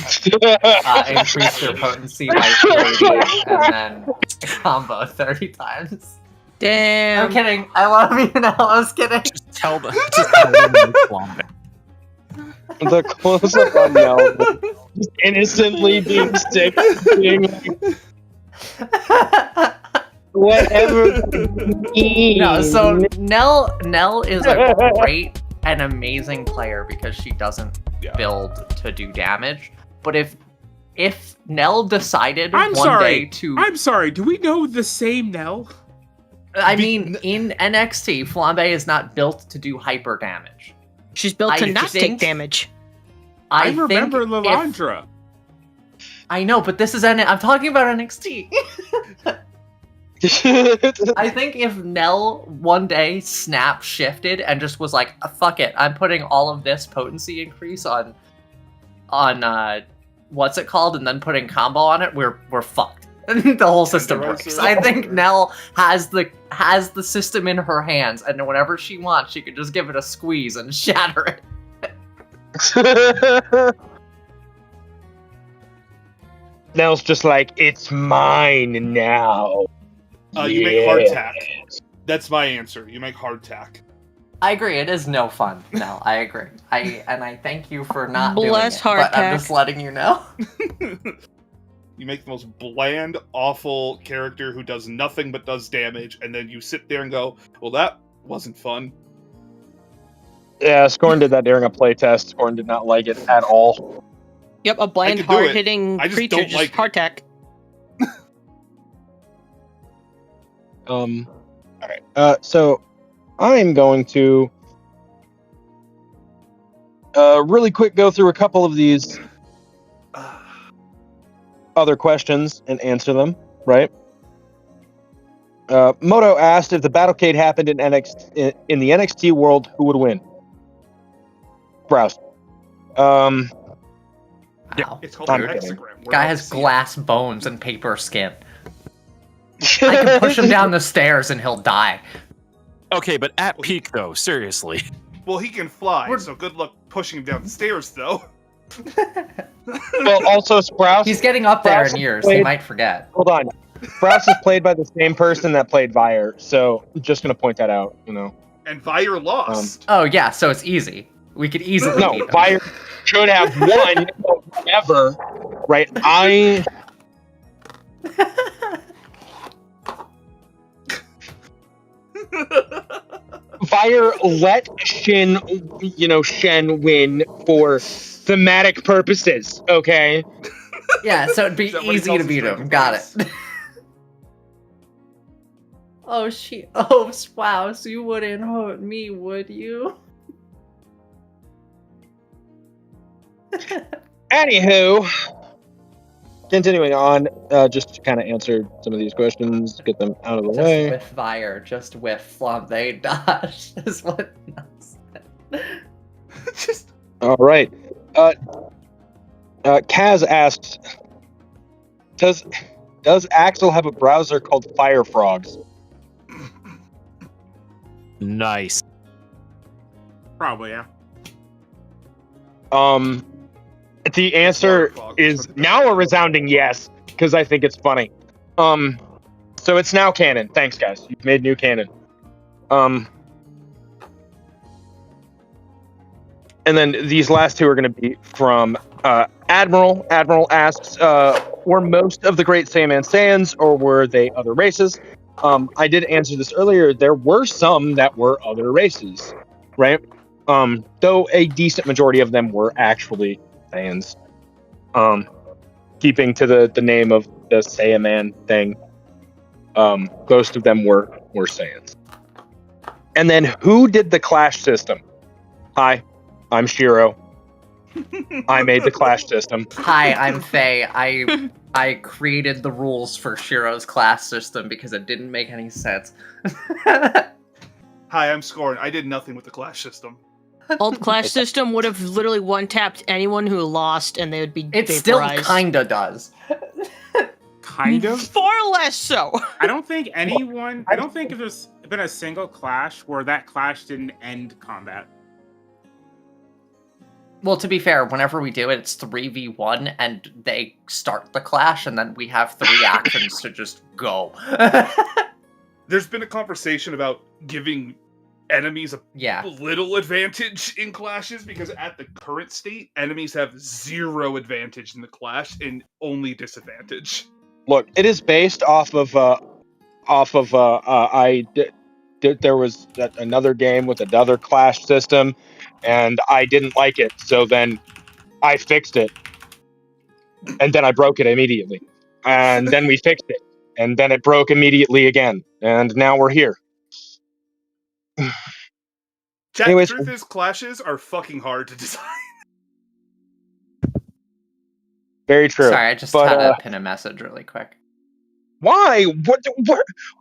increase your potency by 30, and then combo 30 times. Damn. I'm kidding. I want to be I was kidding. Just tell them. The close up on Nell, just innocently being sick, being like, whatever. No, so Nell is a great and amazing player because she doesn't build to do damage. But if Nell decided I'm day to, I'm sorry. Do we know the same Nell? I mean, in NXT, Flambe is not built to do hyper damage. She's built to I not take think- damage. I think remember if- Lilandra. I know, but this is I'm talking about NXT. I think if Nell one day snap shifted and just was like, "Fuck it, I'm putting all of this potency increase on what's it called," and then putting combo on it, we're fucked. The whole system breaks. I think Nell has the system in her hands, and whenever she wants, she could just give it a squeeze and shatter it. Nell's just like, it's mine now. You make hardtack. That's my answer. You make hardtack. I agree. It is no fun. No, I agree. I thank you for not Bless doing it. But I'm hardtack. just letting you know. You make the most bland, awful character who does nothing but does damage, and then you sit there and go, well, that wasn't fun. Yeah, Scorn did that during a playtest. Scorn did not like it at all. Yep, a bland, could do it. hard-hitting I just creature, don't just like it. hardtack. Alright, so I'm going to really quick go through a couple of these other questions and answer them, right? Moto asked if the Battlecade happened in the NXT world, who would win? Browse. Wow. It's called I'm an kidding. hexagram. Guy has glass bones and paper skin. I can push him down the stairs and he'll die. Okay, but at peak though, seriously. Well, he can fly, so good luck pushing him down the stairs, though. Well, also Sprouse. He's getting up there in Sprouse years. played- He might forget. Hold on. Sprouse is played by the same person that played Vire, so just gonna point that out, you know. And Vire lost. Oh yeah, so it's easy. We could easily No, beat him. Vire should have won ever, right? Vire let Shen win for thematic purposes, okay? Yeah, so it'd be Is that what he easy calls to his beat him. Dragon Got Balls? it. Spouse, you wouldn't hurt me, would you? Anywho, continuing on, just to kind of answer some of these questions, get them out of the Just way. with fire, just with flambe dash is what Nell said. All right. Kaz asks, does Axel have a browser called Firefrogs? Nice. Probably, yeah. The answer is now a resounding yes, because I think it's funny. So it's now canon. Thanks, guys. You've made new canon. And then these last two are going to be from Admiral. Admiral asks, were most of the Great Saiyaman Saiyans, or were they other races? I did answer this earlier. There were some that were other races, right? Though a decent majority of them were actually Saiyans. Keeping to the name of the Saiyaman thing, most of them were Saiyans. And then who did the Clash system? Hi, I'm Shiro. I made the Clash system. Hi, I'm Faye. I created the rules for Shiro's class system because it didn't make any sense. Hi, I'm Scorn. I did nothing with the Clash system. Old Clash system would have literally one-tapped anyone who lost, and they would be It still vaporized. kinda does. Kind of. Far less so. I don't think if there's been a single clash where that clash didn't end combat. Well, to be fair, whenever we do it, it's 3v1, and they start the clash, and then we have 3 actions to just go. There's been a conversation about giving enemies a Yeah. little advantage in clashes, because at the current state, enemies have 0 advantage in the clash and only disadvantage. Look, it is based off of there was another game with another Clash system, and I didn't like it, so then I fixed it, and then I broke it immediately, and then we fixed it, and then it broke immediately again, and now we're here. Chat, Anyways- the truth is, clashes are fucking hard to design. Very true. Sorry, I just But, had to pin a message really quick. Why? What?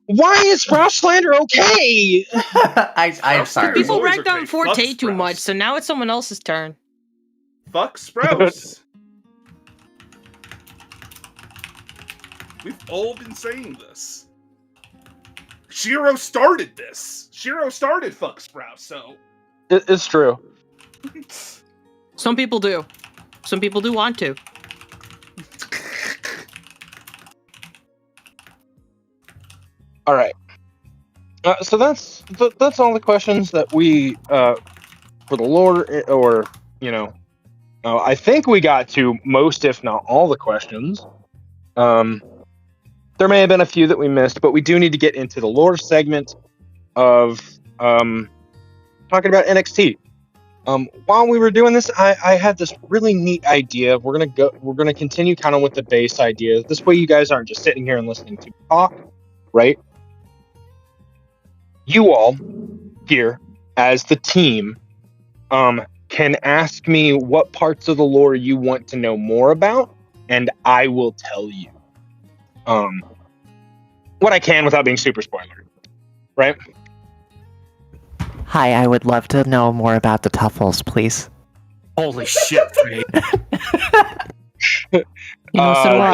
Why is Sprouse slander okay? I'm sorry. People People always ragged on okay. Fuck Forte too Sprouse. much, so now it's someone else's turn. Fuck Sprouse. We've all been saying this. Shiro started this. Shiro started fuck Sprouse, so It's true. Some people do. Some people do want to. All right. So that's all the questions that we for the lore, or I think we got to most, if not all, the questions. There may have been a few that we missed, but we do need to get into the lore segment of talking about NXT. While we were doing this, I had this really neat idea. We're gonna continue kind of with the base idea. This way, you guys aren't just sitting here and listening to me talk, right? You all here as the team can ask me what parts of the lore you want to know more about, and I will tell you what I can without being super spoilery, right? Hi, I would love to know more about the Tuffles, please. Holy shit, Fade. So do I.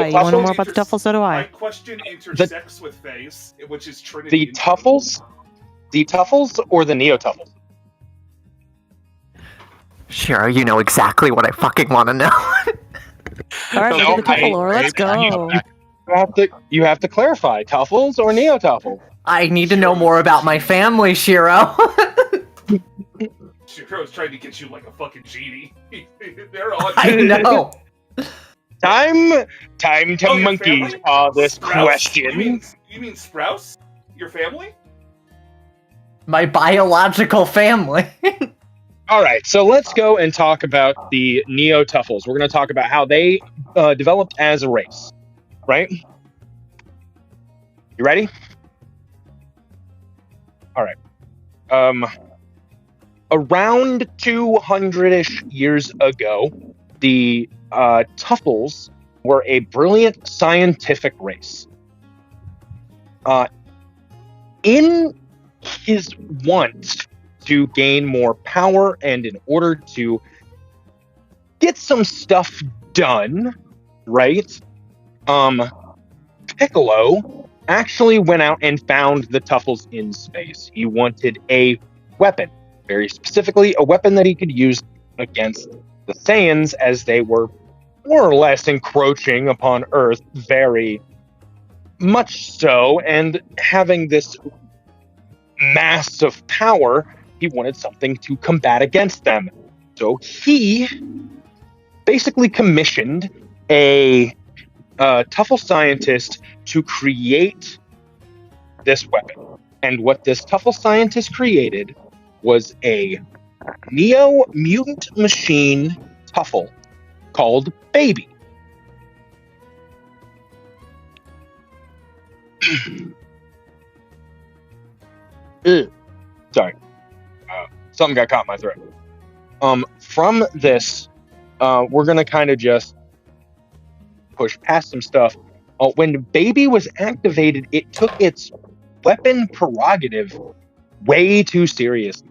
the You want to know Tuffles- more about the Tuffles? So do my I. question intersects with Faye's, which is Trinity. The Tuffles or the Neo Tuffles? Sure, you know exactly what I fucking want to know. All right, No, we'll do the Tuffle lore. Let's go. You have to clarify Tuffles or Neo Tuffles. I need to know more about my family, Shiro. Shiro's trying to get you like a fucking genie. They're on. I know. Time to Oh, your monkey family? this Sprouse? question. You mean Sprouse? Your family? My biological family. All right, so let's go and talk about the Neo Tuffles. We're going to talk about how they developed as a race, right? You ready? All right. Around 200-ish years ago, the Tuffles were a brilliant scientific race. In his want to gain more power and in order to get some stuff done, right? Piccolo actually went out and found the Tuffles in space. He wanted a weapon, very specifically a weapon that he could use against the Saiyans as they were more or less encroaching upon Earth, very much so, and having this mass of power, he wanted something to combat against them. So he basically commissioned a Tuffle scientist to create this weapon. And what this Tuffle scientist created was a Neo mutant machine Tuffle called Baby. Sorry. Something got caught in my throat. From this, we're going to kind of just push past some stuff. When Baby was activated, it took its weapon prerogative way too seriously.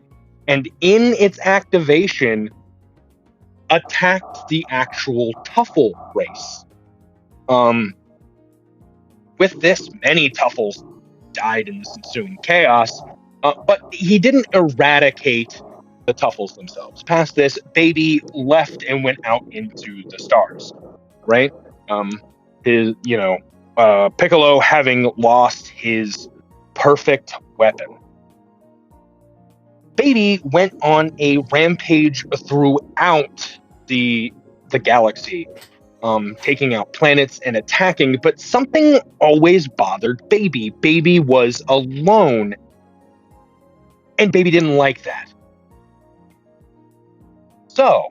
And in its activation, attacked the actual Tuffle race. With this, many Tuffles died in this ensuing chaos, but he didn't eradicate the Tuffles themselves. Past this, Baby left and went out into the stars, right? Piccolo having lost his perfect weapon. Baby went on a rampage throughout the galaxy, taking out planets and attacking, but something always bothered Baby. Baby was alone, and Baby didn't like that. So,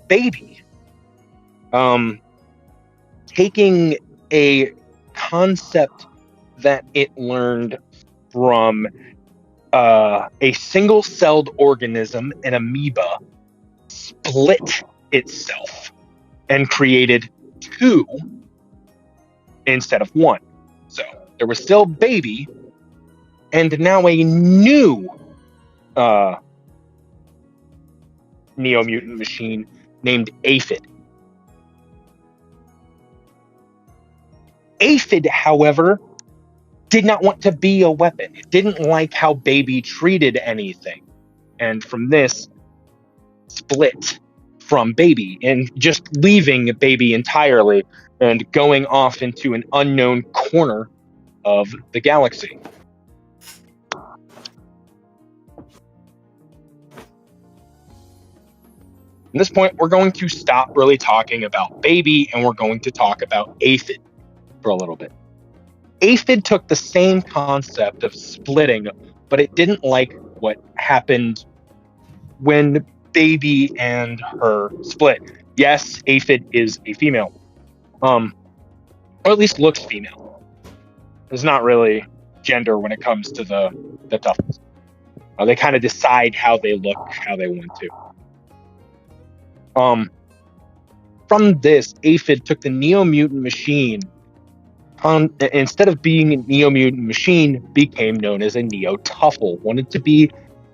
Baby, taking a concept that it learned from a single-celled organism, an amoeba, split itself and created two instead of 1. So there was still Baby, and now a new Neo-Mutant machine named Aphid. Aphid, however, did not want to be a weapon. It didn't like how Baby treated anything. And from this, split from Baby and just leaving Baby entirely and going off into an unknown corner of the galaxy. At this point, we're going to stop really talking about Baby and we're going to talk about Aphid for a little bit. Aphid took the same concept of splitting, but it didn't like what happened when Baby and her split. Yes, Aphid is a female. Or at least looks female. There's not really gender when it comes to the Tuffles. They kind of decide how they look, how they want to. From this, Aphid took the Neo-Mutant machine. Instead of being a Neo-Mutant machine, became known as a Neo-Tuffle. Wanted to be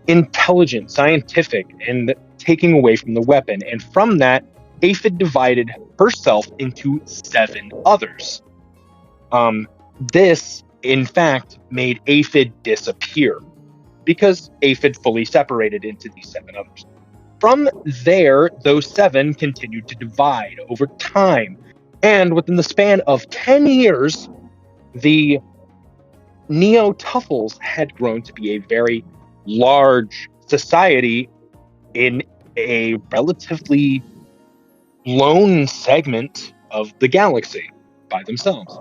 intelligent, scientific, and taking away from the weapon. And from that, Aphid divided herself into 7 others. This, in fact, made Aphid disappear, because Aphid fully separated into these 7 others. From there, those 7 continued to divide over time. And within the span of 10 years, the Neo-Tuffles had grown to be a very large society in a relatively lone segment of the galaxy by themselves.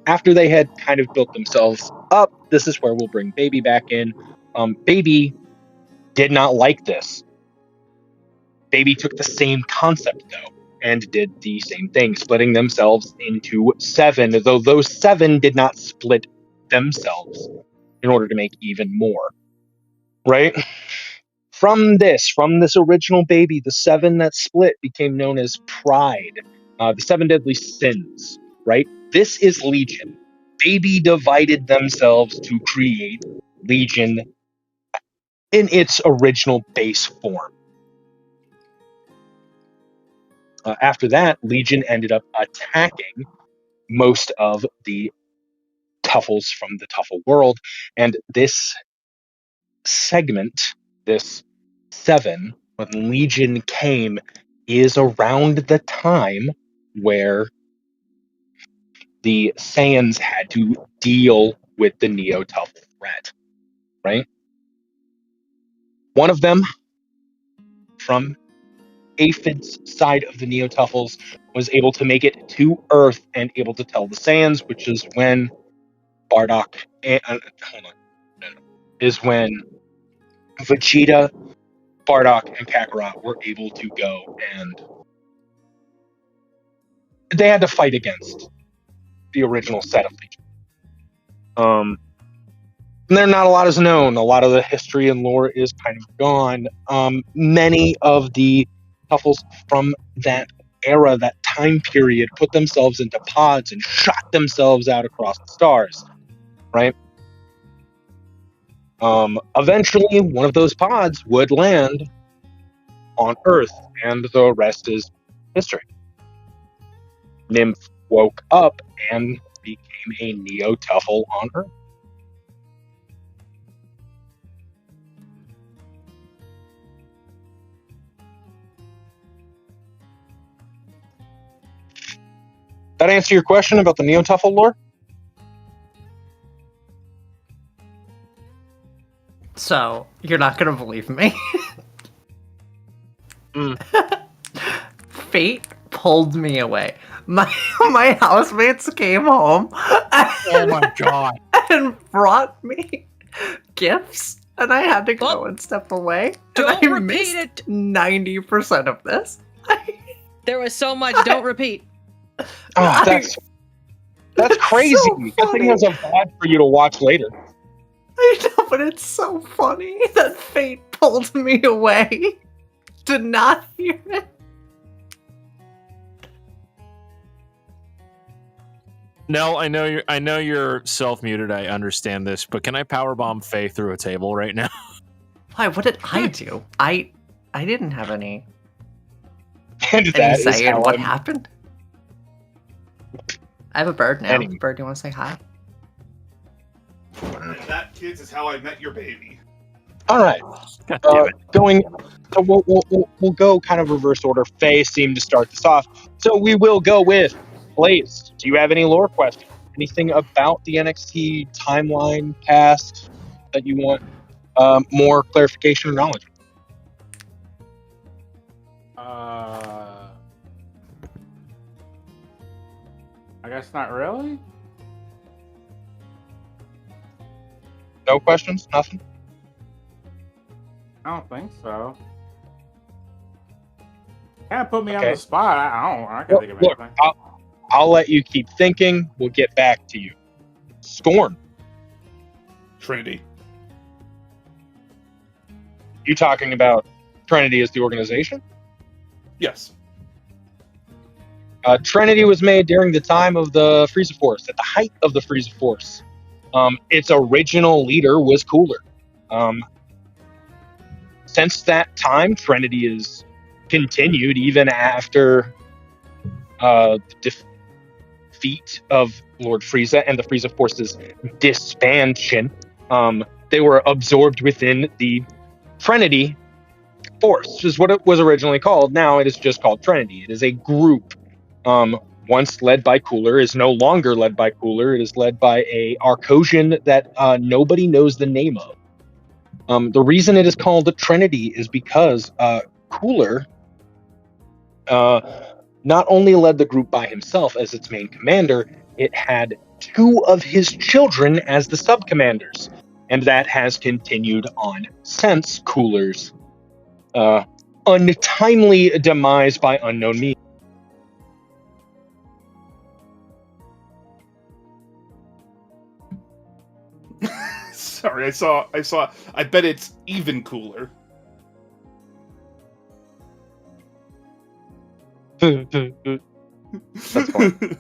After they had kind of built themselves up, this is where we'll bring Baby back in. Baby did not like this. Baby took the same concept, though, and did the same thing, splitting themselves into 7, though those 7 did not split themselves in order to make even more. Right? From this original Baby, the 7 that split became known as Pride, the 7 deadly sins, right? This is Legion. Baby divided themselves to create Legion in its original base form. After that, Legion ended up attacking most of the Tuffles from the Tuffle world, and this segment, this 7, when Legion came, is around the time where the Saiyans had to deal with the Neo-Tuffle threat, right? One of them, from Aphid's side of the Neo-Tuffles, was able to make it to Earth and able to tell the Saiyans, which is when Bardock, is when Vegeta, Bardock, and Kakarot were able to go, and they had to fight against the original set of Legion. And there not a lot is known. A lot of the history and lore is kind of gone. Many of the Tuffles from that era, that time period, put themselves into pods and shot themselves out across the stars, right? Eventually, one of those pods would land on Earth, and the rest is history. Nymph woke up and became a Neo-Tuffle on Earth. That answer your question about the Neo-Tuffle lore? So, you're not gonna believe me. Fate pulled me away. My housemates came home. Oh my god. And brought me gifts, and I had to go and step away. Don't and I repeat missed it. 90% of this. There was so much. Don't repeat. Oh, that's That's It's crazy. so That thing funny. has a VOD for you to watch later. I know, but it's so funny that fate pulled me away to not hear it. Nell, I know you're self-muted. I understand this, but can I powerbomb Faye through a table right now? Why? What did I do? I didn't have any And that is say in how what I'm... happened. I have a bird now. Anyway. Bird, you want to say hi? And that, kids, is how I met your baby. All right. God damn it. Going. So we'll go kind of reverse order. Faye seemed to start this off, so we will go with Blaze. Do you have any lore questions? Anything about the NXT timeline cast that you want more clarification or knowledge? I guess not really. No questions? Nothing? I don't think so. Kind of put me on Okay. the spot. I can't think of Look, anything. I'll let you keep thinking. We'll get back to you. Scorn. Trinity. You talking about Trinity as the organization? Yes. Trinity was made during the time of the Frieza Force, at the height of the Frieza Force. Its original leader was Cooler. Since that time, Trinity has continued even after the defeat of Lord Frieza and the Frieza Force's disbandment. They were absorbed within the Trinity Force, which is what it was originally called. Now it is just called Trinity. It is a group. Once led by Cooler, is no longer led by Cooler. It is led by a Arcosian that nobody knows the name of. The reason it is called the Trinity is because Cooler not only led the group by himself as its main commander, it had two of his children as the sub-commanders, and that has continued on since Cooler's untimely demise by unknown means. Sorry, I saw. I bet it's even cooler. That's fine.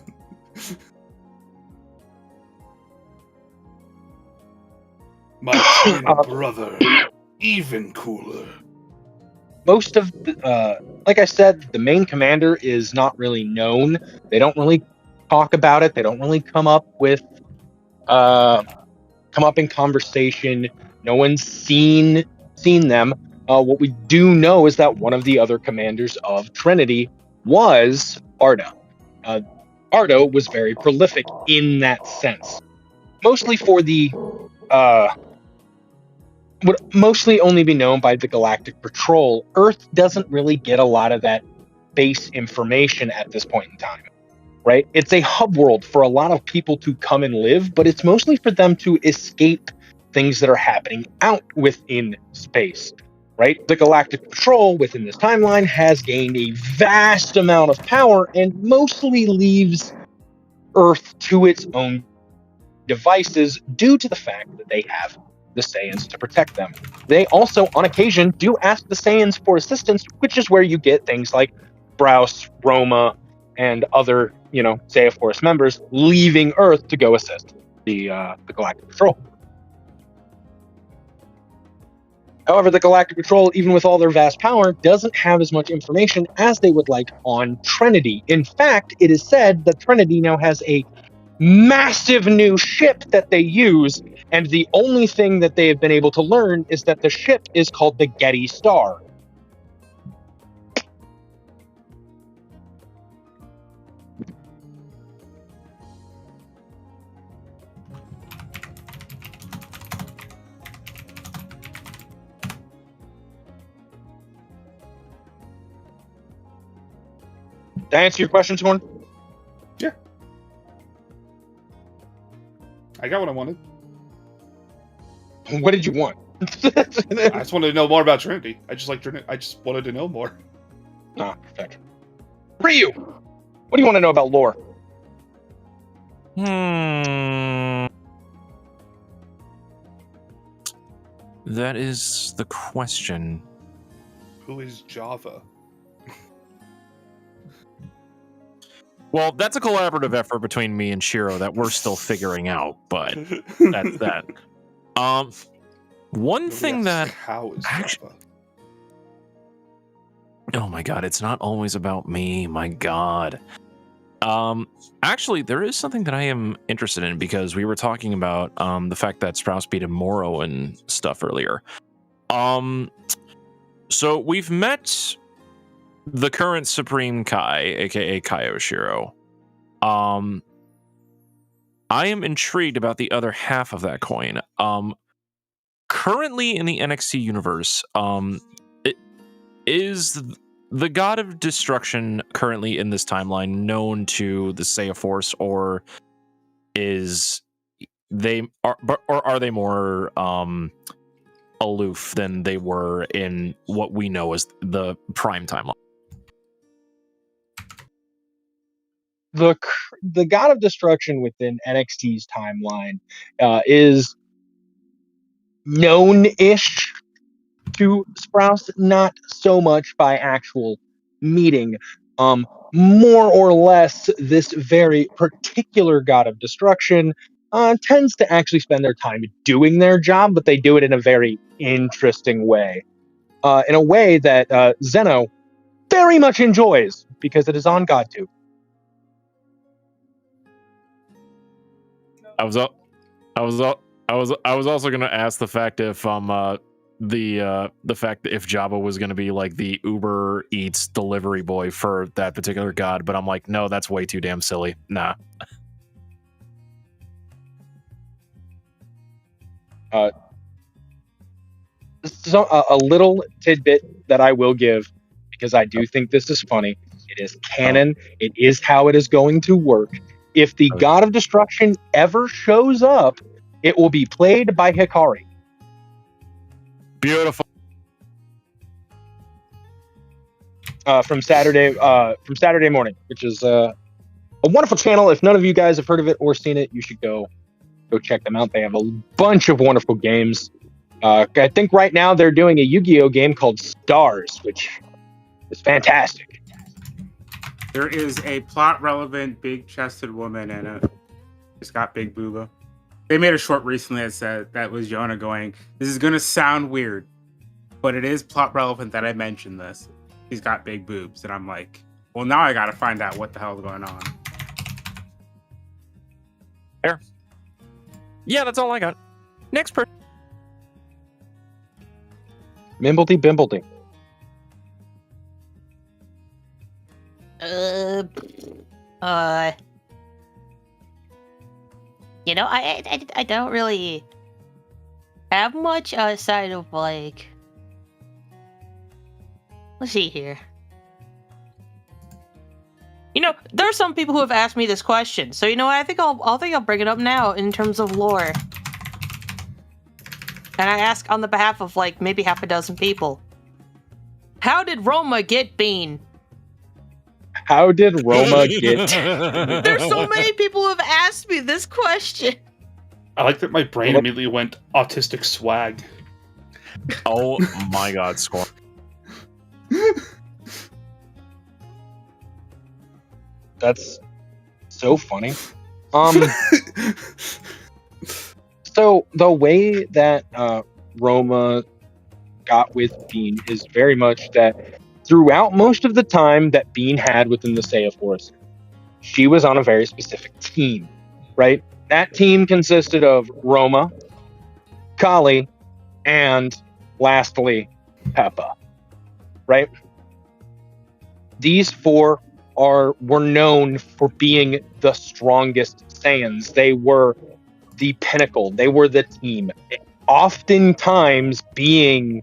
My twin brother, even cooler. Most of the, like I said, the main commander is not really known. They don't really talk about it. They don't really come up in conversation. No one's seen them. What we do know is that one of the other commanders of Trinity was Ardo. Ardo was very prolific in that sense, mostly for the would mostly only be known by the Galactic Patrol. Earth doesn't really get a lot of that base information at this point in time, right? It's a hub world for a lot of people to come and live, but it's mostly for them to escape things that are happening out within space, right? The Galactic Patrol within this timeline has gained a vast amount of power and mostly leaves Earth to its own devices due to the fact that they have the Saiyans to protect them. They also, on occasion, do ask the Saiyans for assistance, which is where you get things like Browse, Roma, and other, Saiyan Force members leaving Earth to go assist the Galactic Patrol. However, the Galactic Patrol, even with all their vast power, doesn't have as much information as they would like on Trinity. In fact, it is said that Trinity now has a massive new ship that they use, and the only thing that they have been able to learn is that the ship is called the Getty Star. Did I answer your question, Scorn? Yeah. I got what I wanted. What did you want? I just wanted to know more about Trinity. I just wanted to know more. Ah, perfect. Ryu, what do you want to know about lore? That is the question. Who is Java? Well, that's a collaborative effort between me and Shiro that we're still figuring out, but that's that. One thing that How is actually, Java? oh my god, it's not always about me. My god. Actually, there is something that I am interested in because we were talking about the fact that Sprouse beat Moro and stuff earlier. So we've met the current Supreme Kai, aka Kaio Shiro. I am intrigued about the other half of that coin. Currently in the NXT universe, it is the God of Destruction currently in this timeline known to the Seiya Force, or is they are, or are they more aloof than they were in what we know as the Prime timeline? The God of Destruction within NXT's timeline is known-ish to Sprouse, not so much by actual meeting. More or less, this very particular God of Destruction tends to actually spend their time doing their job, but they do it in a very interesting way. In a way that Zeno very much enjoys, because it is on GodTube. I was also going to ask the fact if the fact that if Java was going to be like the Uber Eats delivery boy for that particular god, but I'm like, no, that's way too damn silly. Nah. So a little tidbit that I will give, because I do think this is funny. It is canon. It is how it is going to work. If the God of Destruction ever shows up, it will be played by Hikari. Beautiful. From Saturday morning, which is a wonderful channel. If none of you guys have heard of it or seen it, you should go check them out. They have a bunch of wonderful games. I think right now they're doing a Yu-Gi-Oh game called Stars, which is fantastic. There is a plot-relevant, big-chested woman in it. She's got big booba. They made a short recently that said that was Jonah going, "This is gonna sound weird, but it is plot-relevant that I mentioned this. He's got big boobs," and I'm like, well, now I gotta find out what the hell is going on. Fair. Yeah, that's all I got. Next person. Mimbledy Bimbledy. You know, I don't really have much outside of like. Let's see here. You know, there are some people who have asked me this question, so you know what? I think I'll bring it up now in terms of lore. And I ask on the behalf of like maybe half a dozen people. How did Roma get Bean? How did Roma get? There's so many people who have asked me this question. I like that my brain immediately went autistic swag. Oh my god, Score. That's so funny. So the way that Roma got with Bean is very much that throughout most of the time that Bean had within the Seiya Force, she was on a very specific team, right? That team consisted of Roma, Kali, and lastly, Peppa, right? These four were known for being the strongest Saiyans. They were the pinnacle. They were the team. Oftentimes being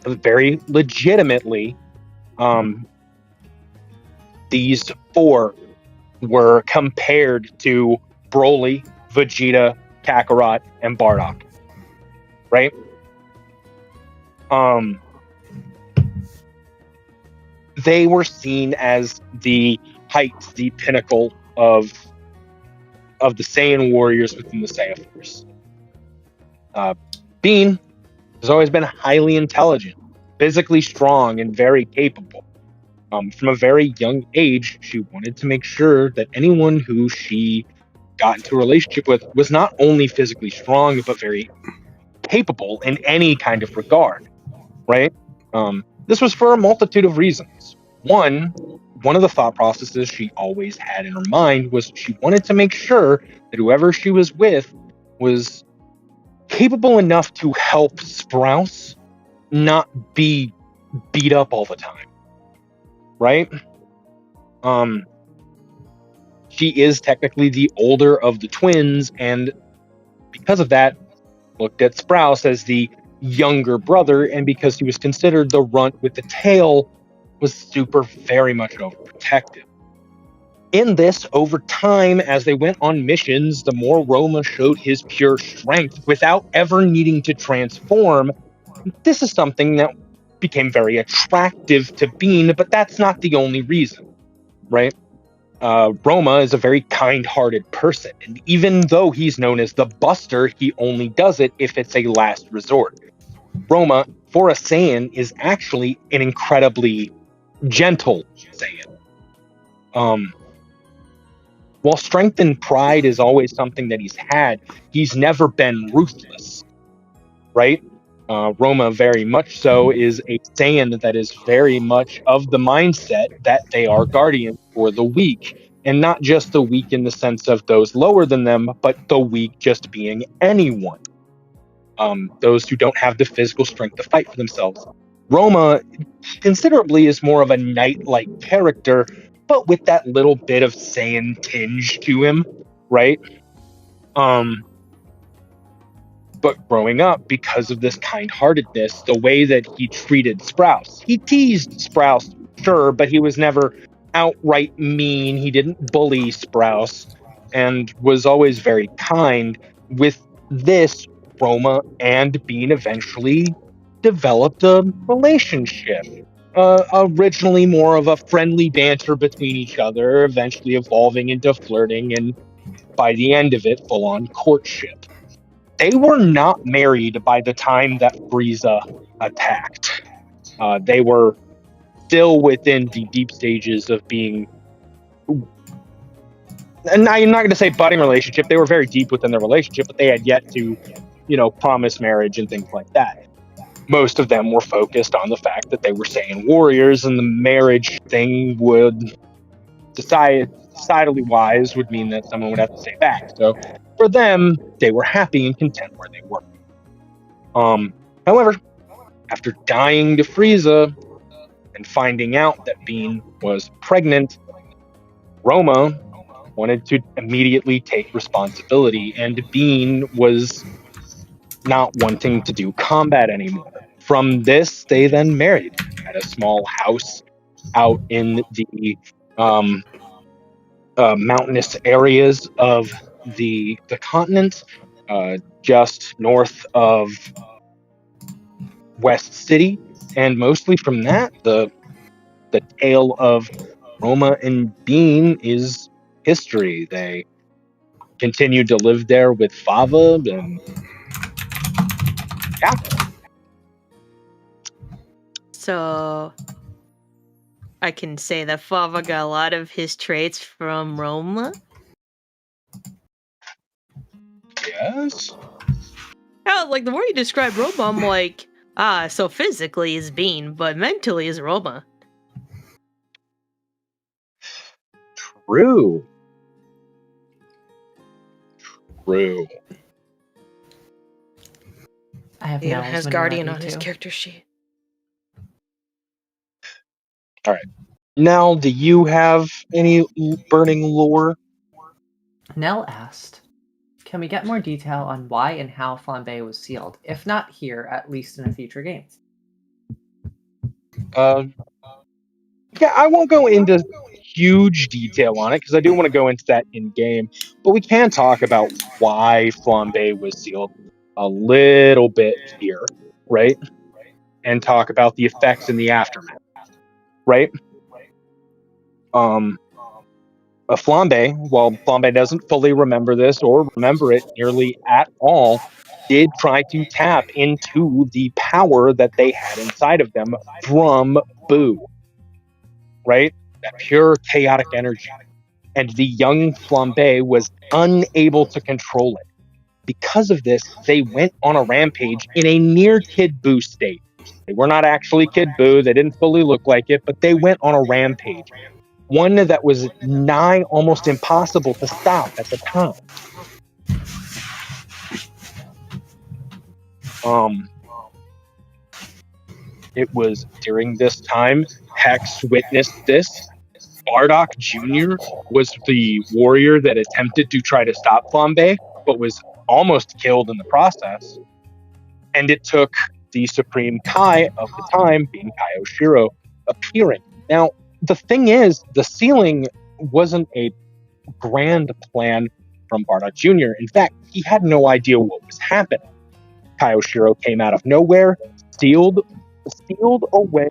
very legitimately, these four were compared to Broly, Vegeta, Kakarot, and Bardock. Right? They were seen as the height, the pinnacle of the Saiyan warriors within the Saiyan Force. Bean has always been highly intelligent, physically strong, and very capable. From a very young age, she wanted to make sure that anyone who she got into a relationship with was not only physically strong, but very capable in any kind of regard, right? This was for a multitude of reasons. One of the thought processes she always had in her mind was she wanted to make sure that whoever she was with was capable enough to help Sprouse not be beat up all the time, right? She is technically the older of the twins, and because of that, looked at Sprouse as the younger brother, and because he was considered the runt with the tail, was super very much overprotective. In this, over time, as they went on missions, the more Roma showed his pure strength without ever needing to transform. This is something that became very attractive to Bean, but that's not the only reason, right? Roma is a very kind-hearted person, and even though he's known as the Buster, he only does it if it's a last resort. Roma, for a Saiyan, is actually an incredibly gentle Saiyan. While strength and pride is always something that he's had, he's never been ruthless, right? Roma, very much so, is a Saiyan that is very much of the mindset that they are guardians for the weak. And not just the weak in the sense of those lower than them, but the weak just being anyone. Those who don't have the physical strength to fight for themselves. Roma, considerably, is more of a knight-like character, but with that little bit of Saiyan tinge to him, right? But growing up, because of this kind-heartedness, the way that he treated Sprouse, he teased Sprouse, sure, but he was never outright mean. He didn't bully Sprouse, and was always very kind. With this, Roma and Bean eventually developed a relationship. Originally more of a friendly banter between each other, eventually evolving into flirting, and by the end of it, full-on courtship. They were not married by the time that Frieza attacked. They were still within the deep stages of being, and I'm not going to say budding relationship. They were very deep within their relationship, but they had yet to, promise marriage and things like that. Most of them were focused on the fact that they were Saiyan warriors, and the marriage thing would, societally wise, would mean that someone would have to stay back. So for them, they were happy and content where they were. However, after dying to Frieza and finding out that Bean was pregnant, Roma wanted to immediately take responsibility, and Bean was not wanting to do combat anymore. From this, they then married at a small house out in the mountainous areas of the continent, just north of West City, and mostly from that, the tale of Roma and Bean is history. They continued to live there with Fava, and yeah. So I can say that Fava got a lot of his traits from Roma. Yes. Yeah, like the more you describe Roma, I'm like, so physically is Bean, but mentally is Roma. True. I have He even Nels has when you're Guardian ready on his to. character sheet. All right. Now, do you have any burning lore? Nell asked, can we get more detail on why and how Flambe was sealed? If not here, at least in a future game. Yeah, I won't go into huge detail on it because I do want to go into that in game, but we can talk about why Flambe was sealed a little bit here, right? And talk about the effects in the aftermath, right? Flambe, while Flambe doesn't fully remember this or remember it nearly at all, did try to tap into the power that they had inside of them from Boo, right? That pure chaotic energy. And the young Flambe was unable to control it. Because of this, they went on a rampage in a near Kid Boo state. They were not actually Kid Boo, they didn't fully look like it, but they went on a rampage. One that was nigh almost impossible to stop at the time. It was during this time Hex witnessed this. Bardock Jr. was the warrior that attempted to try to stop Flambe, but was almost killed in the process. And it took the Supreme Kai of the time, being Kaioshiro, appearing. Now, the thing is, the sealing wasn't a grand plan from Bardock Jr. In fact, he had no idea what was happening. Kaioshiro came out of nowhere, sealed away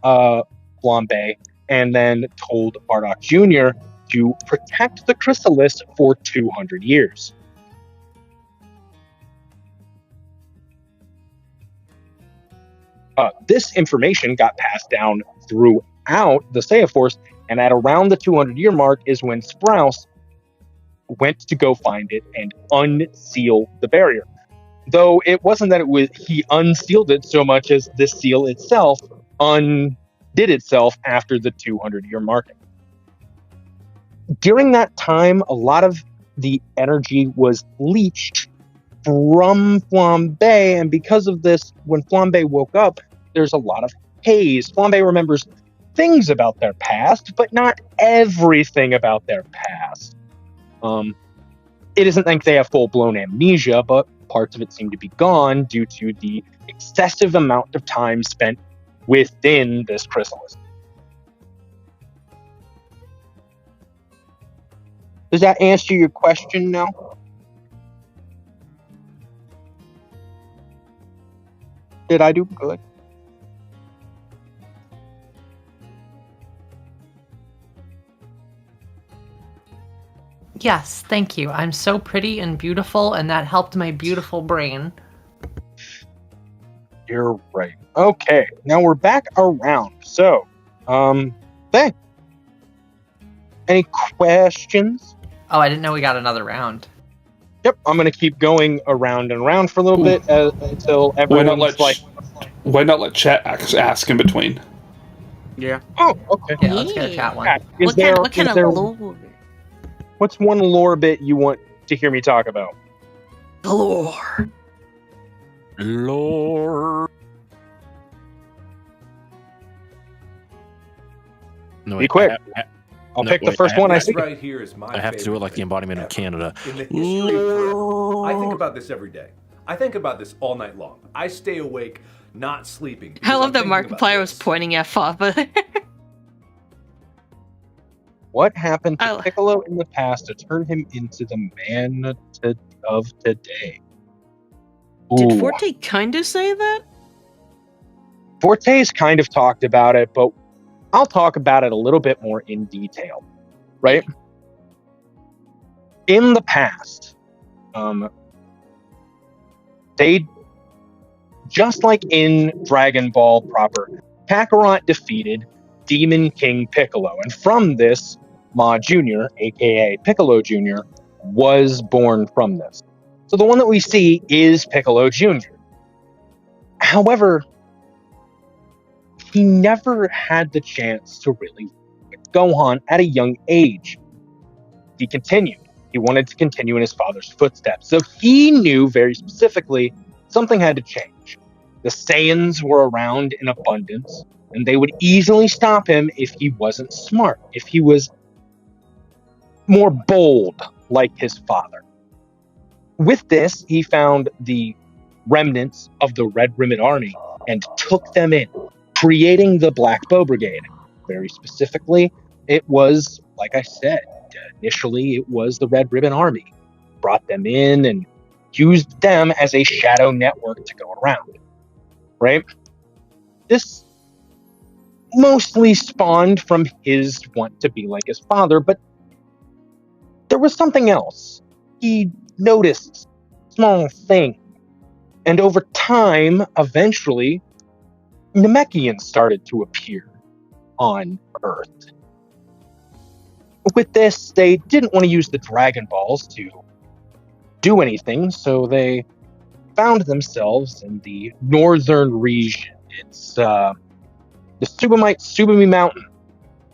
Flambe, and then told Bardock Jr. to protect the chrysalis for 200 years. This information got passed down throughout the Seiya Force, and at around the 200-year mark is when Sprouse went to go find it and unseal the barrier. Though it wasn't that he unsealed it so much as the seal itself undid itself after the 200-year marking. During that time, a lot of the energy was leached from Flambe, and because of this, when Flambe woke up, there's a lot of haze. Flambe remembers things about their past, but not everything about their past. It isn't like they have full-blown amnesia, but parts of it seem to be gone due to the excessive amount of time spent within this chrysalis. Does that answer your question now? Did I do good? Yes, thank you. I'm so pretty and beautiful, and that helped my beautiful brain. You're right. Okay, now we're back around. So, thanks. Any questions? Oh, I didn't know we got another round. Yep, I'm going to keep going around and around for a little bit until everyone's Why not let chat ask in between? Yeah. Oh, okay. Yeah, let's get a chat one. What kind of lore? What's one lore bit you want to hear me talk about? Lore. Lord. No, Be quick. I'll pick the first one I see. Right here is my I have to do it like the embodiment of Canada. In the history of Britain, I think about this every day. I think about this all night long. I stay awake, not sleeping. I love that Markiplier was pointing at Fava. What happened to Piccolo in the past to turn him into the man of today? Did Forte kind of say that? Forte's kind of talked about it, but I'll talk about it a little bit more in detail, right? In the past, they, just like in Dragon Ball proper, Kakarot defeated Demon King Piccolo, and from this, Ma Jr., aka Piccolo Jr., was born from this. So the one that we see is Piccolo Jr. However, he never had the chance to really with Gohan at a young age. He continued. He wanted to continue in his father's footsteps. So he knew very specifically something had to change. The Saiyans were around in abundance, and they would easily stop him if he wasn't smart, if he was more bold like his father. With this, he found the remnants of the Red Ribbon Army and took them in, creating the Black Bow Brigade. Very specifically, it was, like I said, initially it was the Red Ribbon Army. Brought them in and used them as a shadow network to go around. Right? This mostly spawned from his want to be like his father, but was something else. He noticed small things. And over time, eventually, Namekians started to appear on Earth. With this, they didn't want to use the Dragon Balls to do anything, so they found themselves in the northern region. It's the Subami Mountain,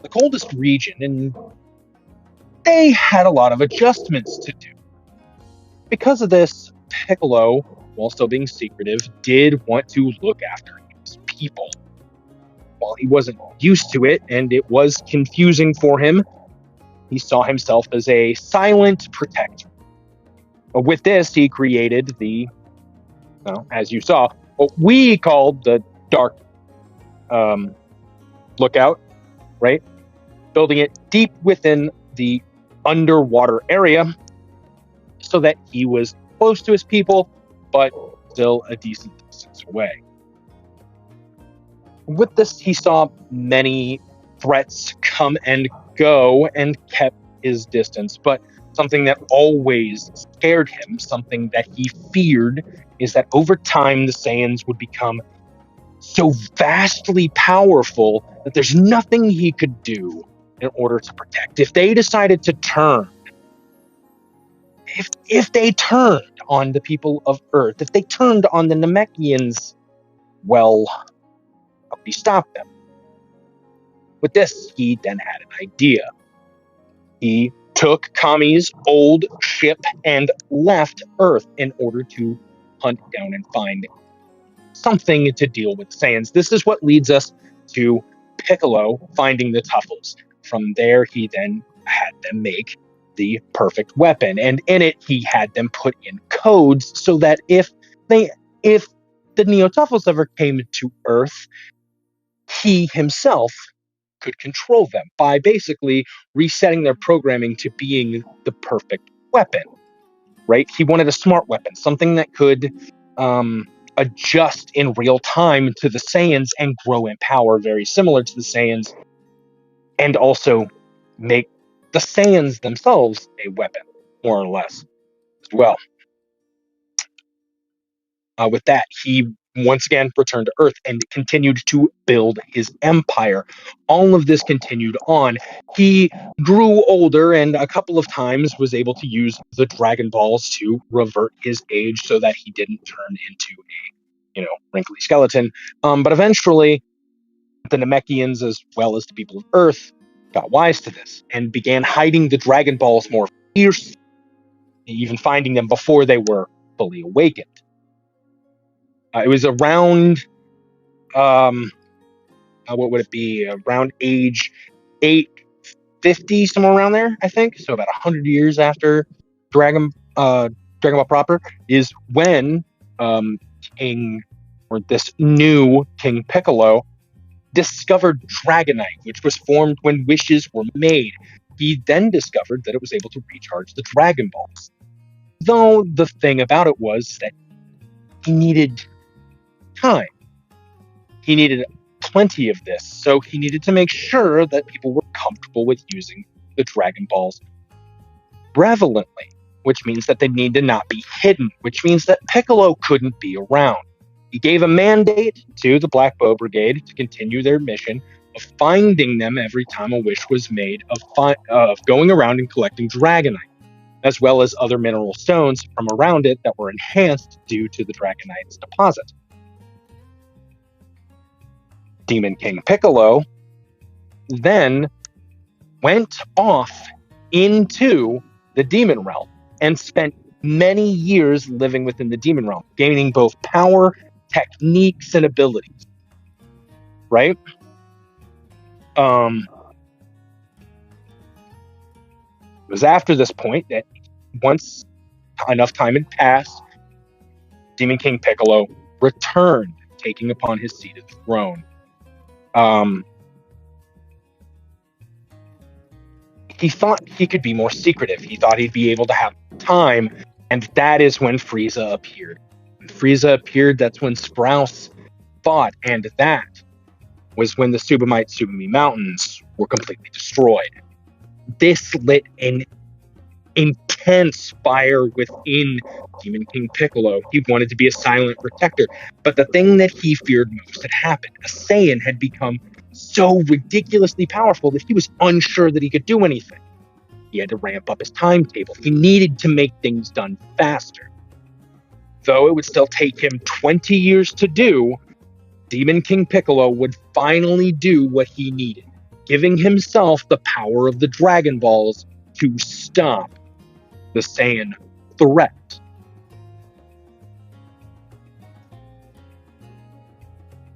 the coldest region, and they had a lot of adjustments to do. Because of this, Piccolo, while still being secretive, did want to look after his people. While he wasn't used to it, and it was confusing for him, he saw himself as a silent protector. With this, he created the, as you saw, what we called the Dark Lookout, right? Building it deep within the underwater area so that he was close to his people, but still a decent distance away. With this, he saw many threats come and go and kept his distance, but something that always scared him, something that he feared, is that over time the Saiyans would become so vastly powerful that there's nothing he could do in order to protect. If they decided to turn, if they turned on the people of Earth, if they turned on the Namekians, well, how could he stop them? With this, he then had an idea. He took Kami's old ship and left Earth in order to hunt down and find something to deal with Saiyans. This is what leads us to Piccolo finding the Tuffles. From there, he then had them make the perfect weapon, and in it, he had them put in codes so that if the Neo Tuffles ever came to Earth, he himself could control them by basically resetting their programming to being the perfect weapon, right? He wanted a smart weapon, something that could adjust in real time to the Saiyans and grow in power very similar to the Saiyans, and also make the Saiyans themselves a weapon, more or less, as well. With that, he once again returned to Earth and continued to build his empire. All of this continued on. He grew older and a couple of times was able to use the Dragon Balls to revert his age so that he didn't turn into a, wrinkly skeleton. But eventually, the Namekians, as well as the people of Earth, got wise to this and began hiding the Dragon Balls more fiercely, even finding them before they were fully awakened. It was around, what would it be? Around age 850, somewhere around there, I think. So about 100 years after Dragon Ball proper is when this new King Piccolo discovered Dragonite, which was formed when wishes were made. He then discovered that it was able to recharge the Dragon Balls. Though the thing about it was that he needed time. He needed plenty of this, so he needed to make sure that people were comfortable with using the Dragon Balls prevalently, which means that they need to not be hidden, which means that Piccolo couldn't be around. He gave a mandate to the Black Bow Brigade to continue their mission of finding them every time a wish was made, of going around and collecting Dragonite, as well as other mineral stones from around it that were enhanced due to the Dragonite's deposit. Demon King Piccolo then went off into the Demon Realm and spent many years living within the Demon Realm, gaining both power, techniques, and abilities. Right? It was after this point that once enough time had passed, Demon King Piccolo returned, taking upon his seat at the throne. He thought he could be more secretive. He thought he'd be able to have time, and that is when Frieza appeared. When Frieza appeared, that's when Sprouse fought, and that was when the Subami Mountains were completely destroyed. This lit an intense fire within Demon King Piccolo. He wanted to be a silent protector. But the thing that he feared most had happened. A Saiyan had become so ridiculously powerful that he was unsure that he could do anything. He had to ramp up his timetable. He needed to make things done faster. Though it would still take him 20 years to do, Demon King Piccolo would finally do what he needed, giving himself the power of the Dragon Balls to stop the Saiyan threat.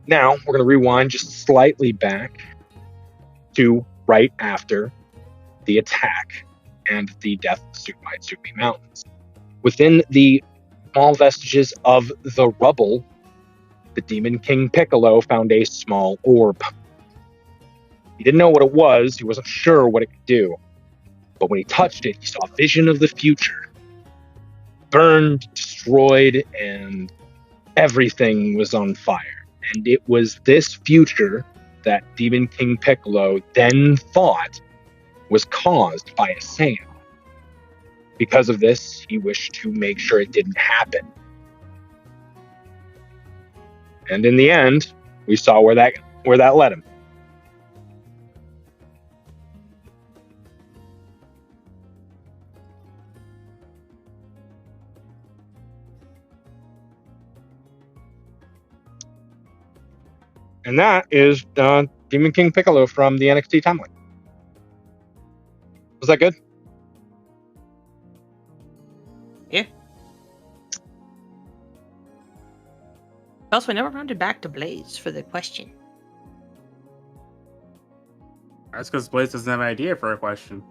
Now, we're going to rewind just slightly back to right after the attack and the death of Supai Supi Mountains. Within the small vestiges of the rubble, the Demon King Piccolo found a small orb. He didn't know what it was, he wasn't sure what it could do. But when he touched it, he saw a vision of the future. Burned, destroyed, and everything was on fire. And it was this future that Demon King Piccolo then thought was caused by a Saiyan. Because of this, he wished to make sure it didn't happen. And in the end, we saw where that led him. And that is Demon King Piccolo from the NXT timeline. Was that good? Yeah. Also, we never rounded back to Blaze for the question. That's because Blaze doesn't have an idea for a question.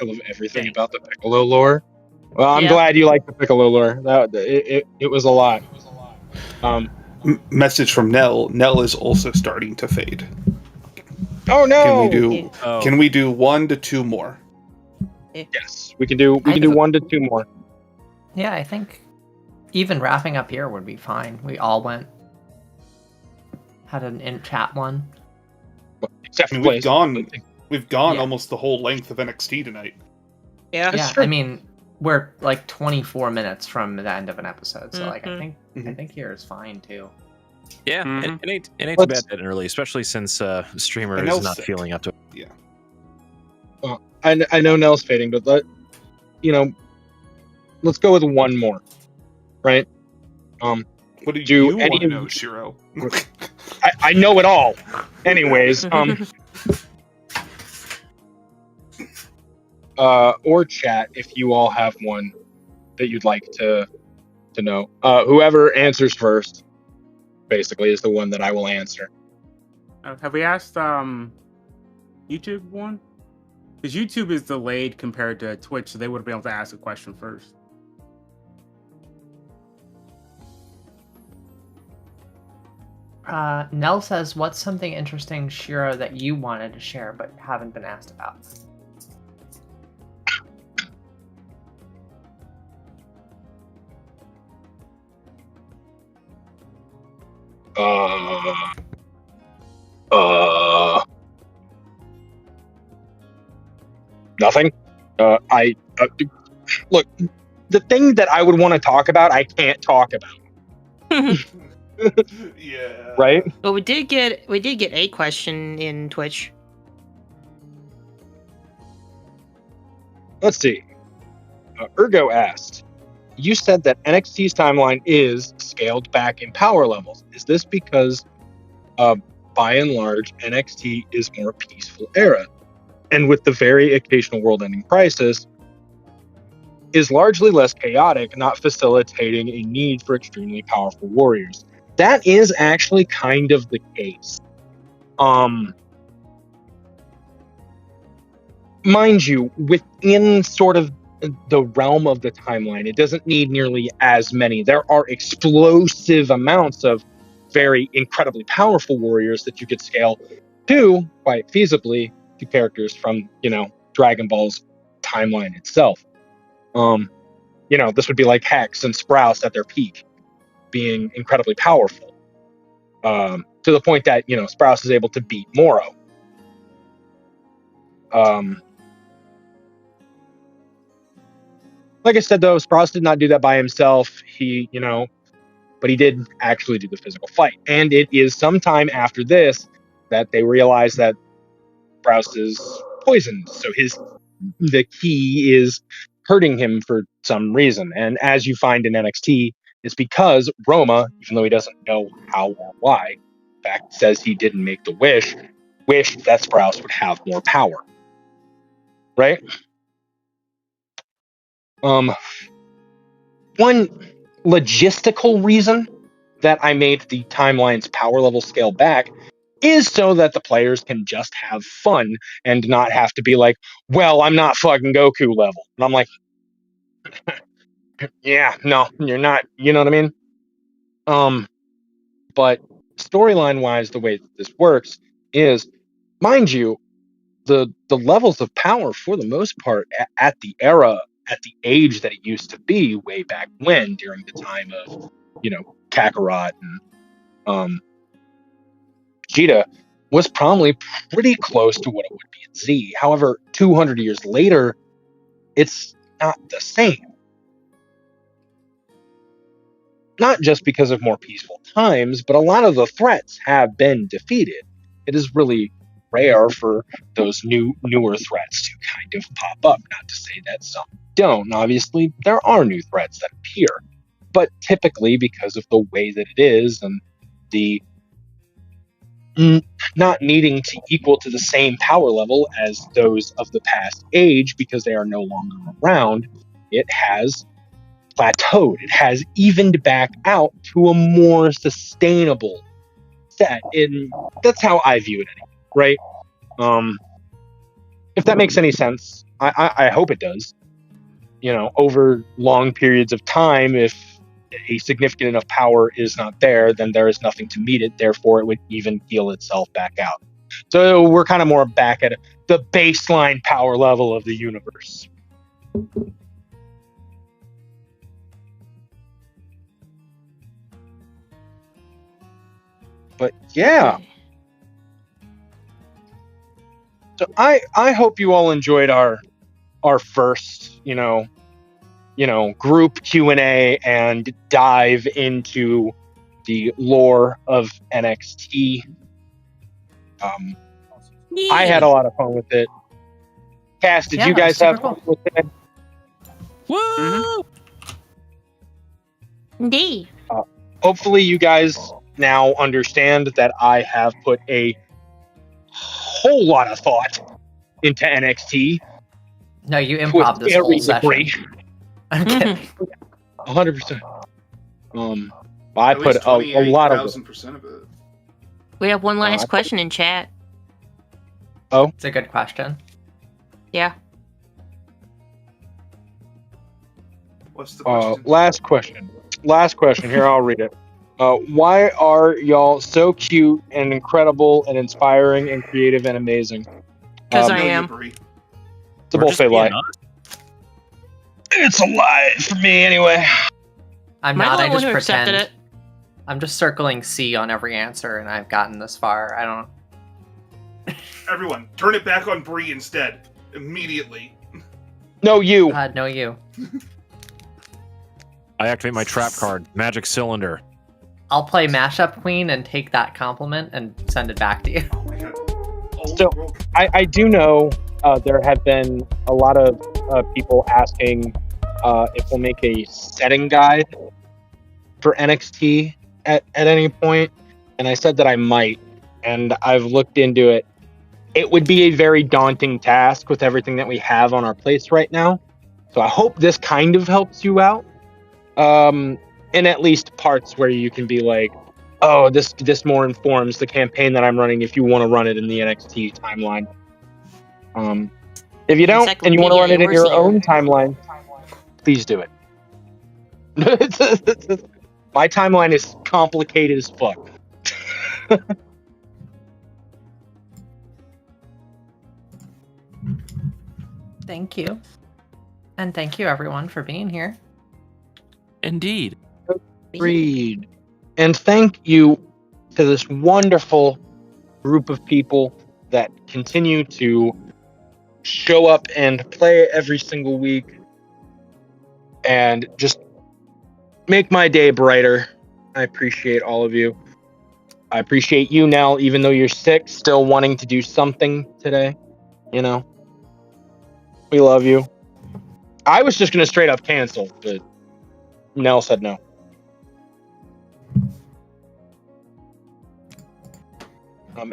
I love everything about the Piccolo lore. Well, I'm glad you like the Piccolo lore. It was a lot. Message from Nell. Nell is also starting to fade. Oh no! Can we do 1 to 2 more? Yes, we can do 1 to 2 more. Yeah, I think even wrapping up here would be fine. We all had an in-chat one. Except I mean, we've gone almost the whole length of NXT tonight. Yeah. I mean, we're like 24 minutes from the end of an episode, so I think here is fine too. Yeah, it ain't too bad that early, especially since streamer is not feeling up to it. Yeah. I know Nell's fading, but let's go with 1 more, right? What do you want to know, Shiro? I know it all. Anyways, or chat if you all have one that you'd like to know. Whoever answers first, basically, is the one that I will answer. Have we asked YouTube one? Because YouTube is delayed compared to Twitch, so they would have been able to ask a question first. Nell says, what's something interesting, Shiro, that you wanted to share but haven't been asked about? Nothing. Look, the thing that I would want to talk about, I can't talk about. Yeah. Right? Well, we did get a question in Twitch. Let's see. Ergo asked, you said that NXT's timeline is scaled back in power levels. Is this because, by and large, NXT is more peaceful era? And with the very occasional world-ending crisis, is largely less chaotic, not facilitating a need for extremely powerful warriors. That is actually kind of the case. Mind you, within sort of the realm of the timeline, it doesn't need nearly as many. There are explosive amounts of very incredibly powerful warriors that you could scale to, quite feasibly, to characters from, Dragon Ball's timeline itself. This would be like Hex and Sprouse at their peak, being incredibly powerful. To the point that, Sprouse is able to beat Moro. Like I said, though, Sprouse did not do that by himself. He, but he did actually do the physical fight. And it is sometime after this that they realize that Sprouse is poisoned. So the key is hurting him for some reason. And as you find in NXT, it's because Roma, even though he doesn't know how or why, in fact says he didn't make the wish that Sprouse would have more power. Right? One logistical reason that I made the timeline's power level scale back is so that the players can just have fun and not have to be like, well, I'm not fucking Goku level. And I'm like, yeah, no, you're not. You know what I mean? But storyline wise, the way that this works is, mind you, the levels of power for the most part at the age that it used to be way back when, during the time of, Kakarot and Vegeta, was probably pretty close to what it would be in Z. However, 200 years later, it's not the same. Not just because of more peaceful times, but a lot of the threats have been defeated. It is really rare for those newer threats to kind of pop up. Not to say that some don't. Obviously, there are new threats that appear. But typically, because of the way that it is and the not needing to equal to the same power level as those of the past age because they are no longer around, it has plateaued. It has evened back out to a more sustainable set. And that's how I view it anyway, right? If that makes any sense, I hope it does. Over long periods of time, if a significant enough power is not there, then there is nothing to meet it. Therefore, it would even heal itself back out. So we're kind of more back at the baseline power level of the universe. But yeah. So I hope you all enjoyed our first, group Q&A and dive into the lore of NXT. I had a lot of fun with it. Cass, did you guys have fun with it? Woo! Indeed. Hopefully you guys now understand that I have put a whole lot of thought into NXT. No, you improv this whole session. I'm kidding. 100%. I put a lot of it. We have one last question in chat. Oh, it's a good question. Yeah. What's the question? Last question. Here, I'll read it. Why are y'all so cute and incredible and inspiring and creative and amazing? Because I am. It's a bullshit lie. It's a lie for me, anyway. I'm not. I just pretend. It. I'm just circling C on every answer, and I've gotten this far. I don't. Everyone, turn it back on Bree instead. Immediately. No, you. No, you. I activate my trap card. Magic cylinder. I'll play Mashup Queen and take that compliment and send it back to you. Oh my god. So, I do know there have been a lot of people asking if we'll make a setting guide for NXT at any point, and I said that I might, and I've looked into it. It would be a very daunting task with everything that we have on our plates right now, so I hope this kind of helps you out, in at least parts where you can be like, oh, this more informs the campaign that I'm running if you want to run it in the NXT timeline. If you don't, and you want to run it in your own timeline, please do it. My timeline is complicated as fuck. Thank you. And thank you, everyone, for being here. Indeed. Agreed. And thank you to this wonderful group of people that continue to show up and play every single week and just make my day brighter. I appreciate all of you. I appreciate you, Nell, even though you're sick, still wanting to do something today. You know, we love you. I was just going to straight up cancel, but Nell said no.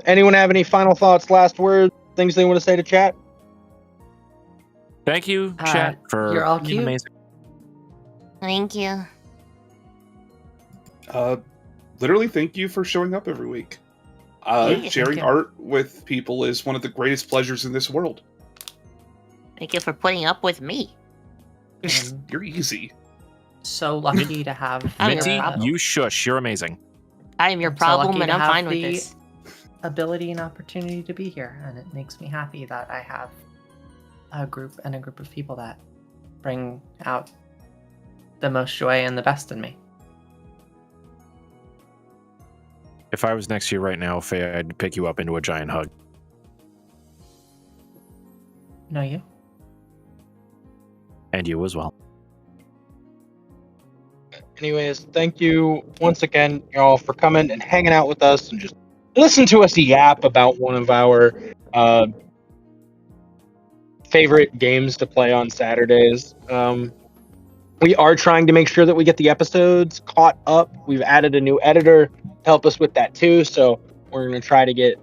Anyone have any final thoughts, last words, things they want to say to chat? Thank you, chat, for you're all being cute. amazing. Thank you. Literally, thank you for showing up every week. Yeah, Sharing you. art with people is one of the greatest pleasures in this world. Thank you for putting up with me. And You're easy. so lucky to have I'm Minty, your you shush. You're amazing. I am your I'm so lucky problem, and to I'm have fine with the this. ability and opportunity to be here, and it makes me happy that I have a group of people that bring out the most joy and the best in me. If I was next to you right now, Faye, I'd pick you up into a giant hug. No, you? And you as well. Anyways, thank you once again, y'all, for coming and hanging out with us and just listen to us yap about one of our favorite games to play on Saturdays. We are trying to make sure that we get the episodes caught up. We've added a new editor to help us with that too, so we're going to try to get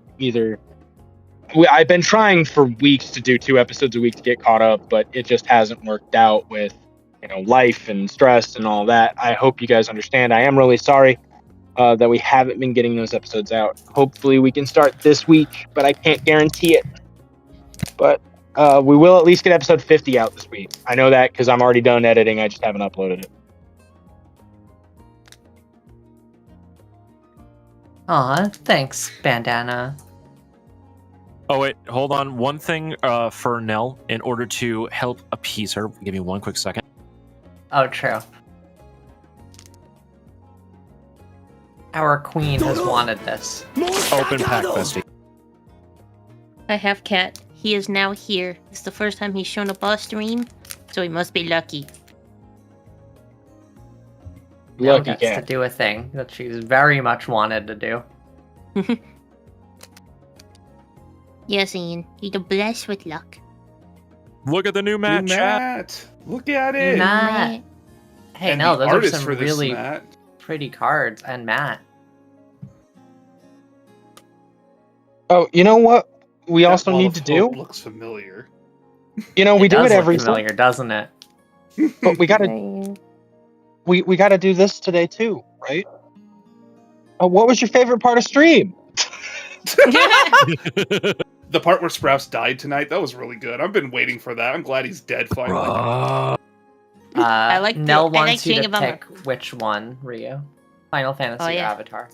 I've been trying for weeks to do 2 episodes a week to get caught up, but it just hasn't worked out with, life and stress and all that. I hope you guys understand. I am really sorry that we haven't been getting those episodes out. Hopefully we can start this week, but I can't guarantee it. But we will at least get episode 50 out this week. I know that because I'm already done editing. I just haven't uploaded it. Aw, thanks, Bandana. Oh, wait, hold on. One thing for Nell, in order to help appease her, give me one quick second. Oh, true. Our queen has wanted this. Open pack, bestie. I have Cat. He is now here. It's the first time he's shown up on stream, so he must be lucky. Nell Lucky gets to cat. do a thing that she's very much wanted to do. Yes, Ian. You're blessed with luck. Look at the new mat, New chat. mat. Look at it. Matt. Hey, And no, the those are artist some for this really mat. pretty cards. And Matt. Oh, you know what we That also Wall need of to do? Hope looks familiar. We do it does every look familiar, doesn't it? but we gotta we gotta do this today too, right? What was your favorite part of stream? The part where Sprouse died tonight, that was really good. I've been waiting for that. I'm glad he's dead finally. I like Nell I like wants you seeing to about pick which one, Ryu. Final Fantasy or yeah. Avatar.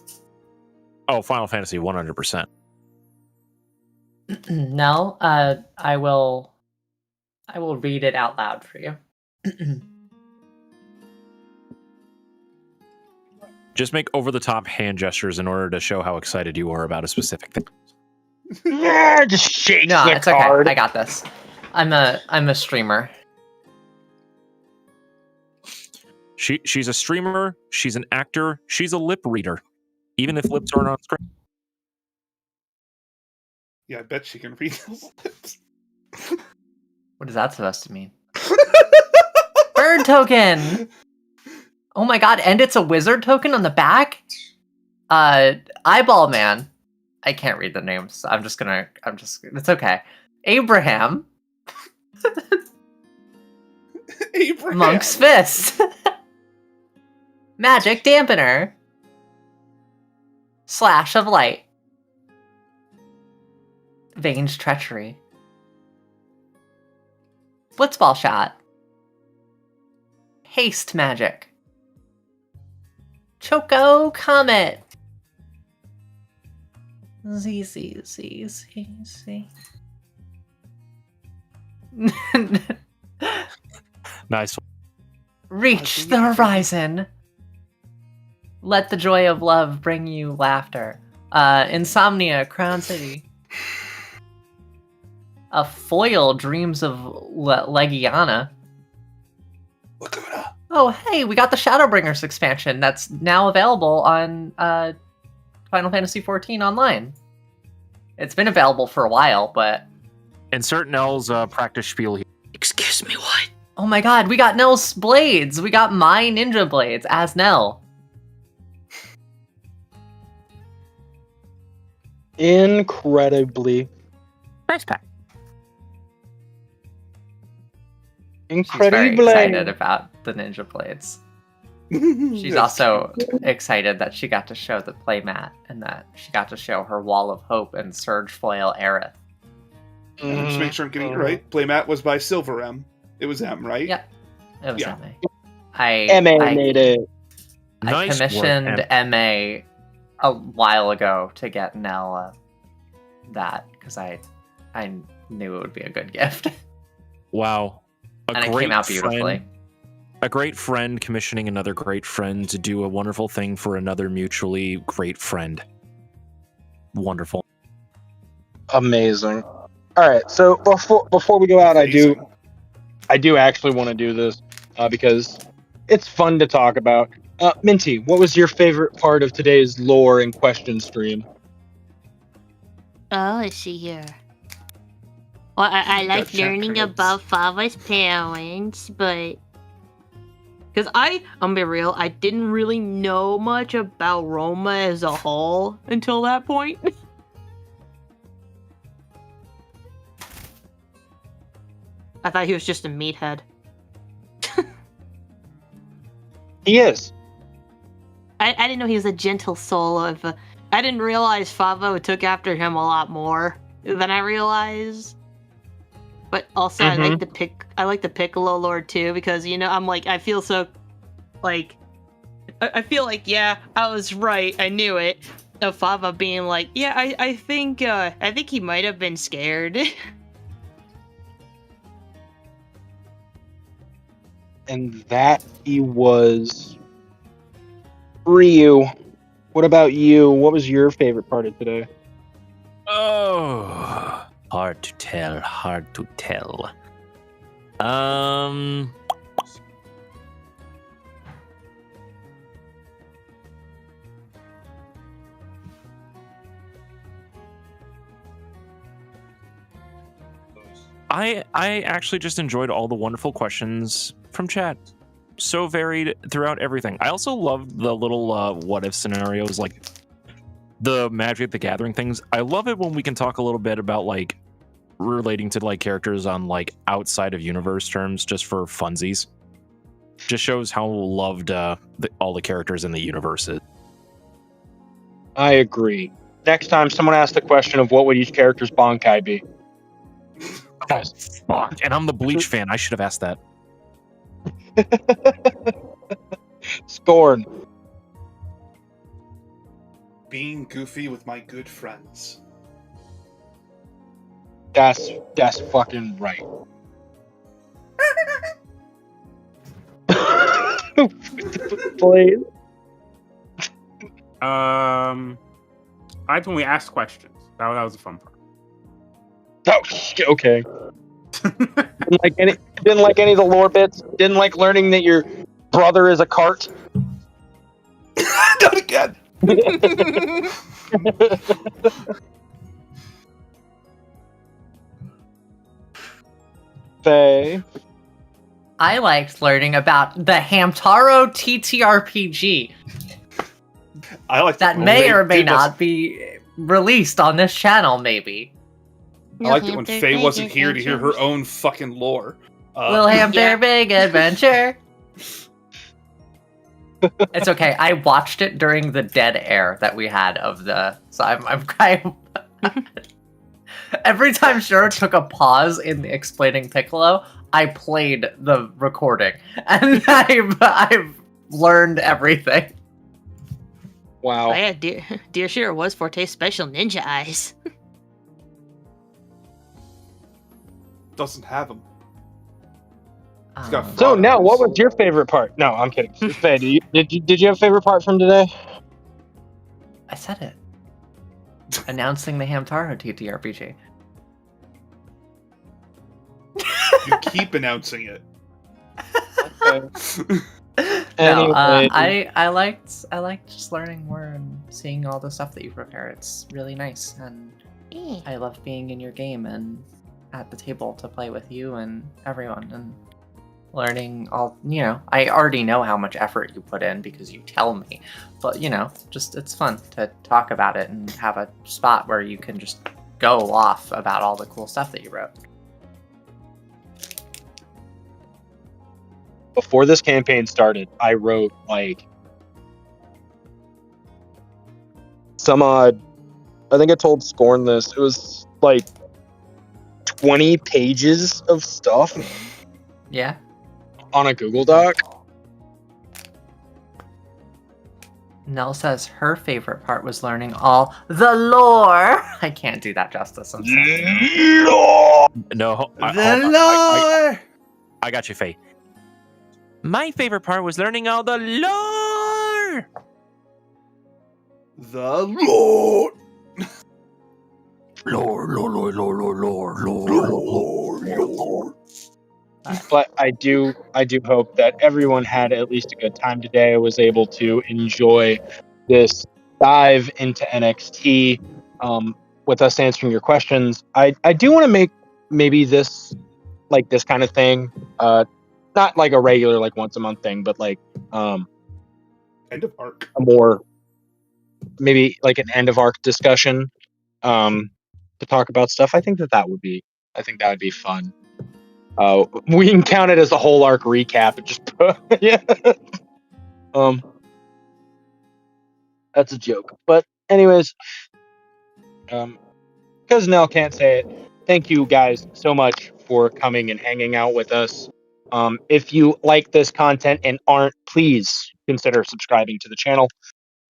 Oh, Final Fantasy, 100%. Nell, I will read it out loud for you. Just make over-the-top hand gestures in order to show how excited you are about a specific thing. Yeah, just shake No, the it's okay. card. I got this. I'm a streamer. She's a streamer, she's an actor, she's a lip reader, even if lips aren't on screen. Yeah, I bet she can read those lips. What is that supposed to mean? Bird token! Oh my god, and it's a wizard token on the back? Eyeball Man. I can't read the names. It's okay. Abraham. Abraham. Monk's Fist. Magic Dampener. Slash of Light. Vane's Treachery. Blitzball Shot. Haste Magic. Choco Comet. Z. Nice. Reach the horizon. Let the joy of love bring you laughter. Insomnia, Crown City. a foil Dreams of Legiana. Laguna. Oh, hey, we got the Shadowbringers expansion that's now available on Final Fantasy XIV Online. It's been available for a while, but... Insert Nell's practice spiel here. Excuse me, what? Oh my god, we got Nell's blades! We got my ninja blades as Nell. Incredibly. Nice pack. She's very Incredibly. excited about the ninja blades. She's also excited that she got to show the playmat and that she got to show her Wall of Hope and Surge Foil Aerith. Just make sure I'm getting it right. Playmat was by Silver M. It was M, right? Yep. It was Yeah. MA. I made it. Nice work, commissioned MA a while ago to get Nell that because I knew it would be a good gift. Wow. And it came out beautifully. A great friend commissioning another great friend to do a wonderful thing for another mutually great friend. Wonderful. Amazing. All right, so before we go out, I do actually want to do this because it's fun to talk about. Minty, what was your favorite part of today's lore and question stream? Oh, let's see here. Well, I like check learning credits. about Fava's parents, but... Because I'm gonna be real, I didn't really know much about Roma as a whole until that point. I thought he was just a meathead. He is. I didn't know he was a gentle soul of... I didn't realize Favo took after him a lot more than I realized. But also, I like the Piccolo Lord too, because, you know, I'm like, I feel so... Like... I feel like, yeah, I was right, I knew it. Of Fava being like, yeah, I think he might have been scared. And that he was. Ryu, what about you? What was your favorite part of today? Oh, hard to tell. Hard to tell. I actually just enjoyed all the wonderful questions from chat. So varied throughout everything. I also love the little what if scenarios, like the Magic the Gathering things. I love it when we can talk a little bit about like relating to like characters on like outside of universe terms, just for funsies. Just shows how loved all the characters in the universe is. I agree. Next time someone asks the question of what would each character's Bankai be? Oh, fuck. And I'm the Bleach fan. I should have asked that. Scorn. Being goofy with my good friends. That's fucking right. Please. I liked when we asked questions. That was the fun part. Oh, okay. Didn't like any of the lore bits. Didn't like learning that your brother is a cart. Not again. Faye. I liked learning about the Hamtaro TTRPG I like that when may Faye or may did us- not be released on this channel, maybe. I liked it when Faye wasn't here to hear her own fucking lore. We'll have their big adventure. It's okay. I watched it during the dead air that we had of the. So I'm kind of. Every time Shiro took a pause in explaining Piccolo, I played the recording, and I've learned everything. Wow. Oh, yeah, Dear Shiro was Forte's special ninja eyes. Doesn't have them. So now, what was your favorite part? No, I'm kidding. Faye, did you have a favorite part from today? I said it. Announcing the Hamtaro TTRPG. You keep announcing it. No, Anyway. I liked just learning more and seeing all the stuff that you prepare. It's really nice, and I love being in your game and at the table to play with you and everyone and learning all. I already know how much effort you put in because you tell me, but just it's fun to talk about it and have a spot where you can just go off about all the cool stuff that you wrote. Before this campaign started, I wrote some odd. I think I told Scorn this. It was 20 pages of stuff Yeah. on a Google Doc. Nell says her favorite part was learning all the lore. I can't do that justice. I'm sorry. No, hold on. I got you, Faye. My favorite part was learning all the lore. The Lord. Lord. But I do hope that everyone had at least a good time today. I was able to enjoy this dive into NXT with us answering your questions. I do want to make maybe this kind of thing, not like a regular once a month thing, but End of arc. a more maybe an end of arc discussion to talk about stuff. I think that would be fun. We can count it as a whole arc recap. It just yeah. That's a joke. But anyways, because Nell can't say it, thank you guys so much for coming and hanging out with us. If you like this content and aren't, please consider subscribing to the channel.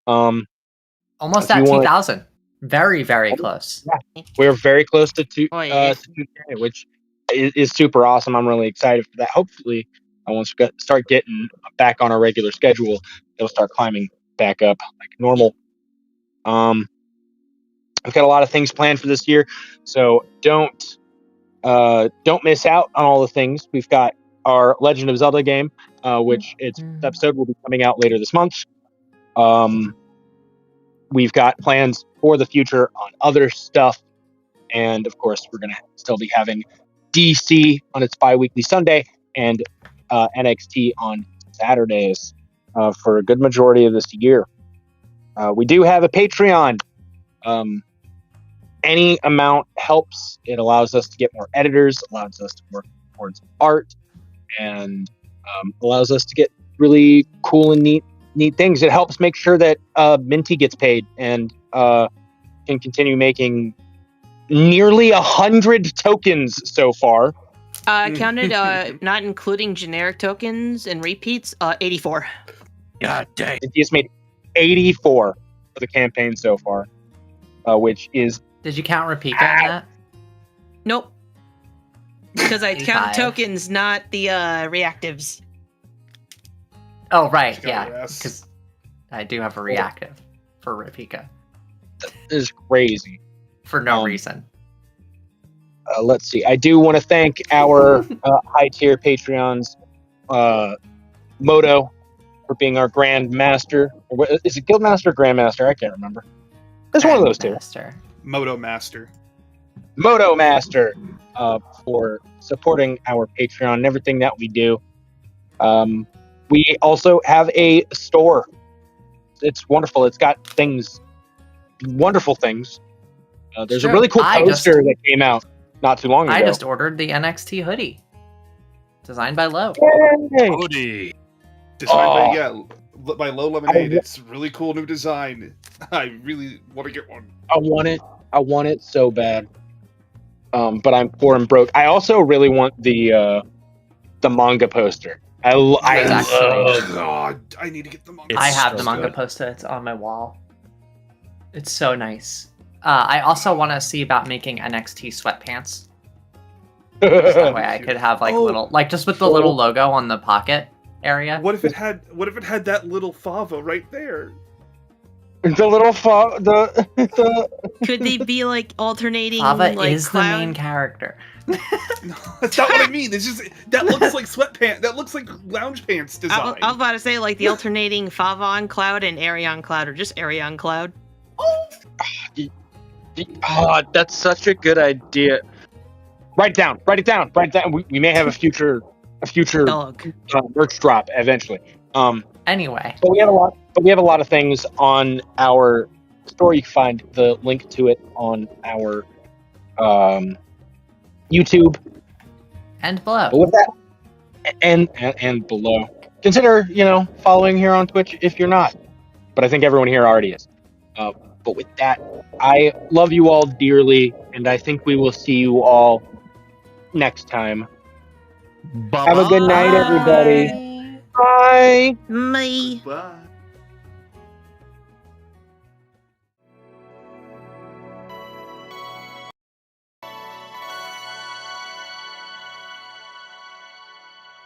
Almost if at you want- 2,000. Very, very close. Yeah, we're very close to yes. 2K, which is super awesome. I'm really excited for that. Hopefully, once we start getting back on our regular schedule, it'll start climbing back up like normal. I've got a lot of things planned for this year, so don't miss out on all the things. We've got our Legend of Zelda game, which its episode will be coming out later this month. We've got plans for the future on other stuff. And of course, we're going to still be having DC on its bi-weekly Sunday and NXT on Saturdays for a good majority of this year. We do have a Patreon. Any amount helps. It allows us to get more editors, allows us to work towards art, and allows us to get really cool and neat things. It helps make sure that Minty gets paid and can continue making nearly 100 tokens so far. Counted, not including generic tokens and repeats, 84. God dang. He's made 84 for the campaign so far, which is... Did you count Rapika in that? Nope. Because I count 85. tokens, not the reactives. Oh, right, Got yeah. your ass. Because I do have a reactive for Rapika. That is crazy. For no reason. Let's see. I do want to thank our high-tier Patreons, Moto, for being our Grand Master. Is it Guildmaster or Grandmaster? I can't remember. It's one of those two. Master. Moto Master. Moto Master, for supporting our Patreon and everything that we do. We also have a store. It's wonderful. It's got things, wonderful things. There's Sure. a really cool I poster that came out not too long ago. I just ordered the NXT hoodie. Designed by Low. Yay! Hoodie. Designed by Low Lemonade. It's really cool new design. I really want to get one. I want it so bad. But I'm poor and broke. I also really want the manga poster. Oh god, I need to get the manga. I have so the manga good. poster. It's on my wall. It's so nice. I also want to see about making NXT sweatpants. So that way I could have little, just with the little logo on the pocket area. What if it had that little fava right there? The little the Could they be like alternating Fava like is cloud? the main character. No, that's not what I mean. It's just that looks like sweatpants. That looks like lounge pants design. I was about to say like the alternating Favon cloud and Arion cloud, or just Arion cloud. Oh, that's such a good idea. Write it down. Write it down. We may have a future Dog. merch drop eventually. Anyway, But we have a lot of things on our store. You can find the link to it on our YouTube. and below. But with that, and below, consider following here on Twitch if you're not. But I think everyone here already is. But with that, I love you all dearly, and I think we will see you all next time. Have a good night, everybody. Bye. Me. Bye.